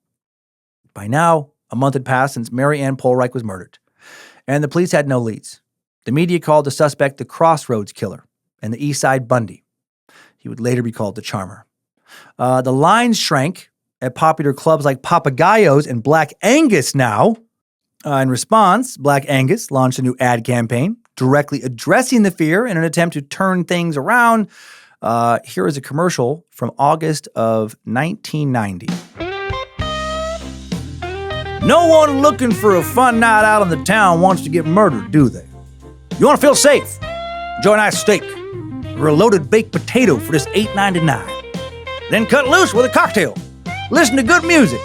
By now, a month had passed since Mary Ann Polreich was murdered, and the police had no leads. The media called the suspect the Crossroads Killer and the East Side Bundy. He would later be called the Charmer. The lines shrank at popular clubs like Papagayos and Black Angus now. In response, Black Angus launched a new ad campaign directly addressing the fear in an attempt to turn things around. Here is a commercial from August of 1990. No one looking for a fun night out in the town wants to get murdered, do they? You want to feel safe? Enjoy a nice steak or a loaded baked potato for just $8.99. Then cut loose with a cocktail. Listen to good music.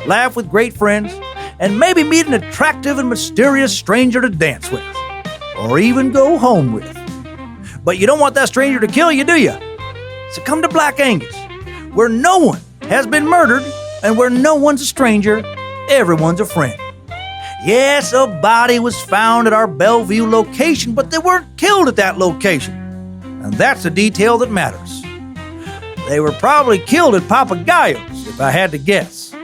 Laugh with great friends. And maybe meet an attractive and mysterious stranger to dance with, or even go home with. But you don't want that stranger to kill you, do you? So come to Black Angus, where no one has been murdered And where no one's a stranger, everyone's a friend. Yes, a body was found at our Bellevue location, but they weren't killed at that location. And that's the detail that matters. They were probably killed at Papagayo's, if I had to guess.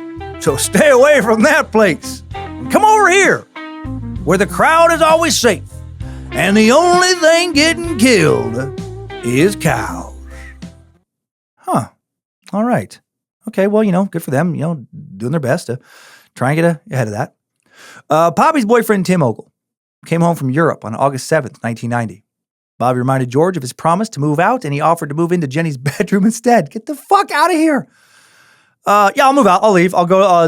So stay away from that place. And come over here, where the crowd is always safe. And the only thing getting killed is cows. Huh. All right. Okay, well, good for them, doing their best to try and get ahead of that. Poppy's boyfriend, Tim Ogle, came home from Europe on August 7th, 1990. Bobby reminded George of his promise to move out, and he offered to move into Jenny's bedroom instead. Get the fuck out of here. Yeah, I'll move out. I'll leave. I'll go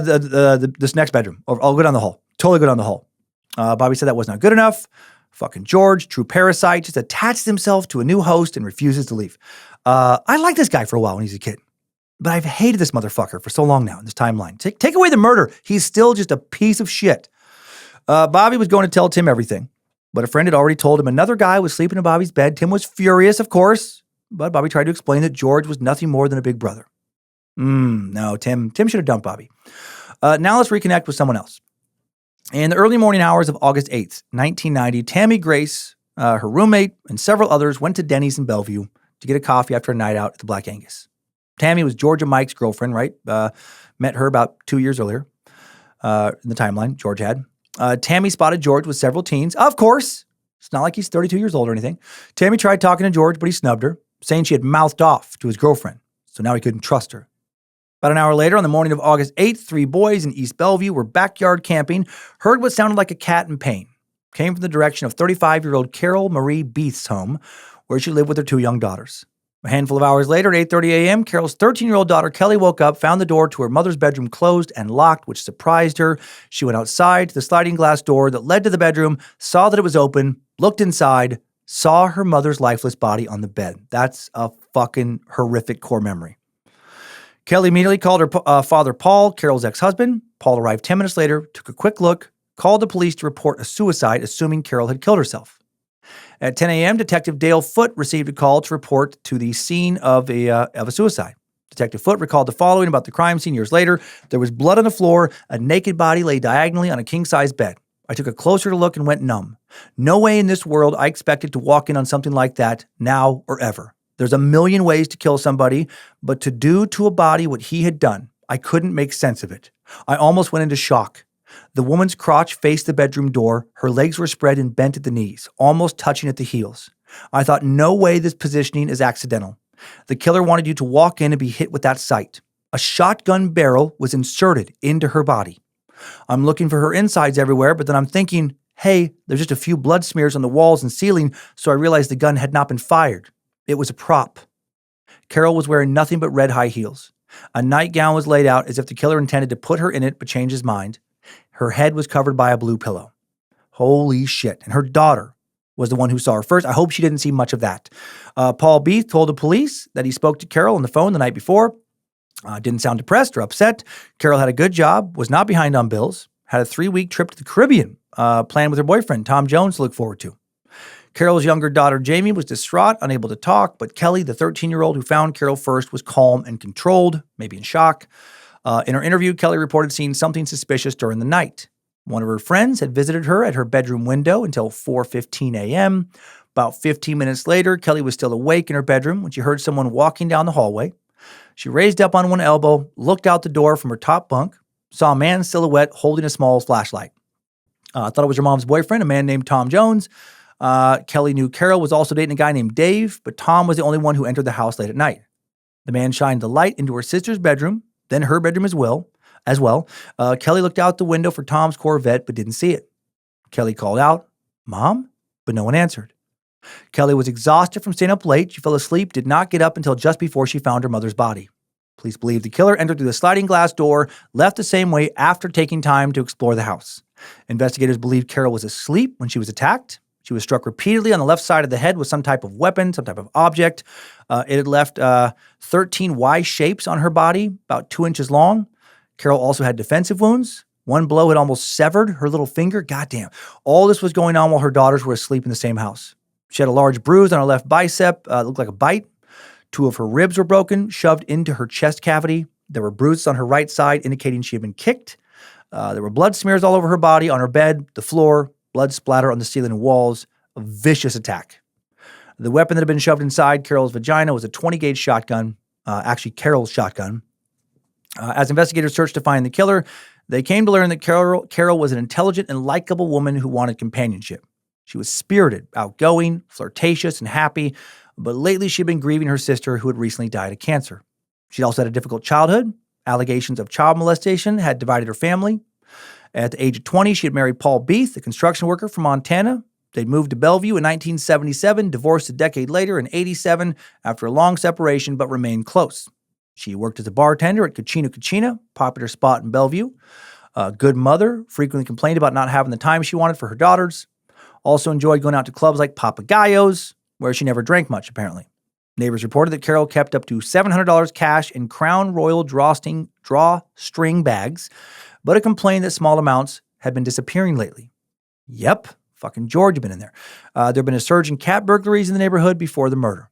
this next bedroom. Or I'll go down the hall. Totally go down the hall. Bobby said that was not good enough. Fucking George, true parasite, just attached himself to a new host and refuses to leave. I liked this guy for a while when he was a kid. But I've hated this motherfucker for so long now in this timeline. Take away the murder. He's still just a piece of shit. Bobby was going to tell Tim everything, but a friend had already told him another guy was sleeping in Bobby's bed. Tim was furious, of course, but Bobby tried to explain that George was nothing more than a big brother. No, Tim should have dumped Bobby. Now let's reconnect with someone else. In the early morning hours of August 8th, 1990, Tammy Grace, her roommate, and several others went to Denny's in Bellevue to get a coffee after a night out at the Black Angus. Tammy was George and Mike's girlfriend, right? Met her about 2 years earlier in the timeline George had. Tammy spotted George with several teens. Of course. It's not like he's 32 years old or anything. Tammy tried talking to George, but he snubbed her, saying she had mouthed off to his girlfriend, so now he couldn't trust her. About an hour later, on the morning of August 8th, 3 boys in East Bellevue were backyard camping, heard what sounded like a cat in pain. Came from the direction of 35-year-old Carol Marie Beath's home, where she lived with her 2 young daughters. A handful of hours later, at 8:30 a.m., Carol's 13-year-old daughter Kelly woke up, found the door to her mother's bedroom closed and locked, which surprised her. She went outside to the sliding glass door that led to the bedroom, saw that it was open, looked inside, saw her mother's lifeless body on the bed. That's a fucking horrific core memory. Kelly immediately called her father, Paul, Carol's ex-husband. Paul arrived 10 minutes later, took a quick look, called the police to report a suicide, assuming Carol had killed herself. At 10 a.m., Detective Dale Foote received a call to report to the scene of a suicide. Detective Foote recalled the following about the crime scene years later. There was blood on the floor. A naked body lay diagonally on a king-size bed. I took a closer look and went numb. No way in this world I expected to walk in on something like that now or ever. There's a million ways to kill somebody, but to do to a body what he had done, I couldn't make sense of it. I almost went into shock. The woman's crotch faced the bedroom door. Her legs were spread and bent at the knees, almost touching at the heels. I thought, no way this positioning is accidental. The killer wanted you to walk in and be hit with that sight. A shotgun barrel was inserted into her body. I'm looking for her insides everywhere, but then I'm thinking, hey, there's just a few blood smears on the walls and ceiling, so I realized the gun had not been fired. It was a prop. Carol was wearing nothing but red high heels. A nightgown was laid out as if the killer intended to put her in it but changed his mind. Her head was covered by a blue pillow. Holy shit. And her daughter was the one who saw her first. I hope she didn't see much of that. Paul Beath told the police that he spoke to Carol on the phone the night before. Didn't sound depressed or upset. Carol had a good job, was not behind on bills, had a 3-week trip to the Caribbean planned with her boyfriend, Tom Jones, to look forward to. Carol's younger daughter, Jamie, was distraught, unable to talk, but Kelly, the 13-year-old who found Carol first, was calm and controlled, maybe in shock. In her interview, Kelly reported seeing something suspicious during the night. One of her friends had visited her at her bedroom window until 4:15 a.m. About 15 minutes later, Kelly was still awake in her bedroom when she heard someone walking down the hallway. She raised up on one elbow, looked out the door from her top bunk, saw a man's silhouette holding a small flashlight. Thought it was her mom's boyfriend, a man named Tom Jones. Kelly knew Carol was also dating a guy named Dave, but Tom was the only one who entered the house late at night. The man shined the light into her sister's bedroom, then her bedroom as well. Kelly looked out the window for Tom's Corvette, but didn't see it. Kelly called out, "Mom?" but no one answered. Kelly was exhausted from staying up late. She fell asleep, did not get up until just before she found her mother's body. Police believe the killer entered through the sliding glass door, left the same way after taking time to explore the house. Investigators believe Carol was asleep when she was attacked. She was struck repeatedly on the left side of the head with some type of weapon, some type of object. It had left 13 Y shapes on her body, about 2 inches long. Carol also had defensive wounds. One blow had almost severed her little finger. Goddamn. All this was going on while her daughters were asleep in the same house. She had a large bruise on her left bicep, looked like a bite. 2 of her ribs were broken, shoved into her chest cavity. There were bruises on her right side indicating she had been kicked. There were blood smears all over her body, on her bed, the floor, blood splatter on the ceiling and walls. A vicious attack. The weapon that had been shoved inside Carol's vagina was a 20-gauge shotgun, actually Carol's shotgun. As investigators searched to find the killer, they came to learn that Carol was an intelligent and likable woman who wanted companionship. She was spirited, outgoing, flirtatious, and happy, but lately she'd been grieving her sister who had recently died of cancer. She'd also had a difficult childhood. Allegations of child molestation had divided her family. At the age of 20, she had married Paul Beath, a construction worker from Montana. They'd moved to Bellevue in 1977, divorced a decade later in 87 after a long separation, but remained close. She worked as a bartender at Cucina, popular spot in Bellevue. A good mother, frequently complained about not having the time she wanted for her daughters. Also enjoyed going out to clubs like Papagayos, where she never drank much, apparently. Neighbors reported that Carol kept up to $700 cash in Crown Royal drawstring bags, but it complained that small amounts had been disappearing lately. Yep, fucking George had been in there. There had been a surge in cat burglaries in the neighborhood before the murder.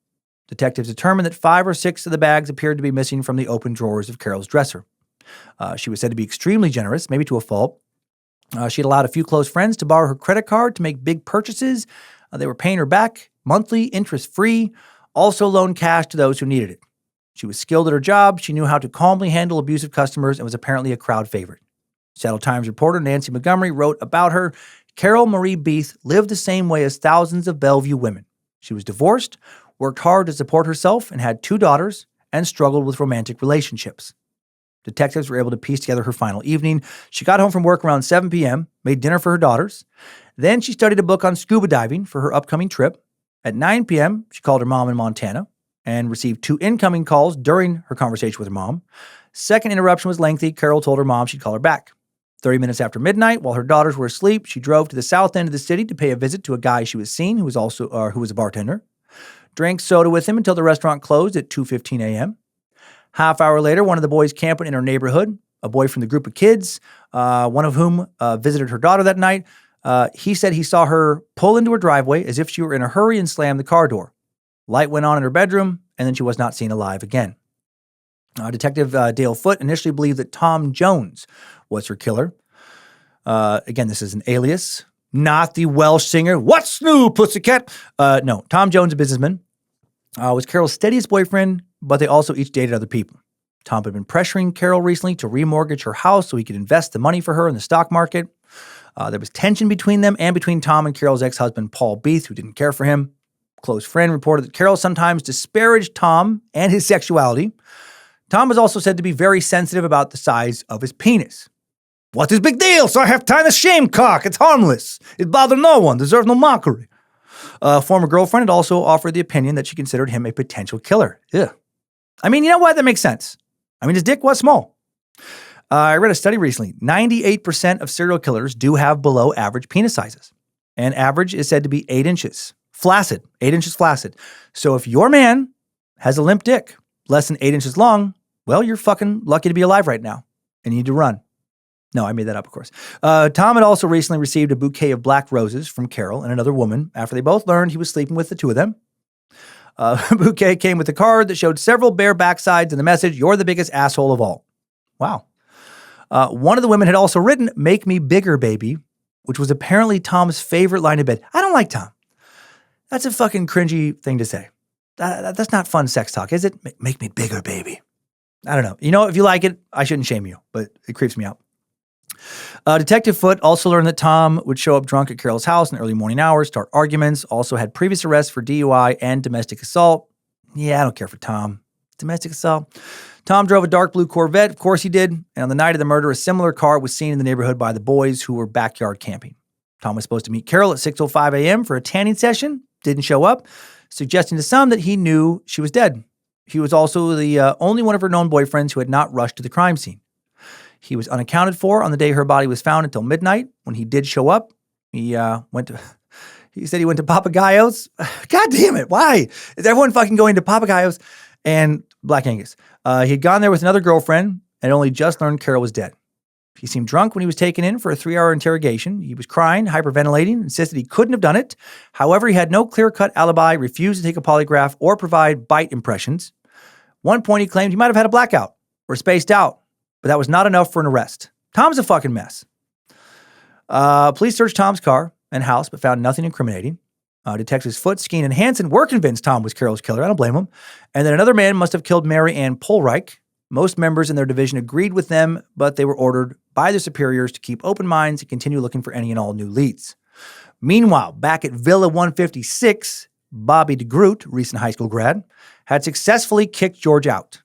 Detectives determined that 5 or 6 of the bags appeared to be missing from the open drawers of Carol's dresser. She was said to be extremely generous, maybe to a fault. She had allowed a few close friends to borrow her credit card to make big purchases. They were paying her back monthly, interest-free, also loaned cash to those who needed it. She was skilled at her job. She knew how to calmly handle abusive customers and was apparently a crowd favorite. Seattle Times reporter Nancy Montgomery wrote about her, Carol Marie Beath lived the same way as thousands of Bellevue women. She was divorced, worked hard to support herself, and had 2 daughters, and struggled with romantic relationships. Detectives were able to piece together her final evening. She got home from work around 7 p.m., made dinner for her daughters. Then she studied a book on scuba diving for her upcoming trip. At 9 p.m., she called her mom in Montana and received 2 incoming calls during her conversation with her mom. Second interruption was lengthy. Carol told her mom she'd call her back. 30 minutes after midnight, while her daughters were asleep, she drove to the south end of the city to pay a visit to a guy she was seeing who was a bartender. Drank soda with him until the restaurant closed at 2:15 a.m. Half hour later, one of the boys camping in her neighborhood, a boy from the group of kids, one of whom visited her daughter that night, he said he saw her pull into her driveway as if she were in a hurry and slam the car door. Light went on in her bedroom, and then she was not seen alive again. Detective Dale Foote initially believed that Tom Jones was her killer. Again, this is an alias, not the Welsh singer, "What's new, pussycat?" No, Tom Jones, a businessman, was Carol's steadiest boyfriend, but they also each dated other people. Tom had been pressuring Carol recently to remortgage her house so he could invest the money for her in the stock market. There was tension between them and between Tom and Carol's ex-husband, Paul Beath, who didn't care for him. A close friend reported that Carol sometimes disparaged Tom and his sexuality. Tom was also said to be very sensitive about the size of his penis. "What is big deal? So I have tiny shame cock. It's harmless. It bothers no one. Deserves no mockery." A former girlfriend had also offered the opinion that she considered him a potential killer. Ugh. I mean, you know what? That makes sense. I mean, his dick was small. I read a study recently. 98% of serial killers do have below average penis sizes. And average is said to be 8 inches. Flaccid. 8 inches flaccid. So if your man has a limp dick, less than 8 inches long, well, you're fucking lucky to be alive right now. And you need to run. No, I made that up, of course. Tom had also recently received a bouquet of black roses from Carol and another woman after they both learned he was sleeping with the 2 of them. Bouquet came with a card that showed several bare backsides and the message, "You're the biggest asshole of all." Wow. One of the women had also written, "Make me bigger, baby," which was apparently Tom's favorite line in bed. I don't like Tom. That's a fucking cringy thing to say. That's not fun sex talk, is it? Make me bigger, baby. I don't know. You know, if you like it, I shouldn't shame you, but it creeps me out. Detective Foote also learned that Tom would show up drunk at Carol's house in the early morning hours, start arguments, also had previous arrests for DUI and domestic assault. Yeah, I don't care for Tom. Domestic assault. Tom drove a dark blue Corvette. Of course he did. And on the night of the murder, a similar car was seen in the neighborhood by the boys who were backyard camping. Tom was supposed to meet Carol at 6:05 a.m. for a tanning session. Didn't show up, suggesting to some that he knew she was dead. He was also the only one of her known boyfriends who had not rushed to the crime scene. He was unaccounted for on the day her body was found until midnight. When he did show up, he said he went to Papagayos. God damn it. Why is everyone fucking going to Papagayos and Black Angus? He had gone there with another girlfriend and only just learned Carol was dead. He seemed drunk when he was taken in for a 3-hour interrogation. He was crying, hyperventilating, insisted he couldn't have done it. However, he had no clear-cut alibi, refused to take a polygraph or provide bite impressions. One point he claimed he might have had a blackout were spaced out, but that was not enough for an arrest. Tom's a fucking mess. Police searched Tom's car and house, but found nothing incriminating. Detectives Foote, Skeen, and Hansen were convinced Tom was Carol's killer. I don't blame them. And that another man must have killed Mary Ann Polreich. Most members in their division agreed with them, but they were ordered by their superiors to keep open minds and continue looking for any and all new leads. Meanwhile, back at Villa 156, Bobby DeGroot, recent high school grad, had successfully kicked George out.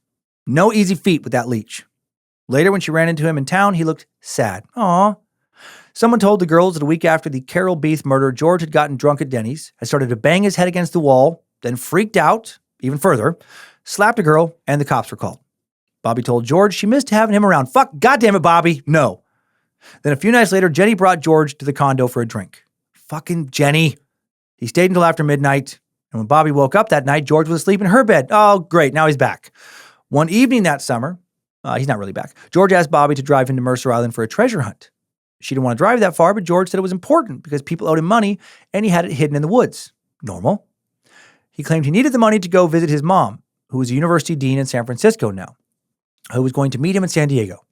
No easy feat with that leech. Later, when she ran into him in town, he looked sad. Aw. Someone told the girls that a week after the Carol Beath murder, George had gotten drunk at Denny's, had started to bang his head against the wall, then freaked out, even further, slapped a girl, and the cops were called. Bobby told George she missed having him around. Fuck, goddamn it, Bobby, no. Then a few nights later, Jenny brought George to the condo for a drink. Fucking Jenny. He stayed until after midnight, and when Bobby woke up that night, George was asleep in her bed. Oh, great, now he's back. One evening that summer, he's not really back, George asked Bobby to drive him to Mercer Island for a treasure hunt. She didn't want to drive that far, but George said it was important because people owed him money and he had it hidden in the woods. Normal. He claimed he needed the money to go visit his mom, who was a university dean in San Francisco now, who was going to meet him in San Diego.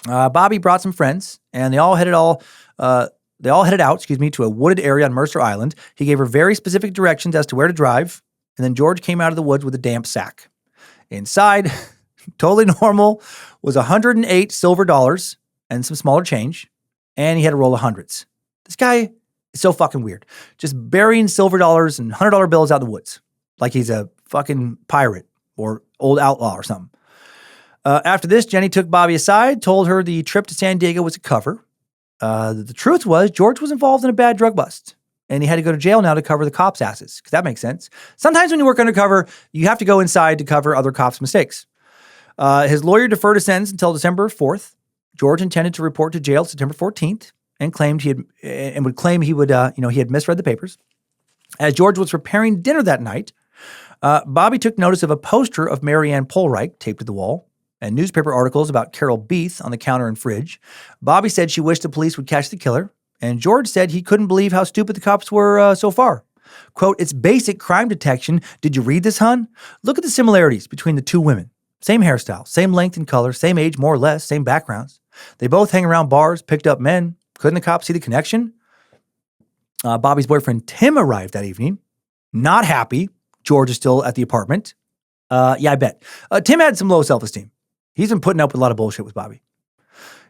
Bobby brought some friends, and they all headed out, to a wooded area on Mercer Island. He gave her very specific directions as to where to drive, and then George came out of the woods with a damp sack. Inside, totally normal, was 108 silver dollars and some smaller change, and he had a roll of hundreds. This guy is so fucking weird. Just burying silver dollars and $100 bills out in the woods like he's a fucking pirate or old outlaw or something. After this, Jenny took Bobby aside, told her the trip to San Diego was a cover. The truth was George was involved in a bad drug bust, and he had to go to jail now to cover the cops' asses, because that makes sense. Sometimes when you work undercover, you have to go inside to cover other cops' mistakes. His lawyer deferred a sentence until December 4th. George intended to report to jail September 14th and would claim he had misread the papers. As George was preparing dinner that night, Bobby took notice of a poster of Mary Ann Polreich taped to the wall and newspaper articles about Carol Beath on the counter and fridge. Bobby said she wished the police would catch the killer, and George said he couldn't believe how stupid the cops were so far. Quote, "It's basic crime detection. Did you read this, hun? Look at the similarities between the two women. Same hairstyle, same length and color, same age more or less, same backgrounds. They both hang around bars, picked up men. Couldn't the cops see the connection?" Bobby's boyfriend Tim arrived that evening. Not happy. George is still at the apartment. Yeah, I bet. Tim had some low self-esteem. He's been putting up with a lot of bullshit with Bobby.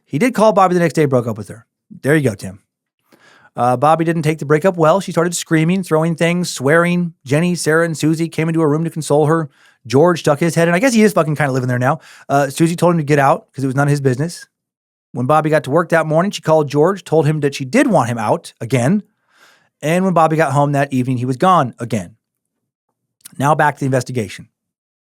He did call Bobby the next day, broke up with her. There you go, Tim. Bobby didn't take the breakup well. She started screaming, throwing things, swearing. Jenny, Sarah, and Susie came into her room to console her. George stuck his head in. I guess he is fucking kind of living there now. Susie told him to get out because it was none of his business. When Bobby got to work that morning, she called George, told him that she did want him out again. And when Bobby got home that evening, he was gone again. Now back to the investigation.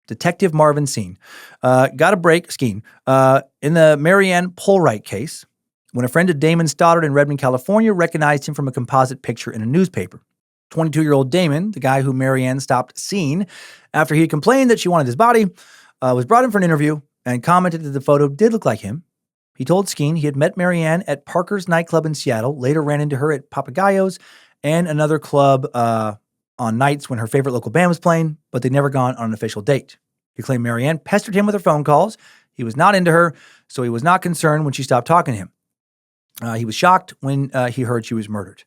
Detective Marvin Skeen got a break, in the Mary Ann Polreich case, when a friend of Damon Stoddard in Redmond, California, recognized him from a composite picture in a newspaper. 22-year-old Damon, the guy who Mary Ann stopped seeing after he complained that she wanted his body, was brought in for an interview and commented that the photo did look like him. He told Skeen he had met Mary Ann at Parker's nightclub in Seattle, later ran into her at Papagayo's and another club on nights when her favorite local band was playing, but they'd never gone on an official date. He claimed Mary Ann pestered him with her phone calls. He was not into her, so he was not concerned when she stopped talking to him. He was shocked when he heard she was murdered.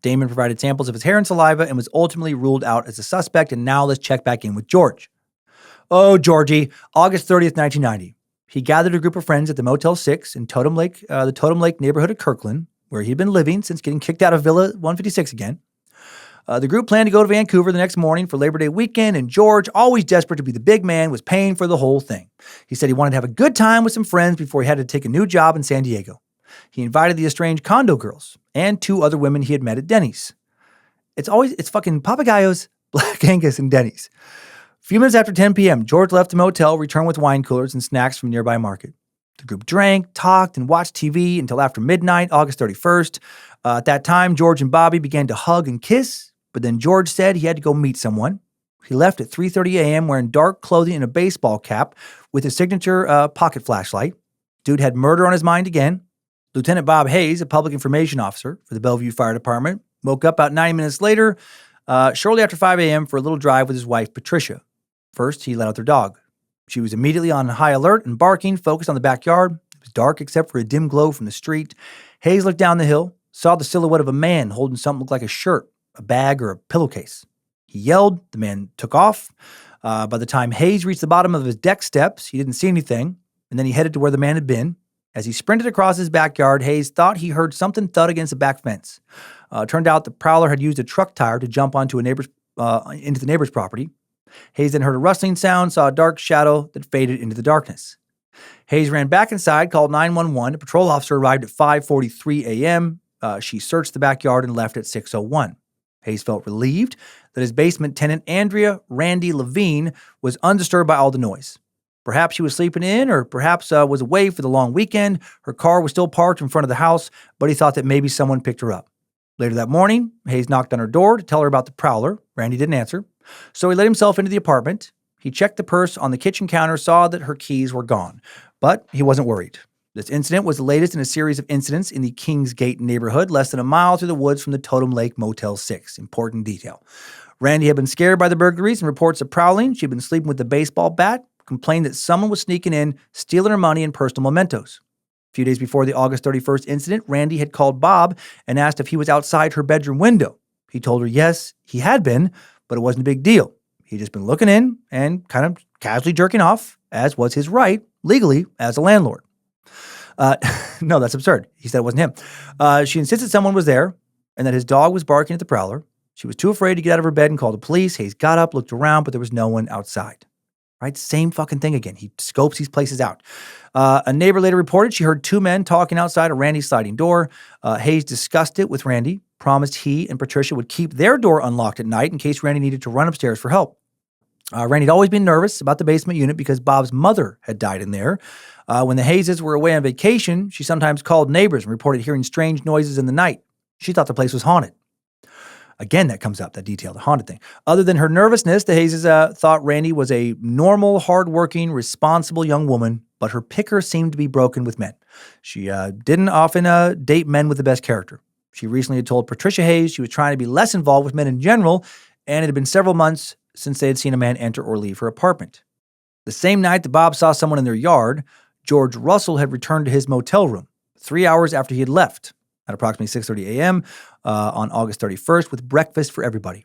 Damon provided samples of his hair and saliva and was ultimately ruled out as a suspect, and now let's check back in with George. Oh, Georgie, August 30th, 1990. He gathered a group of friends at the Motel 6 in Totem Lake, the Totem Lake neighborhood of Kirkland, where he'd been living since getting kicked out of Villa 156 again. The group planned to go to Vancouver the next morning for Labor Day weekend, and George, always desperate to be the big man, was paying for the whole thing. He said he wanted to have a good time with some friends before he had to take a new job in San Diego. He invited the estranged condo girls and two other women he had met at Denny's. It's fucking Papagayo's, Black Angus, and Denny's. A few minutes after 10 p.m., George left the motel, returned with wine coolers and snacks from a nearby market. The group drank, talked, and watched TV until after midnight, August 31st. At that time, George and Bobby began to hug and kiss, but then George said he had to go meet someone. He left at 3:30 a.m. wearing dark clothing and a baseball cap with his signature pocket flashlight. Dude had murder on his mind again. Lieutenant Bob Hayes, a public information officer for the Bellevue Fire Department, woke up about 9 minutes later, shortly after 5 a.m. for a little drive with his wife, Patricia. First, he let out their dog. She was immediately on high alert and barking, focused on the backyard. It was dark except for a dim glow from the street. Hayes looked down the hill, saw the silhouette of a man holding something that looked like a shirt, a bag, or a pillowcase. He yelled. The man took off. By the time Hayes reached the bottom of his deck steps, he didn't see anything, and then he headed to where the man had been. As he sprinted across his backyard, Hayes thought he heard something thud against the back fence. Turned out the prowler had used a truck tire to jump onto into the neighbor's property. Hayes then heard a rustling sound, saw a dark shadow that faded into the darkness. Hayes ran back inside, called 911. A patrol officer arrived at 5:43 a.m. She searched the backyard and left at 6:01. Hayes felt relieved that his basement tenant, Andrea Randy Levine, was undisturbed by all the noise. Perhaps she was sleeping in, or perhaps was away for the long weekend. Her car was still parked in front of the house, but he thought that maybe someone picked her up. Later that morning, Hayes knocked on her door to tell her about the prowler. Randy didn't answer, so he let himself into the apartment. He checked the purse on the kitchen counter, saw that her keys were gone, but he wasn't worried. This incident was the latest in a series of incidents in the Kingsgate neighborhood, less than a mile through the woods from the Totem Lake Motel 6. Important detail. Randy had been scared by the burglaries and reports of prowling. She'd been sleeping with a baseball bat, complained that someone was sneaking in, stealing her money and personal mementos. A few days before the August 31st incident, Randy had called Bob and asked if he was outside her bedroom window. He told her yes, he had been, but it wasn't a big deal. He'd just been looking in and kind of casually jerking off, as was his right, legally, as a landlord. No, that's absurd. He said it wasn't him. She insisted someone was there and that his dog was barking at the prowler. She was too afraid to get out of her bed and call the police. Hayes got up, looked around, but there was no one outside. Right? Same fucking thing again. He scopes these places out. A neighbor later reported she heard two men talking outside of Randy's sliding door. Hayes discussed it with Randy, promised he and Patricia would keep their door unlocked at night in case Randy needed to run upstairs for help. Randy had always been nervous about the basement unit because Bob's mother had died in there. When the Hayeses were away on vacation, she sometimes called neighbors and reported hearing strange noises in the night. She thought the place was haunted. Again, that comes up, that detail, the haunted thing. Other than her nervousness, the Hayeses thought Randy was a normal, hardworking, responsible young woman, but her picker seemed to be broken with men. She didn't often date men with the best character. She recently had told Patricia Hayes she was trying to be less involved with men in general, and it had been several months since they had seen a man enter or leave her apartment. The same night that Bob saw someone in their yard, George Russell had returned to his motel room 3 hours after he had left at approximately 6:30 a.m. On August 31st with breakfast for everybody.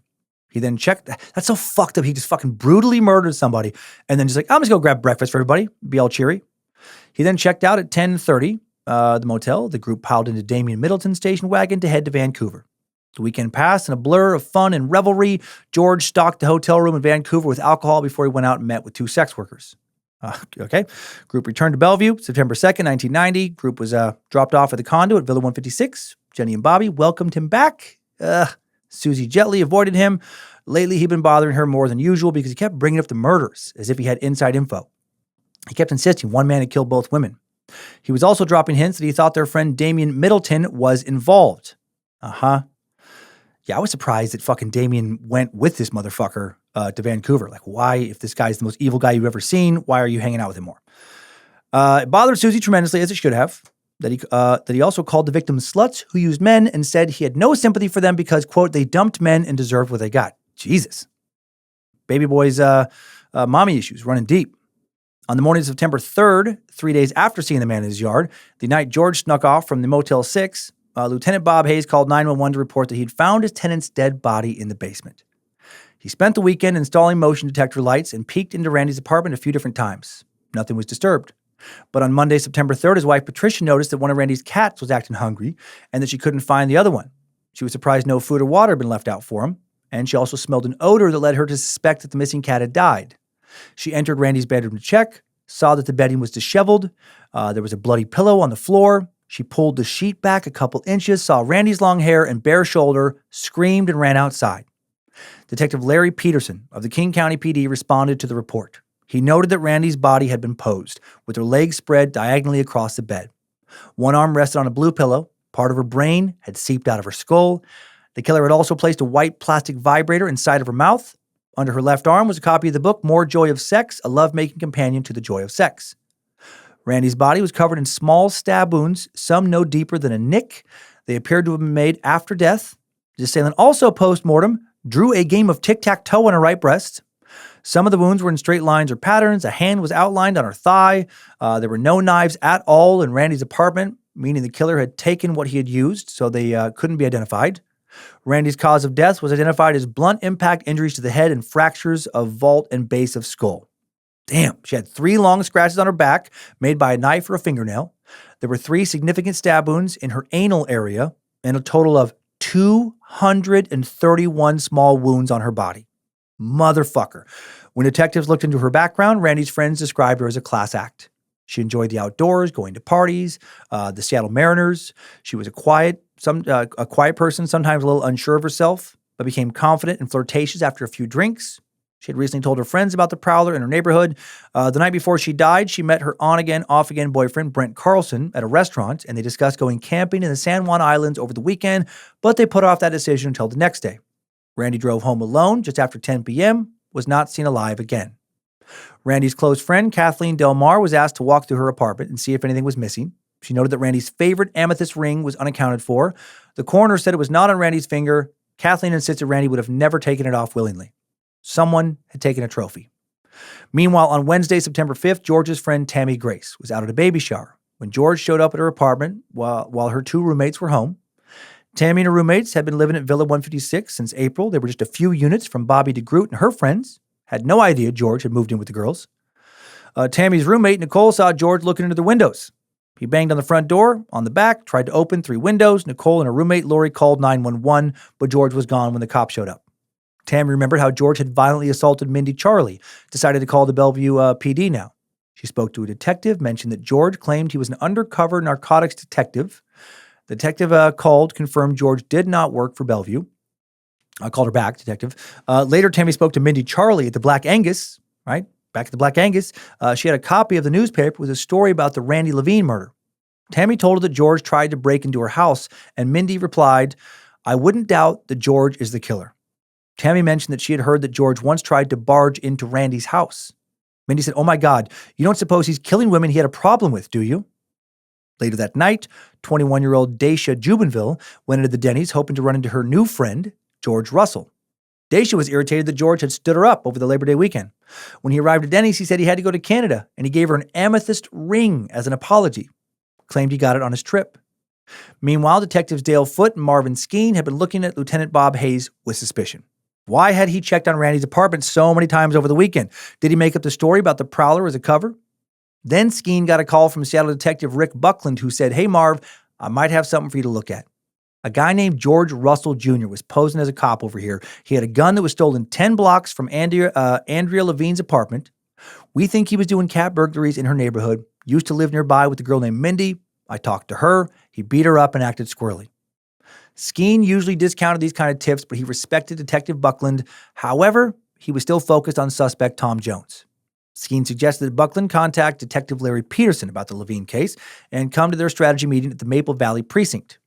He then checked. That's so fucked up. He just fucking brutally murdered somebody and then just like, I'm just going to grab breakfast for everybody, be all cheery. He then checked out at 10:30, the motel. The group piled into Damian Middleton's station wagon to head to Vancouver. The weekend passed in a blur of fun and revelry. George stocked the hotel room in Vancouver with alcohol before he went out and met with two sex workers. Group returned to Bellevue, September 2nd, 1990. Group was dropped off at the condo at Villa 156. Jenny and Bobby welcomed him back. Susie gently avoided him. Lately, he'd been bothering her more than usual because he kept bringing up the murders as if he had inside info. He kept insisting one man had killed both women. He was also dropping hints that he thought their friend Damian Middleton was involved. Yeah, I was surprised that fucking Damian went with this motherfucker to Vancouver. Like, why, if this guy's the most evil guy you've ever seen, why are you hanging out with him more? It bothered Susie tremendously, as it should have, that he also called the victims sluts who used men and said he had no sympathy for them because, quote, they dumped men and deserved what they got. Jesus. Baby boy's mommy issues running deep. On the morning of September 3rd, 3 days after seeing the man in his yard, the night George snuck off from the Motel 6, Lieutenant Bob Hayes called 911 to report that he'd found his tenant's dead body in the basement. He spent the weekend installing motion detector lights and peeked into Randy's apartment a few different times. Nothing was disturbed. But on Monday, September 3rd, his wife Patricia noticed that one of Randy's cats was acting hungry and that she couldn't find the other one. She was surprised no food or water had been left out for him, and she also smelled an odor that led her to suspect that the missing cat had died. She entered Randy's bedroom to check, saw that the bedding was disheveled. There was a bloody pillow on the floor. She pulled the sheet back a couple inches, saw Randy's long hair and bare shoulder, screamed, and ran outside. Detective Larry Peterson of the King County PD responded to the report. He noted that Randy's body had been posed, with her legs spread diagonally across the bed. One arm rested on a blue pillow. Part of her brain had seeped out of her skull. The killer had also placed a white plastic vibrator inside of her mouth. Under her left arm was a copy of the book More Joy of Sex, a love-making companion to the joy of sex. Randy's body was covered in small stab wounds, some no deeper than a nick. They appeared to have been made after death. The assailant also post-mortem drew a game of tic-tac-toe on her right breast. Some of the wounds were in straight lines or patterns. A hand was outlined on her thigh. There were no knives at all in Randy's apartment, meaning the killer had taken what he had used, so they couldn't be identified. Randy's cause of death was identified as blunt impact injuries to the head and fractures of vault and base of skull. Damn, she had 3 long scratches on her back made by a knife or a fingernail. There were 3 significant stab wounds in her anal area and a total of 231 small wounds on her body. Motherfucker. When detectives looked into her background, Randy's friends described her as a class act. She enjoyed the outdoors, going to parties, the Seattle Mariners. She was a quiet person, sometimes a little unsure of herself, but became confident and flirtatious after a few drinks. She had recently told her friends about the prowler in her neighborhood. The night before she died, she met her on-again, off-again boyfriend, Brent Carlson, at a restaurant, and they discussed going camping in the San Juan Islands over the weekend, but they put off that decision until the next day. Randy drove home alone just after 10 p.m., was not seen alive again. Randy's close friend, Kathleen Del Mar, was asked to walk through her apartment and see if anything was missing. She noted that Randy's favorite amethyst ring was unaccounted for. The coroner said it was not on Randy's finger. Kathleen insisted Randy would have never taken it off willingly. Someone had taken a trophy. Meanwhile, on Wednesday, September 5th, George's friend Tammy Grace was out at a baby shower when George showed up at her apartment while her 2 roommates were home. Tammy and her roommates had been living at Villa 156 since April. They were just a few units from Bobby DeGroot and her friends. Had no idea George had moved in with the girls. Tammy's roommate, Nicole, saw George looking into the windows. He banged on the front door, on the back, tried to open 3 windows. Nicole and her roommate, Lori, called 911, but George was gone when the cops showed up. Tammy remembered how George had violently assaulted Mindy Charlie, decided to call the Bellevue PD now. She spoke to a detective, mentioned that George claimed he was an undercover narcotics detective. The detective called, confirmed George did not work for Bellevue. I called her back, detective. Later, Tammy spoke to Mindy Charlie at the Black Angus, right? Back at the Black Angus. She had a copy of the newspaper with a story about the Randy Levine murder. Tammy told her that George tried to break into her house, and Mindy replied, "I wouldn't doubt that George is the killer." Tammy mentioned that she had heard that George once tried to barge into Randy's house. Mindy said, "Oh my God, you don't suppose he's killing women he had a problem with, do you?" Later that night, 21-year-old Dacia Jubenville went into the Denny's hoping to run into her new friend, George Russell. Dacia was irritated that George had stood her up over the Labor Day weekend. When he arrived at Denny's, he said he had to go to Canada, and he gave her an amethyst ring as an apology. Claimed he got it on his trip. Meanwhile, detectives Dale Foote and Marvin Skeen had been looking at Lieutenant Bob Hayes with suspicion. Why had he checked on Randy's apartment so many times over the weekend? Did he make up the story about the prowler as a cover? Then Skeen got a call from Seattle detective Rick Buckland, who said, "Hey, Marv, I might have something for you to look at. A guy named George Russell Jr. was posing as a cop over here. He had a gun that was stolen 10 blocks from Andrea Levine's apartment. We think he was doing cat burglaries in her neighborhood. Used to live nearby with a girl named Mindy. I talked to her. He beat her up and acted squirrely." Skeen usually discounted these kind of tips, but he respected Detective Buckland. However, he was still focused on suspect Tom Jones. Skeen suggested that Buckland contact Detective Larry Peterson about the Levine case and come to their strategy meeting at the Maple Valley Precinct.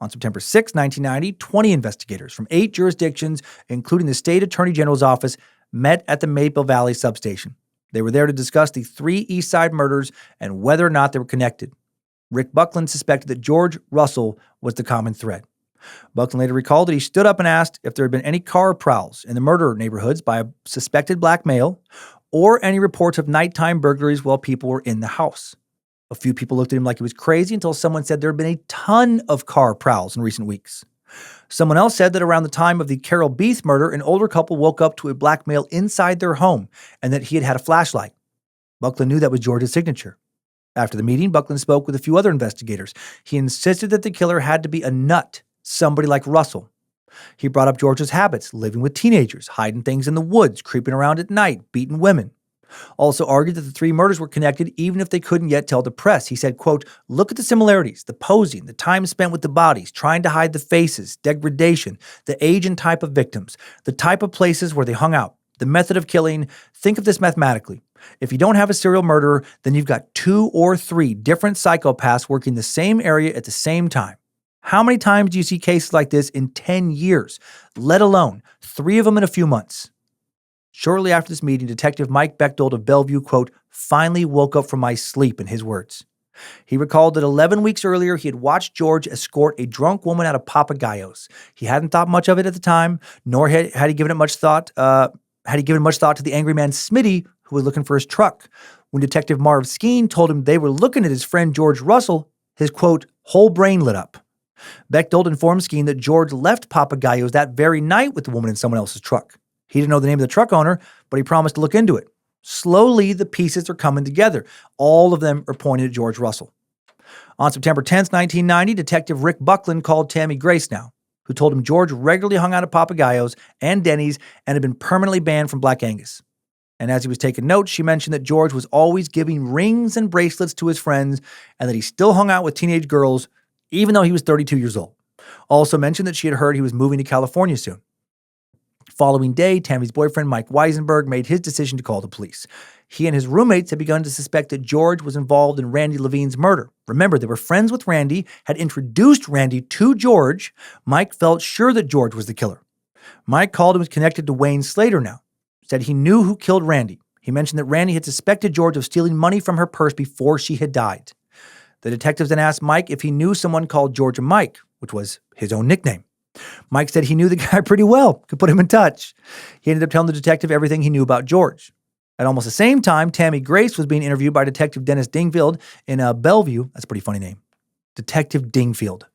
On September 6, 1990, 20 investigators from 8 jurisdictions, including the State Attorney General's office, met at the Maple Valley substation. They were there to discuss the 3 East Side murders and whether or not they were connected. Rick Buckland suspected that George Russell was the common thread. Buckland later recalled that he stood up and asked if there had been any car prowls in the murder neighborhoods by a suspected black male or any reports of nighttime burglaries while people were in the house. A few people looked at him like he was crazy until someone said there had been a ton of car prowls in recent weeks. Someone else said that around the time of the Carol Beath murder, an older couple woke up to a black male inside their home and that he had had a flashlight. Buckland knew that was George's signature. After the meeting, Buckland spoke with a few other investigators. He insisted that the killer had to be a nut, somebody like Russell. He brought up George's habits, living with teenagers, hiding things in the woods, creeping around at night, beating women. Also argued that the 3 murders were connected even if they couldn't yet tell the press. He said, quote, "Look at the similarities, the posing, the time spent with the bodies, trying to hide the faces, degradation, the age and type of victims, the type of places where they hung out, the method of killing. Think of this mathematically. If you don't have a serial murderer, then you've got 2 or 3 different psychopaths working the same area at the same time. How many times do you see cases like this in 10 years, let alone 3 of them in a few months?" Shortly after this meeting, Detective Mike Bechtold of Bellevue, quote, "finally woke up from my sleep," in his words. He recalled that 11 weeks earlier, he had watched George escort a drunk woman out of Papagayos. He hadn't thought much of it at the time, nor had he given it much thought, had he given much thought to the angry man Smitty, who was looking for his truck. When Detective Marv Skeen told him they were looking at his friend George Russell, his, quote, whole brain lit up. Bechtold informed Skeen that George left Papagayos that very night with the woman in someone else's truck. He didn't know the name of the truck owner, but he promised to look into it. Slowly, the pieces are coming together. All of them are pointed at George Russell. On September 10th, 1990, Detective Rick Buckland called Tammy Grace now, who told him George regularly hung out at Papagayos and Denny's and had been permanently banned from Black Angus. And as he was taking notes, she mentioned that George was always giving rings and bracelets to his friends and that he still hung out with teenage girls, even though he was 32 years old. Also mentioned that she had heard he was moving to California soon. Following day, Tammy's boyfriend, Mike Weisenberg, made his decision to call the police. He and his roommates had begun to suspect that George was involved in Randy Levine's murder. Remember, they were friends with Randy, had introduced Randy to George. Mike felt sure that George was the killer. Mike called him connected to Wayne Slater now. Said he knew who killed Randy. He mentioned that Randy had suspected George of stealing money from her purse before she had died. The detectives then asked Mike if he knew someone called George Mike, which was his own nickname. Mike said he knew the guy pretty well, could put him in touch. He ended up telling the detective everything he knew about George. At almost the same time, Tammy Grace was being interviewed by Detective Dennis Dingfield in Bellevue. That's a pretty funny name. Detective Dingfield.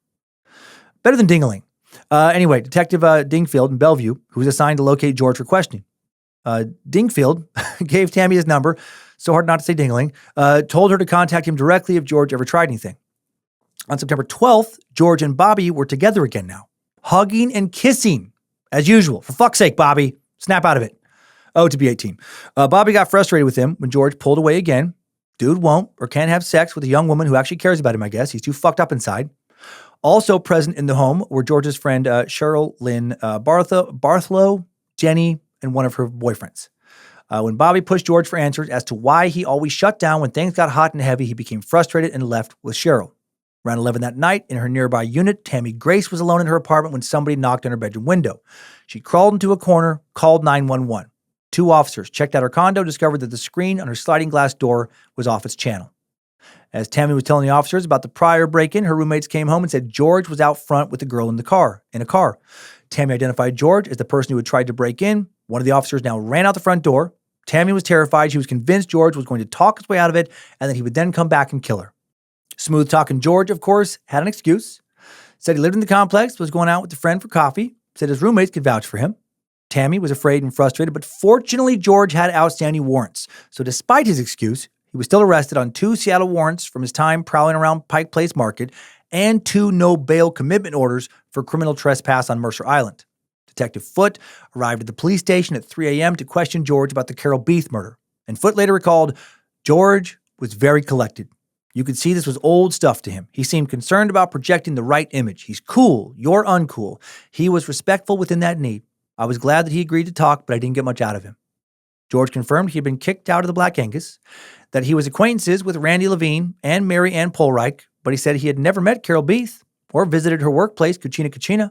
Better than Dingaling. Anyway, Detective Dingfield in Bellevue, who was assigned to locate George for questioning. Dingfield gave Tammy his number, so hard not to say Dingaling, told her to contact him directly if George ever tried anything. On September 12th, George and Bobby were together again now, hugging and kissing, as usual. For fuck's sake, Bobby, snap out of it. Oh, to be 18. Bobby got frustrated with him when George pulled away again. Dude won't or can't have sex with a young woman who actually cares about him, I guess. He's too fucked up inside. Also present in the home were George's friend Cheryl Lynn Bartholow, Jenny, and one of her boyfriends. When Bobby pushed George for answers as to why he always shut down when things got hot and heavy, he became frustrated and left with Cheryl. Around 11 that night, in her nearby unit, Tammy Grace was alone in her apartment when somebody knocked on her bedroom window. She crawled into a corner, called 911. 2 officers checked out her condo, discovered that the screen on her sliding glass door was off its channel. As Tammy was telling the officers about the prior break-in, her roommates came home and said George was out front with the girl in a car. Tammy identified George as the person who had tried to break in. One of the officers now ran out the front door. Tammy was terrified. She was convinced George was going to talk his way out of it and that he would then come back and kill her. Smooth-talking George, of course, had an excuse. Said he lived in the complex, was going out with a friend for coffee. Said his roommates could vouch for him. Tammy was afraid and frustrated, but fortunately George had outstanding warrants. So despite his excuse, he was still arrested on 2 Seattle warrants from his time prowling around Pike Place Market and 2 no-bail commitment orders for criminal trespass on Mercer Island. Detective Foote arrived at the police station at 3 a.m. to question George about the Carol Beath murder. And Foote later recalled, George was very collected. You could see this was old stuff to him. He seemed concerned about projecting the right image. He's cool. You're uncool. He was respectful within that need. I was glad that he agreed to talk, but I didn't get much out of him. George confirmed he had been kicked out of the Black Angus, that he was acquaintances with Randy Levine and Mary Ann Polreich, but he said he had never met Carol Beath or visited her workplace, Cucina.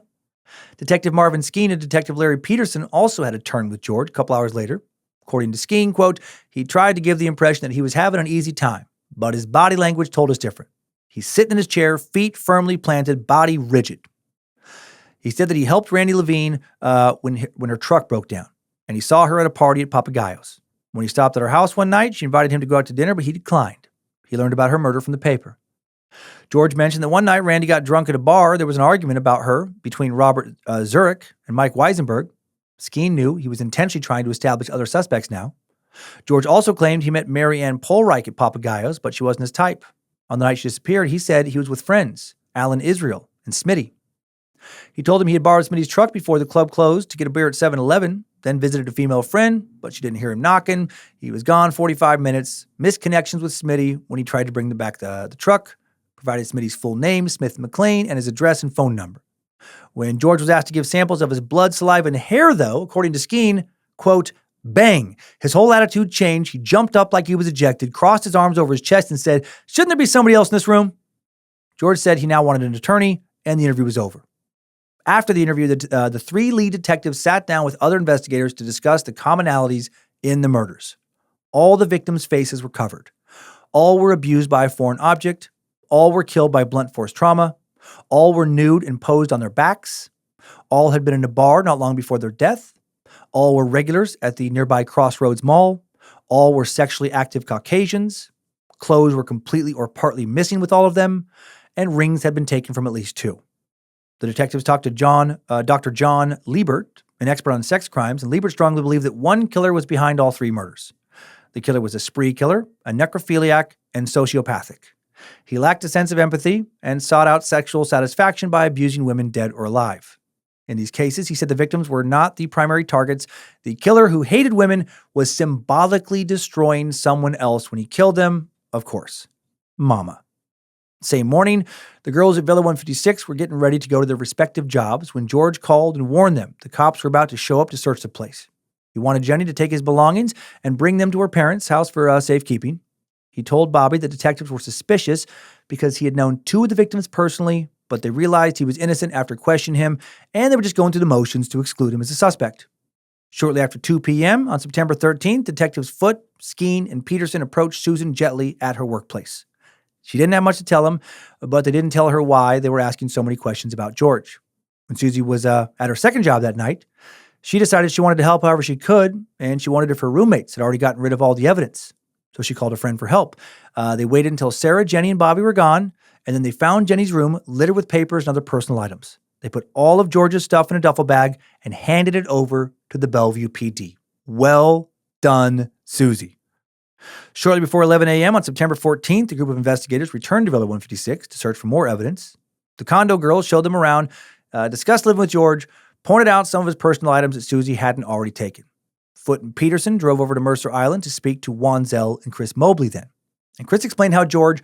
Detective Marvin Skeen and Detective Larry Peterson also had a turn with George a couple hours later. According to Skeen, quote, he tried to give the impression that he was having an easy time, but his body language told us different. He's sitting in his chair, feet firmly planted, body rigid. He said that he helped Randy Levine when her truck broke down, and he saw her at a party at Papagayos. When he stopped at her house one night, she invited him to go out to dinner, but he declined. He learned about her murder from the paper. George mentioned that one night Randy got drunk at a bar. There was an argument about her between Robert Zurich and Mike Weisenberg. Skeen knew he was intentionally trying to establish other suspects now. George also claimed he met Mary Ann Polreich at Papagayos, but she wasn't his type. On the night she disappeared, he said he was with friends, Alan Israel and Smitty. He told him he had borrowed Smitty's truck before the club closed to get a beer at 7-Eleven, then visited a female friend, but she didn't hear him knocking. He was gone 45 minutes, missed connections with Smitty when he tried to bring back the truck, provided Smitty's full name, Smith McLean, and his address and phone number. When George was asked to give samples of his blood, saliva, and hair, though, according to Skeen, quote, bang, his whole attitude changed. He jumped up like he was ejected, crossed his arms over his chest, and said, shouldn't there be somebody else in this room? George said he now wanted an attorney, and the interview was over. After the interview, the 3 lead detectives sat down with other investigators to discuss the commonalities in the murders. All the victims' faces were covered. All were abused by a foreign object. All were killed by blunt force trauma. All were nude and posed on their backs. All had been in a bar not long before their death. All were regulars at the nearby Crossroads Mall. All were sexually active Caucasians. Clothes were completely or partly missing with all of them, and rings had been taken from at least 2. The detectives talked to Dr. John Liebert, an expert on sex crimes, and Liebert strongly believed that one killer was behind all 3 murders. The killer was a spree killer, a necrophiliac, and sociopathic. He lacked a sense of empathy and sought out sexual satisfaction by abusing women dead or alive. In these cases, he said the victims were not the primary targets. The killer, who hated women, was symbolically destroying someone else when he killed them, of course, Mama. Same morning, the girls at Villa 156 were getting ready to go to their respective jobs when George called and warned them the cops were about to show up to search the place. He wanted Jenny to take his belongings and bring them to her parents' house for safekeeping. He told Bobby that detectives were suspicious because he had known 2 of the victims personally, but they realized he was innocent after questioning him, and they were just going through the motions to exclude him as a suspect. Shortly after 2 p.m. on September 13th, detectives Foote, Skeen, and Peterson approached Susan Jetley at her workplace. She didn't have much to tell them, but they didn't tell her why they were asking so many questions about George. When Susie was at her second job that night, she decided she wanted to help however she could, and she wondered if her roommates had already gotten rid of all the evidence. So she called a friend for help. They waited until Sarah, Jenny, and Bobby were gone, and then they found Jenny's room littered with papers and other personal items. They put all of George's stuff in a duffel bag and handed it over to the Bellevue PD. Well done, Susie. Shortly before 11 a.m. on September 14th, a group of investigators returned to Villa 156 to search for more evidence. The condo girls showed them around, discussed living with George, pointed out some of his personal items that Susie hadn't already taken. Foote and Peterson drove over to Mercer Island to speak to Wanzel and Chris Mobley then. And Chris explained how George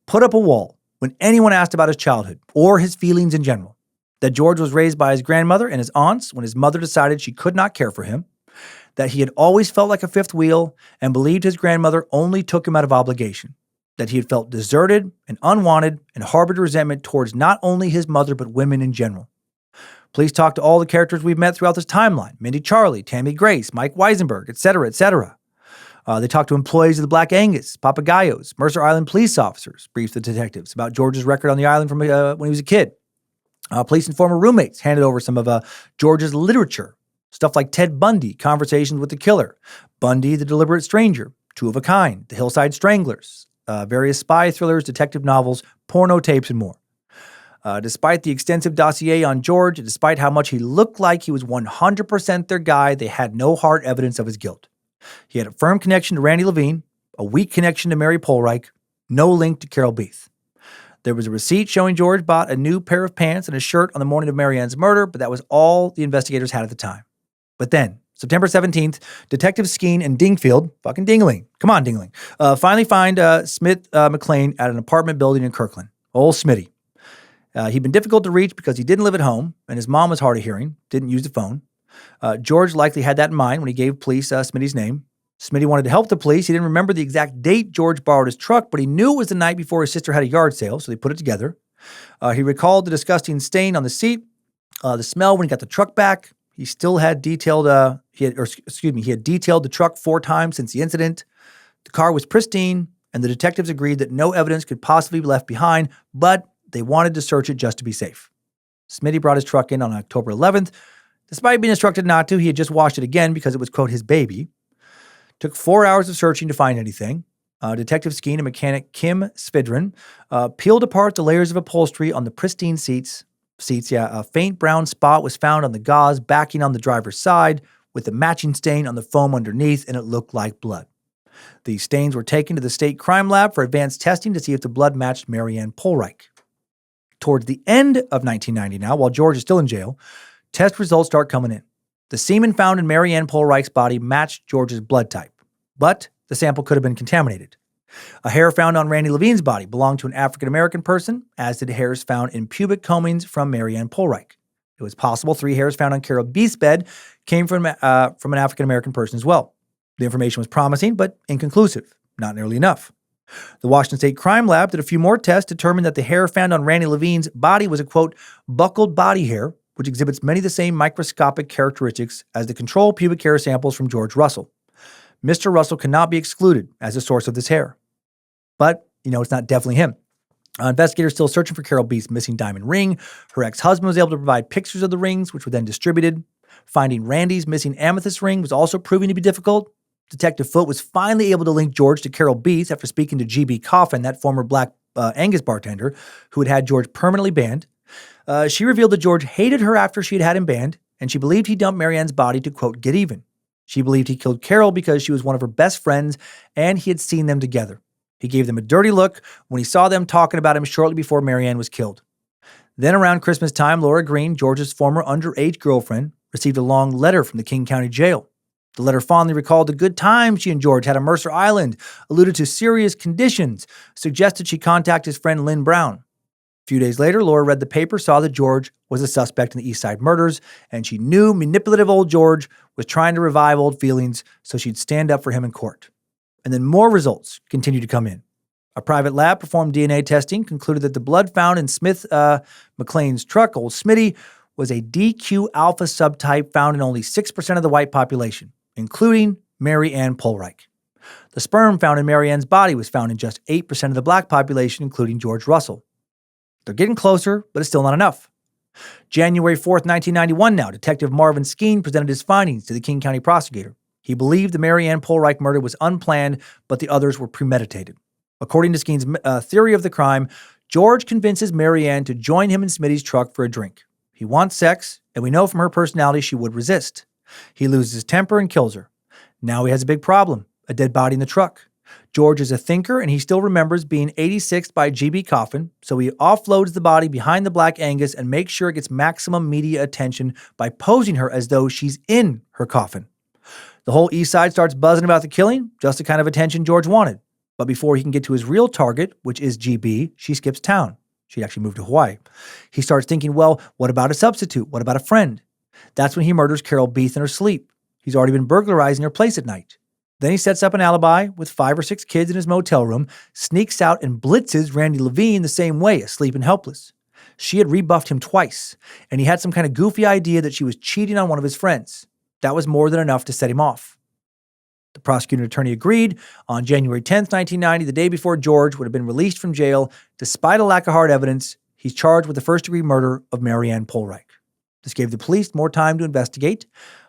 put up a wall when anyone asked about his childhood or his feelings in general. That George was raised by his grandmother and his aunts when his mother decided she could not care for him. That he had always felt like a fifth wheel and believed his grandmother only took him out of obligation. That he had felt deserted and unwanted and harbored resentment towards not only his mother but women in general. Police talked to all the characters we've met throughout this timeline: Mindy Charlie, Tammy Grace, Mike Weisenberg, etc., etc. They talked to employees of the Black Angus, Papagayos, Mercer Island police officers, briefed the detectives about George's record on the island from when he was a kid. Police and former roommates handed over some of George's literature, stuff like Ted Bundy, Conversations with the Killer, Bundy, The Deliberate Stranger, Two of a Kind, The Hillside Stranglers, various spy thrillers, detective novels, porno tapes, and more. Despite the extensive dossier on George, despite how much he looked like he was 100% their guy, they had no hard evidence of his guilt. He had a firm connection to Randy Levine, a weak connection to Mary Polreich, no link to Carol Beath. There was a receipt showing George bought a new pair of pants and a shirt on the morning of Marianne's murder, but that was all the investigators had at the time. But then, September 17th, Detective Skeen and Dingfield, fucking Dingling, come on Dingling, finally find Smith McLean at an apartment building in Kirkland. Old Smitty. He'd been difficult to reach because he didn't live at home, and his mom was hard of hearing, didn't use the phone. George likely had that in mind when he gave police Smitty's name. Smitty wanted to help the police. He didn't remember the exact date George borrowed his truck, but he knew it was the night before his sister had a yard sale, so they put it together. He recalled the disgusting stain on the seat, the smell when he got the truck back. He still had detailed, he had detailed the truck 4 times since the incident. The car was pristine, and the detectives agreed that no evidence could possibly be left behind, but they wanted to search it just to be safe. Smitty brought his truck in on October 11th. Despite being instructed not to, he had just washed it again because it was, quote, his baby. Took 4 hours of searching to find anything. Detective Skeen and mechanic Kim Svidrin peeled apart the layers of upholstery on the pristine seats. A faint brown spot was found on the gauze backing on the driver's side with a matching stain on the foam underneath, and it looked like blood. The stains were taken to the state crime lab for advanced testing to see if the blood matched Marianne Polreich. Towards the end of 1990 now, while George is still in jail, test results start coming in. The semen found in Marianne Polreich's body matched George's blood type, but the sample could have been contaminated. A hair found on Randy Levine's body belonged to an African-American person, as did hairs found in pubic combings from Marianne Polreich. It was possible 3 hairs found on Carol Beath's bed came from an African-American person as well. The information was promising, but inconclusive, not nearly enough. The Washington State Crime Lab did a few more tests, determined that the hair found on Randy Levine's body was a, quote, buckled body hair, which exhibits many of the same microscopic characteristics as the control pubic hair samples from George Russell. Mr. Russell cannot be excluded as the source of this hair. But, it's not definitely him. Investigators still searching for Carol Beath's missing diamond ring. Her ex-husband was able to provide pictures of the rings, which were then distributed. Finding Randy's missing amethyst ring was also proving to be difficult. Detective Foote was finally able to link George to Carol Beath after speaking to G.B. Coffin, that former Black Angus bartender who had George permanently banned. She revealed that George hated her after she had him banned, and she believed he dumped Marianne's body to, quote, get even. She believed he killed Carol because she was one of her best friends and he had seen them together. He gave them a dirty look when he saw them talking about him shortly before Marianne was killed. Then around Christmas time, Laura Green, George's former underage girlfriend, received a long letter from the King County Jail. The letter fondly recalled the good time she and George had on Mercer Island, alluded to serious conditions, suggested she contact his friend Lynn Brown. A few days later, Laura read the paper, saw that George was a suspect in the East Side murders, and she knew manipulative old George was trying to revive old feelings so she'd stand up for him in court. And then more results continued to come in. A private lab performed DNA testing, concluded that the blood found in Smith McLean's truck, old Smitty, was a DQ alpha subtype found in only 6% of the white population, including Mary Ann Polreich. The sperm found in Mary Ann's body was found in just 8% of the black population, including George Russell. They're getting closer, but it's still not enough. January 4th, 1991 now, Detective Marvin Skeen presented his findings to the King County prosecutor. He believed the Mary Ann Polreich murder was unplanned, but the others were premeditated. According to Skeen's theory of the crime, George convinces Mary Ann to join him in Smitty's truck for a drink. He wants sex, and we know from her personality she would resist. He loses his temper and kills her. Now he has a big problem, a dead body in the truck. George is a thinker, and he still remembers being 86th by G.B. Coffin, so he offloads the body behind the Black Angus and makes sure it gets maximum media attention by posing her as though she's in her coffin. The whole East Side starts buzzing about the killing, just the kind of attention George wanted. But before he can get to his real target, which is GB, she skips town. She'd actually moved to Hawaii. He starts thinking, well, what about a substitute? What about a friend? That's when he murders Carol Beath in her sleep. He's already been burglarizing her place at night. Then he sets up an alibi with 5 or 6 kids in his motel room, sneaks out and blitzes Randy Levine the same way, asleep and helpless. She had rebuffed him twice, and he had some kind of goofy idea that she was cheating on one of his friends. That was more than enough to set him off. The prosecuting attorney agreed. On January 10th, 1990, the day before George would have been released from jail, despite a lack of hard evidence, he's charged with the first-degree murder of Mary Ann Polreich. This gave the police more time to investigate.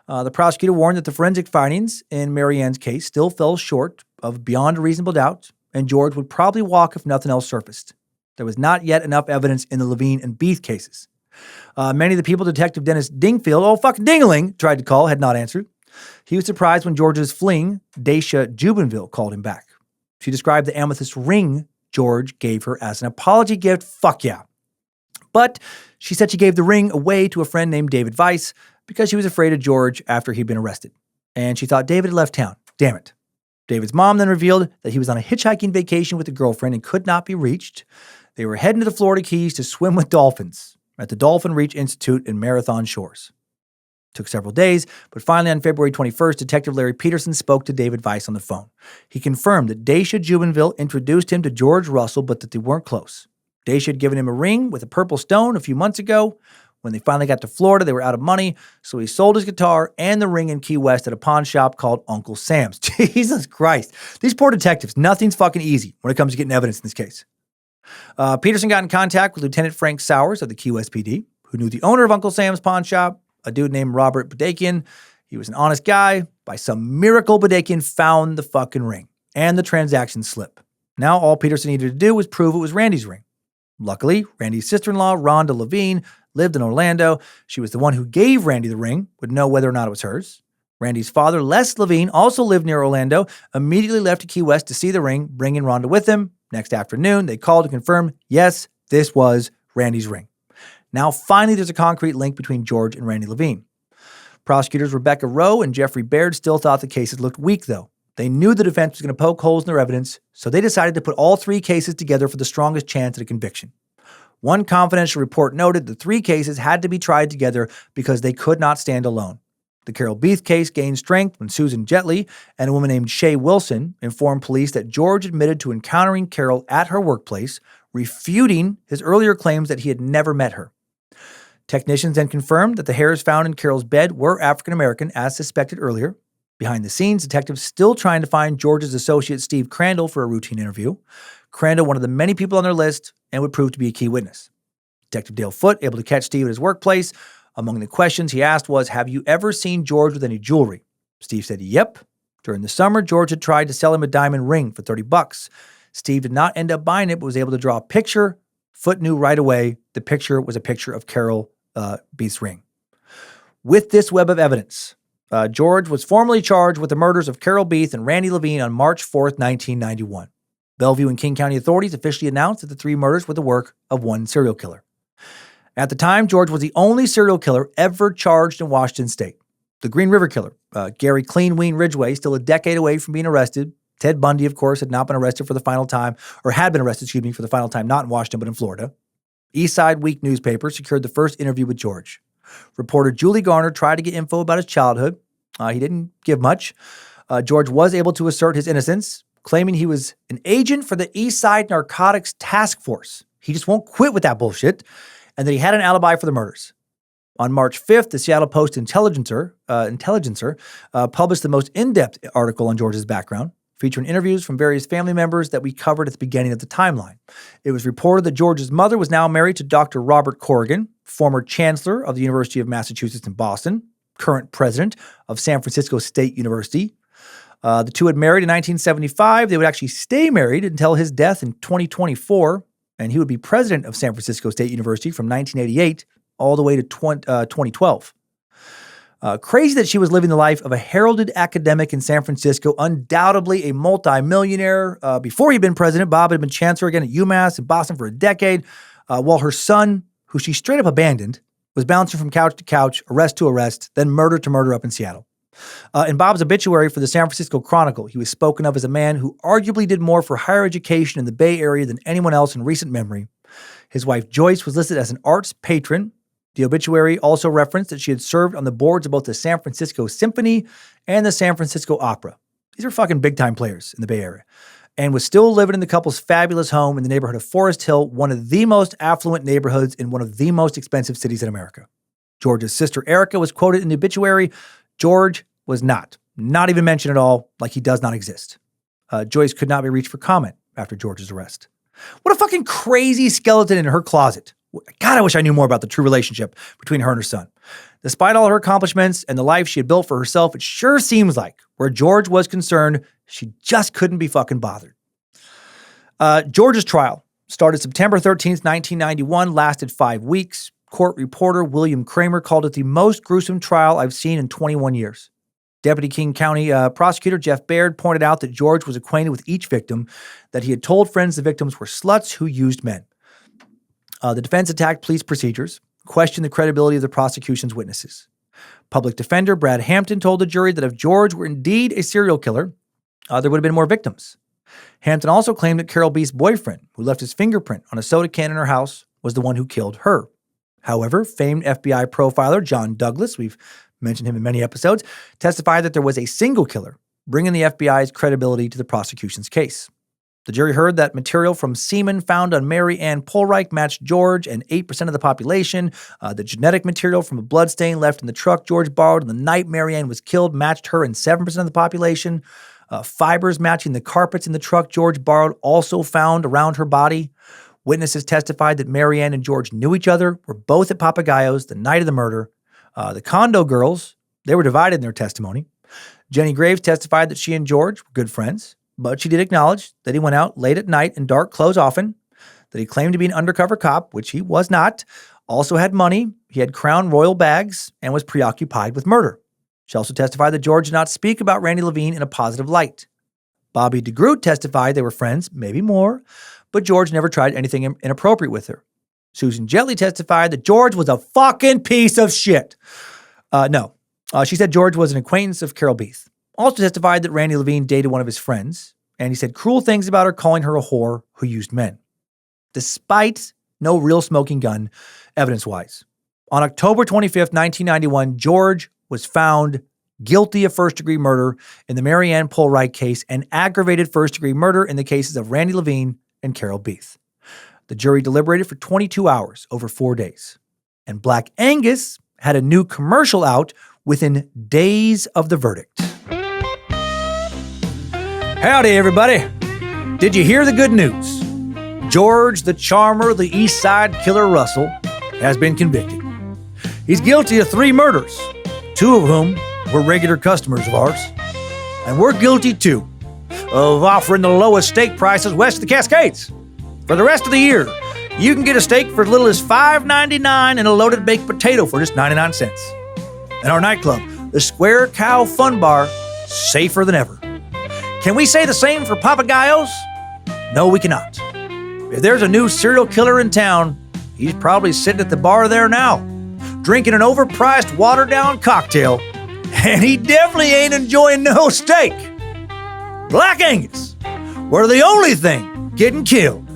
The prosecutor warned that the forensic findings in Mary Ann's case still fell short of beyond a reasonable doubt, and George would probably walk if nothing else surfaced. There was not yet enough evidence in the Levine and Beath cases. Many of the people Detective Dennis Dingling, tried to call had not answered. He was surprised when George's fling, Dacia Jubenville, called him back. She described the amethyst ring George gave her as an apology gift. Fuck yeah. But she said she gave the ring away to a friend named David Weiss because she was afraid of George after he'd been arrested. And she thought David had left town. Damn it. David's mom then revealed that he was on a hitchhiking vacation with a girlfriend and could not be reached. They were heading to the Florida Keys to swim with dolphins at the Dolphin Reach Institute in Marathon Shores. Took several days, but finally on February 21st, Detective Larry Peterson spoke to David Weiss on the phone. He confirmed that Dacia Jubenville introduced him to George Russell, but that they weren't close. Dacia had given him a ring with a purple stone a few months ago. When they finally got to Florida, they were out of money, so he sold his guitar and the ring in Key West at a pawn shop called Uncle Sam's. Jesus Christ. These poor detectives, nothing's fucking easy when it comes to getting evidence in this case. Peterson got in contact with Lieutenant Frank Sowers of the Key West PD, who knew the owner of Uncle Sam's pawn shop, a dude named Robert Badakian. He was an honest guy. By some miracle, Badakian found the fucking ring and the transaction slip. Now all Peterson needed to do was prove it was Randy's ring. Luckily, Randy's sister-in-law, Rhonda Levine, lived in Orlando. She was the one who gave Randy the ring, would know whether or not it was hers. Randy's father, Les Levine, also lived near Orlando, immediately left to Key West to see the ring, bringing Rhonda with him. Next afternoon, they called to confirm, yes, this was Randy's ring. Now, finally, there's a concrete link between George and Randy Levine. Prosecutors Rebecca Rowe and Jeffrey Baird still thought the cases looked weak, though. They knew the defense was going to poke holes in their evidence, so they decided to put all 3 cases together for the strongest chance at a conviction. One confidential report noted the 3 cases had to be tried together because they could not stand alone. The Carol Beath case gained strength when Susan Jetley and a woman named Shay Wilson informed police that George admitted to encountering Carol at her workplace, refuting his earlier claims that he had never met her. Technicians then confirmed that the hairs found in Carol's bed were African-American, as suspected earlier. Behind the scenes, detectives still trying to find George's associate Steve Crandall for a routine interview. Crandall, one of the many people on their list, and would prove to be a key witness. Detective Dale Foote, able to catch Steve at his workplace. Among the questions he asked was, have you ever seen George with any jewelry? Steve said, yep. During the summer, George had tried to sell him a diamond ring for $30. Steve did not end up buying it, but was able to draw a picture. Foot knew right away the picture was a picture of Carol Beith's ring. With this web of evidence, George was formally charged with the murders of Carol Beith and Randy Levine on March 4th, 1991. Bellevue and King County authorities officially announced that the three murders were the work of one serial killer. At the time, George was the only serial killer ever charged in Washington state. The Green River Killer, Gary Clean Ween Ridgway, still a decade away from being arrested. Ted Bundy, of course, had not been arrested for the final time, or had been arrested, for the final time, not in Washington, but in Florida. Eastside Week newspaper secured the first interview with George. Reporter Julie Garner tried to get info about his childhood. He didn't give much. George was able to assert his innocence, claiming he was an agent for the Eastside Narcotics Task Force. He just won't quit with that bullshit, and that he had an alibi for the murders. On March 5th, the Seattle Post Intelligencer published the most in-depth article on George's background, featuring interviews from various family members that we covered at the beginning of the timeline. It was reported that George's mother was now married to Dr. Robert Corrigan, former chancellor of the University of Massachusetts in Boston, current president of San Francisco State University. The two had married in 1975. They would actually stay married until his death in 2024, and he would be president of San Francisco State University from 1988 all the way to 2012. Crazy that she was living the life of a heralded academic in San Francisco, undoubtedly a multimillionaire. Before he'd been president, Bob had been chancellor again at UMass in Boston for a decade, while her son, who she straight up abandoned, was bouncing from couch to couch, arrest to arrest, then murder to murder up in Seattle. In Bob's obituary for the San Francisco Chronicle, he was spoken of as a man who arguably did more for higher education in the Bay Area than anyone else in recent memory. His wife, Joyce, was listed as an arts patron. The obituary also referenced that she had served on the boards of both the San Francisco Symphony and the San Francisco Opera. These are fucking big-time players in the Bay Area. And was still living in the couple's fabulous home in the neighborhood of Forest Hill, one of the most affluent neighborhoods in one of the most expensive cities in America. George's sister, Erica, was quoted in the obituary. George was not even mentioned at all, like he does not exist. Joyce could not be reached for comment after George's arrest. What a fucking crazy skeleton in her closet. God, I wish I knew more about the true relationship between her and her son. Despite all her accomplishments and the life she had built for herself, it sure seems like where George was concerned, she just couldn't be fucking bothered. George's trial started September 13th, 1991, lasted 5 weeks. Court reporter William Kramer called it the most gruesome trial I've seen in 21 years. Deputy King County prosecutor Jeff Baird pointed out that George was acquainted with each victim, that he had told friends the victims were sluts who used men. The defense attacked police procedures, questioned the credibility of the prosecution's witnesses. Public defender Brad Hampton told the jury that if George were indeed a serial killer, there would have been more victims. Hampton also claimed that Carol Beith's boyfriend, who left his fingerprint on a soda can in her house, was the one who killed her. However, famed FBI profiler John Douglas, we've mentioned him in many episodes, testified that there was a single killer, bringing the FBI's credibility to the prosecution's case. The jury heard that material from semen found on Mary Ann Polreich matched George and 8% of the population. The genetic material from a bloodstain left in the truck George borrowed on the night Mary Ann was killed matched her and 7% of the population. Fibers matching the carpets in the truck George borrowed also found around her body. Witnesses testified that Mary Ann and George knew each other, were both at Papagayo's the night of the murder. The condo girls, they were divided in their testimony. Jenny Graves testified that she and George were good friends, but she did acknowledge that he went out late at night in dark clothes often, that he claimed to be an undercover cop, which he was not, also had money, he had Crown Royal bags, and was preoccupied with murder. She also testified that George did not speak about Randy Levine in a positive light. Bobby DeGroot testified they were friends, maybe more, but George never tried anything inappropriate with her. Susan Jetley testified that George was a fucking piece of shit. She said George was an acquaintance of Carol Beith. Also testified that Randy Levine dated one of his friends, and he said cruel things about her, calling her a whore who used men. Despite no real smoking gun, evidence-wise. On October 25th, 1991, George was found guilty of first-degree murder in the Mary Ann Polreich case and aggravated first-degree murder in the cases of Randy Levine and Carol Beith. The jury deliberated for 22 hours over 4 days. And Black Angus had a new commercial out within days of the verdict. Howdy, everybody. Did you hear the good news? George the Charmer, the East Side Killer Russell, has been convicted. He's guilty of 3 murders, 2 of whom were regular customers of ours. And we're guilty, too, of offering the lowest steak prices west of the Cascades. For the rest of the year, you can get a steak for as little as $5.99 and a loaded baked potato for just 99 cents. And our nightclub, the Square Cow Fun Bar, safer than ever. Can we say the same for Papagayos? No, we cannot. If there's a new serial killer in town, he's probably sitting at the bar there now, drinking an overpriced, watered-down cocktail, and he definitely ain't enjoying no steak. Black Angus, where the only thing getting killed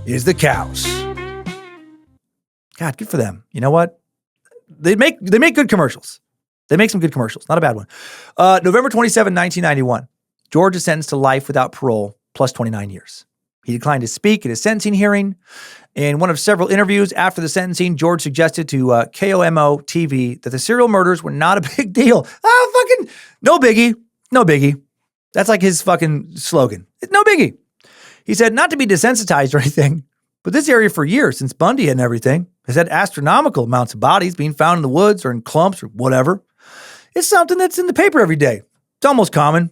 is the cows. God, good for them. You know what? They make good commercials. They make some good commercials. Not a bad one. November 27, 1991. George is sentenced to life without parole, plus 29 years. He declined to speak at his sentencing hearing. In one of several interviews after the sentencing, George suggested to KOMO TV that the serial murders were not a big deal. No biggie. No biggie. That's like his fucking slogan. It's no biggie. He said not to be desensitized or anything, but this area for years, since Bundy and everything, has had astronomical amounts of bodies being found in the woods or in clumps or whatever. It's something that's in the paper every day. It's almost common.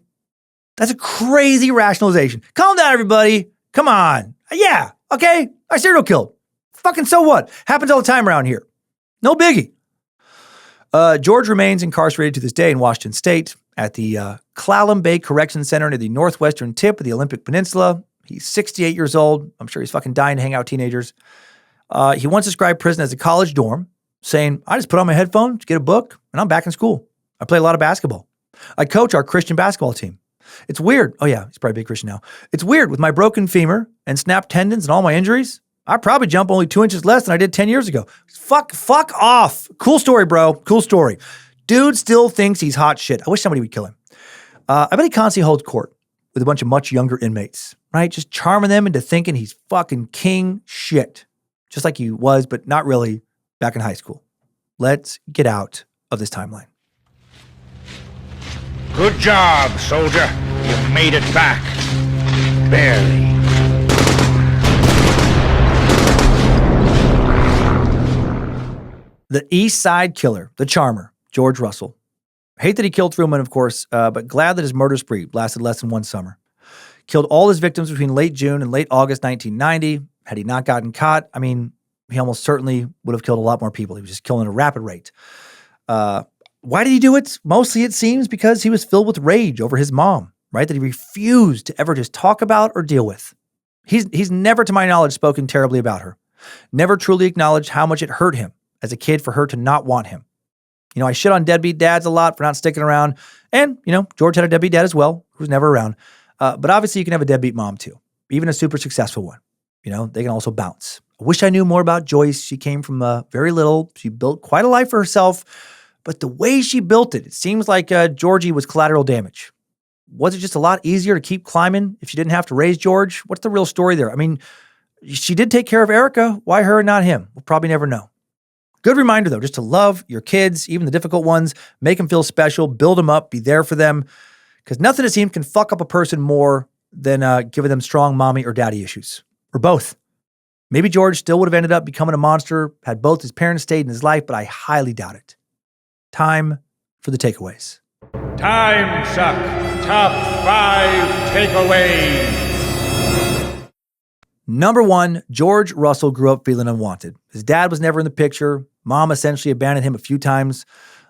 That's a crazy rationalization. Calm down, everybody. Come on. Yeah, okay. I serial killed. Fucking so what? Happens all the time around here. No biggie. George remains incarcerated to this day in Washington State at the Clallam Bay Correction Center near the northwestern tip of the Olympic Peninsula. He's 68 years old. I'm sure he's fucking dying to hang out with teenagers. He once described prison as a college dorm, saying, I just put on my headphones, get a book, and I'm back in school. I play a lot of basketball. I coach our Christian basketball team. It's weird. Oh yeah, he's probably a big Christian now. It's weird with my broken femur and snapped tendons and all my injuries. I probably jump only 2 inches less than I did 10 years ago. Fuck off. Cool story, bro. Cool story. Dude still thinks he's hot shit. I wish somebody would kill him. I bet he constantly holds court with a bunch of much younger inmates, right? Just charming them into thinking he's fucking king shit. Just like he was, but not really, back in high school. Let's get out of this timeline. Good job, soldier. You made it back. Barely. The East Side Killer, the charmer, George Russell. Hate that he killed 3 women, of course, but glad that his murder spree lasted less than one summer. Killed all his victims between late June and late August 1990. Had he not gotten caught, I mean, he almost certainly would have killed a lot more people. He was just killing at a rapid rate. Why did he do it? Mostly, it seems, because he was filled with rage over his mom, right? That he refused to ever just talk about or deal with. He's never, to my knowledge, spoken terribly about her. Never truly acknowledged how much it hurt him as a kid for her to not want him. You know, I shit on deadbeat dads a lot for not sticking around. And, you know, George had a deadbeat dad as well, who's never around. But obviously you can have a deadbeat mom too, even a super successful one. You know, they can also bounce. I wish I knew more about Joyce. She came from very little. She built quite a life for herself. But the way she built it, it seems like Georgie was collateral damage. Was it just a lot easier to keep climbing if she didn't have to raise George? What's the real story there? I mean, she did take care of Erica. Why her and not him? We'll probably never know. Good reminder, though, just to love your kids, even the difficult ones, make them feel special, build them up, be there for them. Because nothing, it seems, can fuck up a person more than giving them strong mommy or daddy issues. Or both. Maybe George still would have ended up becoming a monster had both his parents stayed in his life, but I highly doubt it. Time for the takeaways. Timesuck. Top 5 takeaways. Number 1, George Russell grew up feeling unwanted. His dad was never in the picture. Mom essentially abandoned him a few times,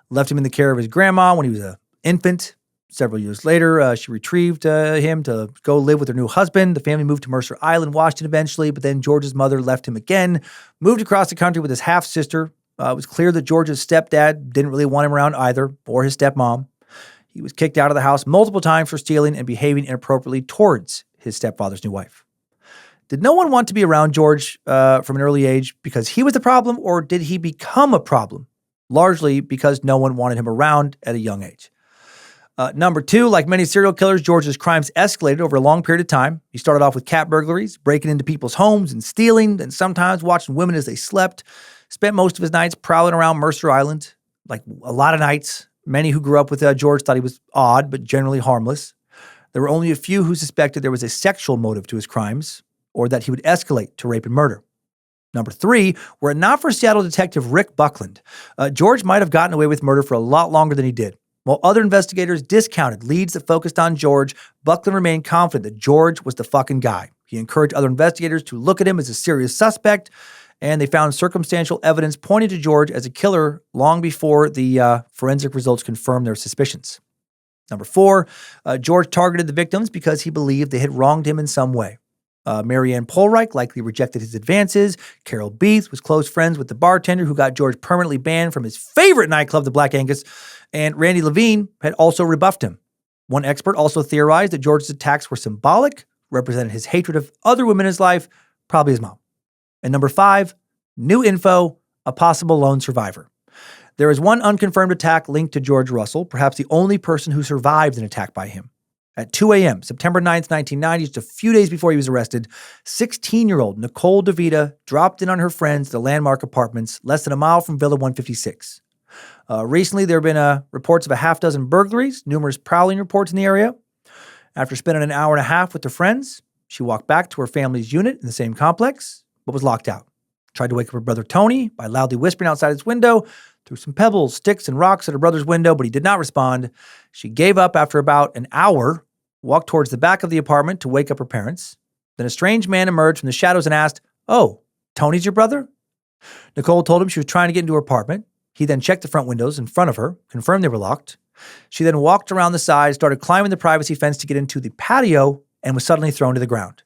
left him in the care of his grandma when he was an infant. Several years later, she retrieved him to go live with her new husband. The family moved to Mercer Island, Washington eventually, but then George's mother left him again, moved across the country with his half-sister. It was clear that George's stepdad didn't really want him around either, or his stepmom. He was kicked out of the house multiple times for stealing and behaving inappropriately towards his stepfather's new wife. Did no one want to be around George from an early age because he was the problem, or did he become a problem? Largely because no one wanted him around at a young age. Number 2, like many serial killers, George's crimes escalated over a long period of time. He started off with cat burglaries, breaking into people's homes and stealing, then sometimes watching women as they slept. Spent most of his nights prowling around Mercer Island, like a lot of nights. Many who grew up with George thought he was odd, but generally harmless. There were only a few who suspected there was a sexual motive to his crimes, or that he would escalate to rape and murder. Number 3, were it not for Seattle detective Rick Buckland, George might have gotten away with murder for a lot longer than he did. While other investigators discounted leads that focused on George, Buckland remained confident that George was the fucking guy. He encouraged other investigators to look at him as a serious suspect, and they found circumstantial evidence pointing to George as a killer long before the forensic results confirmed their suspicions. Number 4, George targeted the victims because he believed they had wronged him in some way. Marianne Polreich likely rejected his advances. Carol Beath was close friends with the bartender who got George permanently banned from his favorite nightclub, the Black Angus, and Randy Levine had also rebuffed him. One expert also theorized that George's attacks were symbolic, represented his hatred of other women in his life, probably his mom. And number 5, new info, a possible lone survivor. There is one unconfirmed attack linked to George Russell, perhaps the only person who survived an attack by him. At 2 a.m., September 9th, 1990, just a few days before he was arrested, 16-year-old Nicole DeVita dropped in on her friends at the Landmark Apartments, less than a mile from Villa 156. Recently, there have been reports of a half dozen burglaries, numerous prowling reports in the area. After spending an hour and a half with her friends, she walked back to her family's unit in the same complex, but was locked out. Tried to wake up her brother Tony by loudly whispering outside his window, threw some pebbles, sticks, and rocks at her brother's window, but he did not respond. She gave up after about an hour, walked towards the back of the apartment to wake up her parents. Then a strange man emerged from the shadows and asked, "Oh, Tony's your brother?" Nicole told him she was trying to get into her apartment. He then checked the front windows in front of her, confirmed they were locked. She then walked around the side, started climbing the privacy fence to get into the patio, and was suddenly thrown to the ground.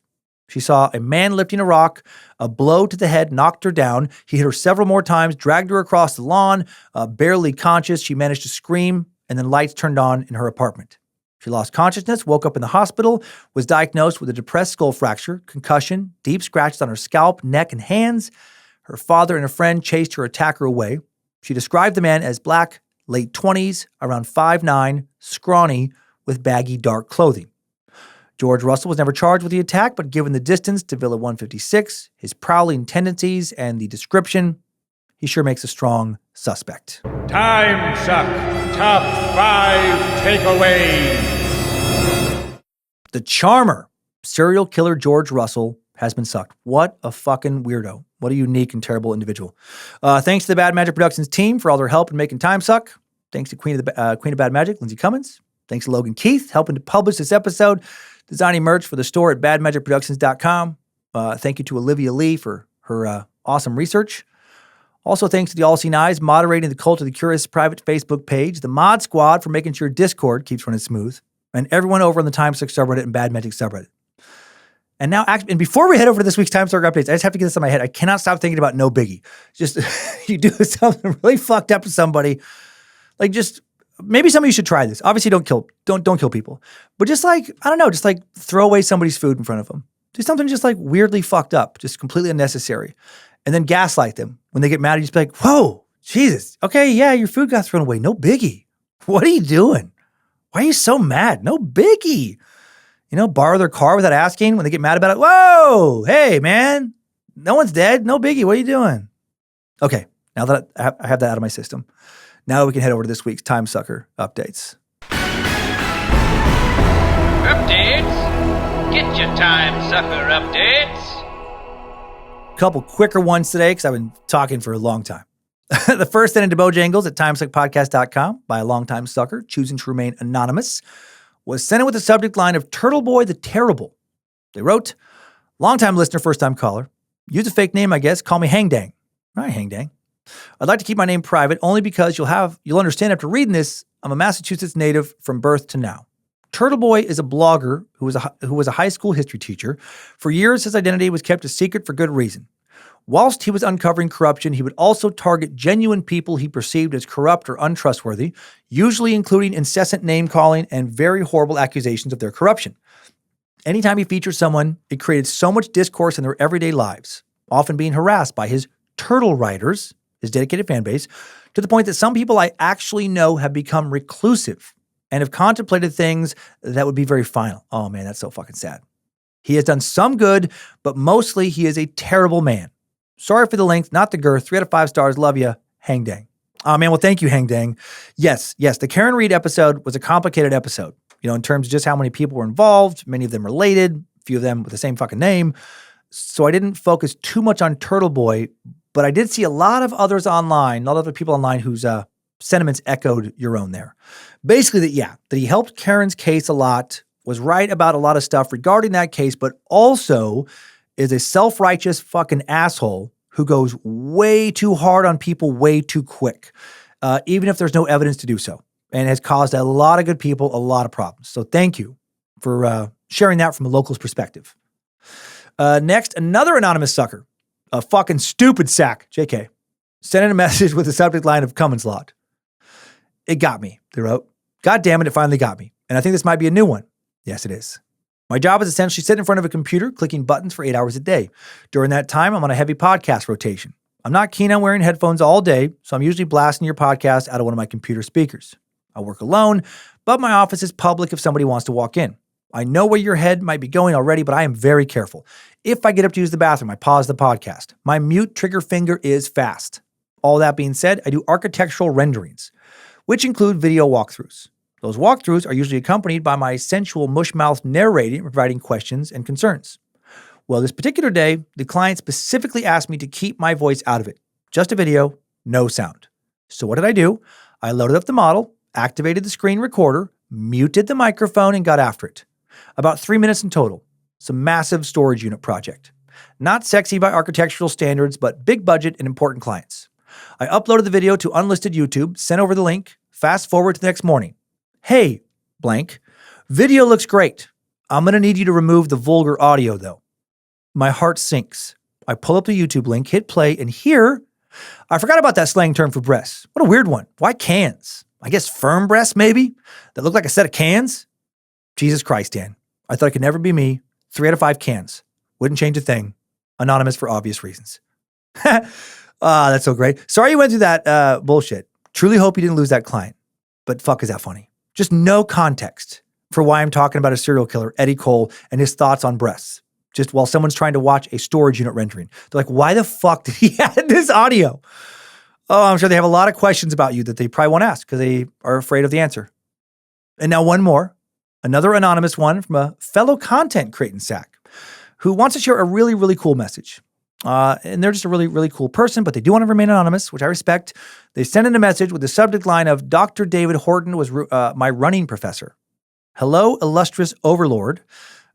She saw a man lifting a rock. A blow to the head knocked her down. He hit her several more times, dragged her across the lawn. Barely conscious, she managed to scream, and then lights turned on in her apartment. She lost consciousness, woke up in the hospital, was diagnosed with a depressed skull fracture, concussion, deep scratches on her scalp, neck, and hands. Her father and a friend chased her attacker away. She described the man as black, late 20s, around 5'9", scrawny, with baggy dark clothing. George Russell was never charged with the attack, but given the distance to Villa 156, his prowling tendencies, and the description, he sure makes a strong suspect. Timesuck Top 5 Takeaways. The charmer, serial killer George Russell, has been sucked. What a fucking weirdo. What a unique and terrible individual. Thanks to the Bad Magic Productions team for all their help in making Timesuck. Thanks to Queen of Bad Magic, Lindsay Cummins. Thanks to Logan Keith, helping to publish this episode, designing merch for the store at badmagicproductions.com. Thank you to Olivia Lee for her awesome research. Also, thanks to the All Seen Eyes moderating the Cult of the Curious private Facebook page, the Mod Squad for making sure Discord keeps running smooth, and everyone over on the Timesuck subreddit and Bad Magic subreddit. And now, and before we head over to this week's Timesuck updates, I just have to get this in my head. I cannot stop thinking about No Biggie. Just, you do something really fucked up to somebody, like just, maybe some of you should try this. Obviously, don't kill people. But just like, I don't know, just like throw away somebody's food in front of them. Do something just like weirdly fucked up, just completely unnecessary. And then gaslight them. When they get mad, you just be like, whoa, Jesus. Okay, yeah, your food got thrown away. No biggie. What are you doing? Why are you so mad? No biggie. You know, borrow their car without asking when they get mad about it. Whoa, hey, man. No one's dead. No biggie. What are you doing? Okay, now that I have that out of my system, now we can head over to this week's Timesucker updates. Updates? Get your Timesucker updates. Couple quicker ones today because I've been talking for a long time. The first sent into Bojangles at timesuckpodcast.com by a longtime sucker choosing to remain anonymous was sent in with the subject line of Turtle Boy the Terrible. They wrote, longtime listener, first time caller. Use a fake name, I guess. Call me Hang Dang. All right, Hang Dang. I'd like to keep my name private only because you'll understand after reading this, I'm a Massachusetts native from birth to now. Turtle Boy is a blogger who was a high school history teacher. For years, his identity was kept a secret for good reason. Whilst he was uncovering corruption, he would also target genuine people he perceived as corrupt or untrustworthy, usually including incessant name-calling and very horrible accusations of their corruption. Anytime he featured someone, it created so much discourse in their everyday lives, often being harassed by his turtle writers, his dedicated fan base, to the point that some people I actually know have become reclusive and have contemplated things that would be very final. Oh man, that's so fucking sad. He has done some good, but mostly he is a terrible man. Sorry for the length, not the girth. 3 out of 5 stars. Love ya. Hang Dang. Oh man, well thank you, Hang Dang. Yes, the Karen Reed episode was a complicated episode. You know, in terms of just how many people were involved, many of them related, a few of them with the same fucking name. so I didn't focus too much on Turtle Boy, but I did see a lot of others online, a lot of other people online whose sentiments echoed your own there. Basically that he helped Karen's case a lot, was right about a lot of stuff regarding that case, but also is a self-righteous fucking asshole who goes way too hard on people way too quick, even if there's no evidence to do so, and has caused a lot of good people a lot of problems. So thank you for sharing that from a local's perspective. Next, another anonymous sucker, a fucking stupid sack, JK, sent in a message with the subject line of Cummins Lot. It got me, they wrote. God damn it finally got me. And I think this might be a new one. Yes, it is. My job is essentially sitting in front of a computer, clicking buttons for 8 hours a day. During that time, I'm on a heavy podcast rotation. I'm not keen on wearing headphones all day, so I'm usually blasting your podcast out of one of my computer speakers. I work alone, but my office is public if somebody wants to walk in. I know where your head might be going already, but I am very careful. If I get up to use the bathroom, I pause the podcast. My mute trigger finger is fast. All that being said, I do architectural renderings, which include video walkthroughs. Those walkthroughs are usually accompanied by my sensual mush-mouth narrating, providing questions and concerns. Well, this particular day, the client specifically asked me to keep my voice out of it. Just a video, no sound. So what did I do? I loaded up the model, activated the screen recorder, muted the microphone, and got after it. About 3 minutes in total. It's a massive storage unit project. Not sexy by architectural standards, but big budget and important clients. I uploaded the video to unlisted YouTube, sent over the link, fast forward to the next morning. Hey, blank, video looks great. I'm going to need you to remove the vulgar audio though. My heart sinks. I pull up the YouTube link, hit play, and here, I forgot about that slang term for breasts. What a weird one. Why cans? I guess firm breasts maybe? That look like a set of cans? Jesus Christ, Dan. I thought it could never be me. 3 out of 5 cans. Wouldn't change a thing. Anonymous for obvious reasons. That's so great. Sorry you went through that bullshit. Truly hope you didn't lose that client. But fuck, is that funny? Just no context for why I'm talking about a serial killer, Eddie Cole, and his thoughts on breasts. Just while someone's trying to watch a storage unit rendering. They're like, why the fuck did he add this audio? Oh, I'm sure they have a lot of questions about you that they probably won't ask because they are afraid of the answer. And now one more. Another anonymous one from a fellow content creating sack who wants to share a really, really cool message. And they're just a really, really cool person, but they do want to remain anonymous, which I respect. They sent in a message with the subject line of Dr. David Horton was my running professor. Hello, illustrious overlord.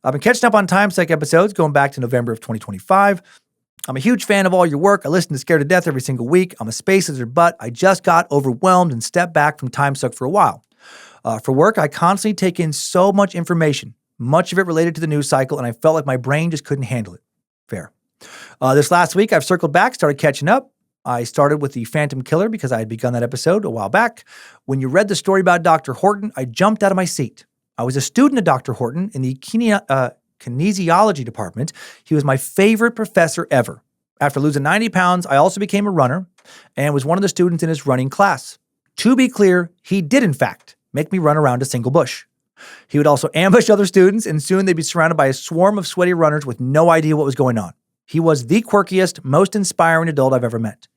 I've been catching up on Timesuck episodes going back to November of 2025. I'm a huge fan of all your work. I listen to Scared to Death every single week. I'm a space lizard, but I just got overwhelmed and stepped back from Timesuck for a while. For work, I constantly take in so much information, much of it related to the news cycle, and I felt like my brain just couldn't handle it. Fair. This last week, I've circled back, started catching up. I started with the Phantom Killer because I had begun that episode a while back. When you read the story about Dr. Horton, I jumped out of my seat. I was a student of Dr. Horton in the kinesiology department. He was my favorite professor ever. After losing 90 pounds, I also became a runner and was one of the students in his running class. To be clear, he did, in fact, make me run around a single bush. He would also ambush other students, and soon they'd be surrounded by a swarm of sweaty runners with no idea what was going on. He was the quirkiest, most inspiring adult I've ever met.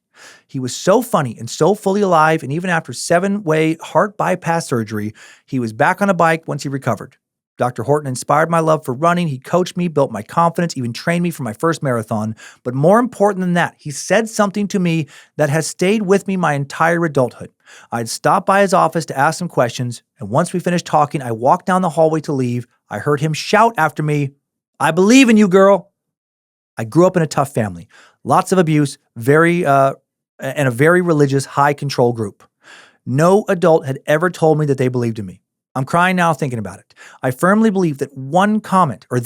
He was so funny and so fully alive, and even after 7-way heart bypass surgery, he was back on a bike once he recovered. Dr. Horton inspired my love for running. He coached me, built my confidence, even trained me for my first marathon. But more important than that, he said something to me that has stayed with me my entire adulthood. I'd stop by his office to ask some questions, and once we finished talking, I walked down the hallway to leave. I heard him shout after me, "I believe in you, girl." I grew up in a tough family, lots of abuse, and a very religious, high-control group. No adult had ever told me that they believed in me. I'm crying now thinking about it. I firmly believe that one comment was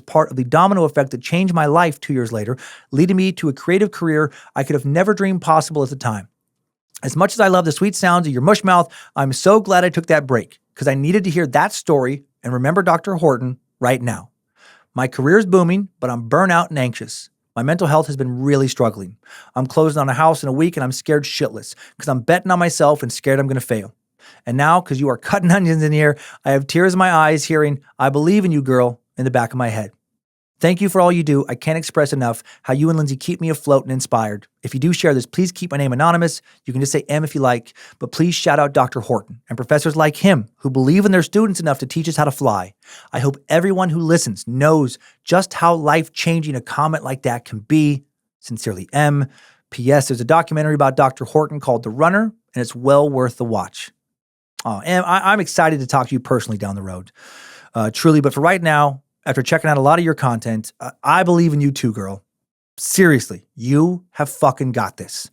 part of the domino effect that changed my life 2 years later, leading me to a creative career I could have never dreamed possible at the time. As much as I love the sweet sounds of your mush mouth, I'm so glad I took that break because I needed to hear that story and remember Dr. Horton right now. My career is booming, but I'm burnt out and anxious. My mental health has been really struggling. I'm closing on a house in a week and I'm scared shitless because I'm betting on myself and scared I'm going to fail. And now, because you are cutting onions in here, I have tears in my eyes hearing, "I believe in you, girl," in the back of my head. Thank you for all you do. I can't express enough how you and Lindsay keep me afloat and inspired. If you do share this, please keep my name anonymous. You can just say M if you like, but please shout out Dr. Horton and professors like him who believe in their students enough to teach us how to fly. I hope everyone who listens knows just how life-changing a comment like that can be. Sincerely, M. P.S. There's a documentary about Dr. Horton called The Runner, and it's well worth the watch. Oh, M, I'm excited to talk to you personally down the road. Truly, but for right now, after checking out a lot of your content, I believe in you too, girl. Seriously, you have fucking got this.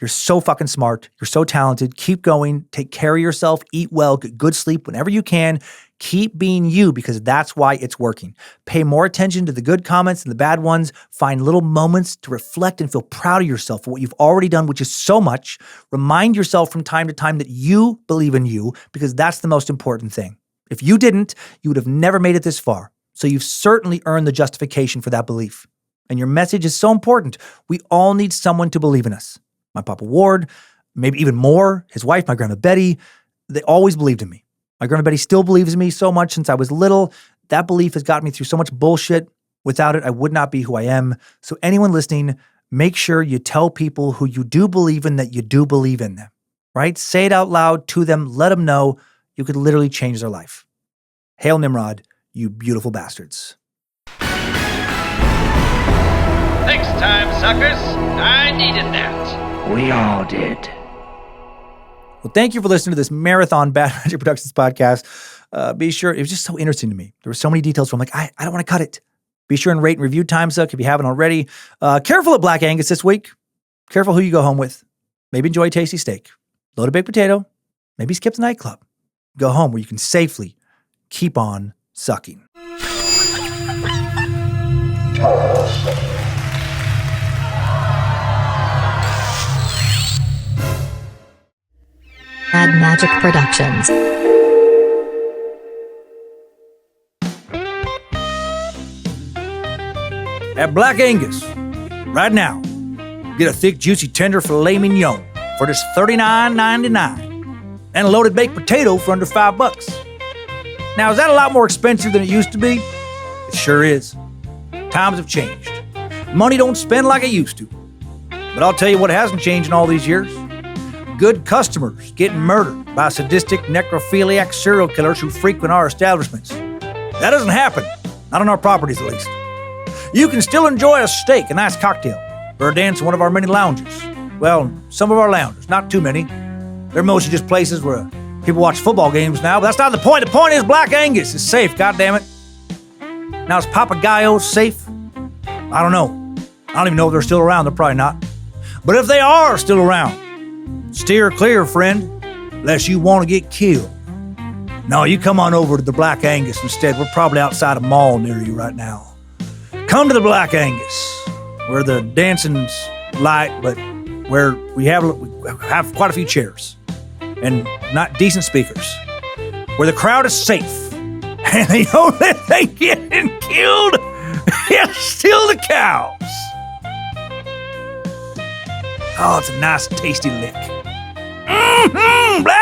You're so fucking smart. You're so talented. Keep going. Take care of yourself. Eat well. Get good sleep whenever you can. Keep being you because that's why it's working. Pay more attention to the good comments than the bad ones. Find little moments to reflect and feel proud of yourself for what you've already done, which is so much. Remind yourself from time to time that you believe in you because that's the most important thing. If you didn't, you would have never made it this far. So you've certainly earned the justification for that belief. And your message is so important. We all need someone to believe in us. My Papa Ward, maybe even more, his wife, my Grandma Betty, they always believed in me. My Grandma Betty still believes in me so much since I was little. That belief has gotten me through so much bullshit. Without it, I would not be who I am. So anyone listening, make sure you tell people who you do believe in that you do believe in them, right? Say it out loud to them. Let them know you could literally change their life. Hail Nimrod, you beautiful bastards. Thanks, time suckers. I needed that. We all did. Well, thank you for listening to this marathon Bad Magic Productions podcast. Be sure, it was just so interesting to me. There were so many details from like, I don't want to cut it. Be sure and rate and review Timesuck if you haven't already. Careful at Black Angus this week. Careful who you go home with. Maybe enjoy a tasty steak. Load a baked potato. Maybe skip the nightclub. Go home where you can safely keep on sucking. Bad Magic Productions. At Black Angus, right now, get a thick, juicy, tender filet mignon for just $39.99 and a loaded baked potato for under $5. Now, is that a lot more expensive than it used to be? It sure is. Times have changed. Money don't spend like it used to. But I'll tell you what hasn't changed in all these years. Good customers getting murdered by sadistic necrophiliac serial killers who frequent our establishments. That doesn't happen. Not on our properties, at least. You can still enjoy a steak, a nice cocktail, or a dance in one of our many lounges. Well, some of our lounges, not too many. They're mostly just places where people watch football games now, but that's not the point. The point is Black Angus is safe, goddammit. Now, is Papagayo safe? I don't know. I don't even know if they're still around. They're probably not. But if they are still around, steer clear, friend, unless you want to get killed. No, you come on over to the Black Angus instead. We're probably outside a mall near you right now. Come to the Black Angus, where the dancing's light, but where we have quite a few chairs and not decent speakers, where the crowd is safe, and the only thing getting killed is still the cows. Oh, it's a nice, tasty lick. Black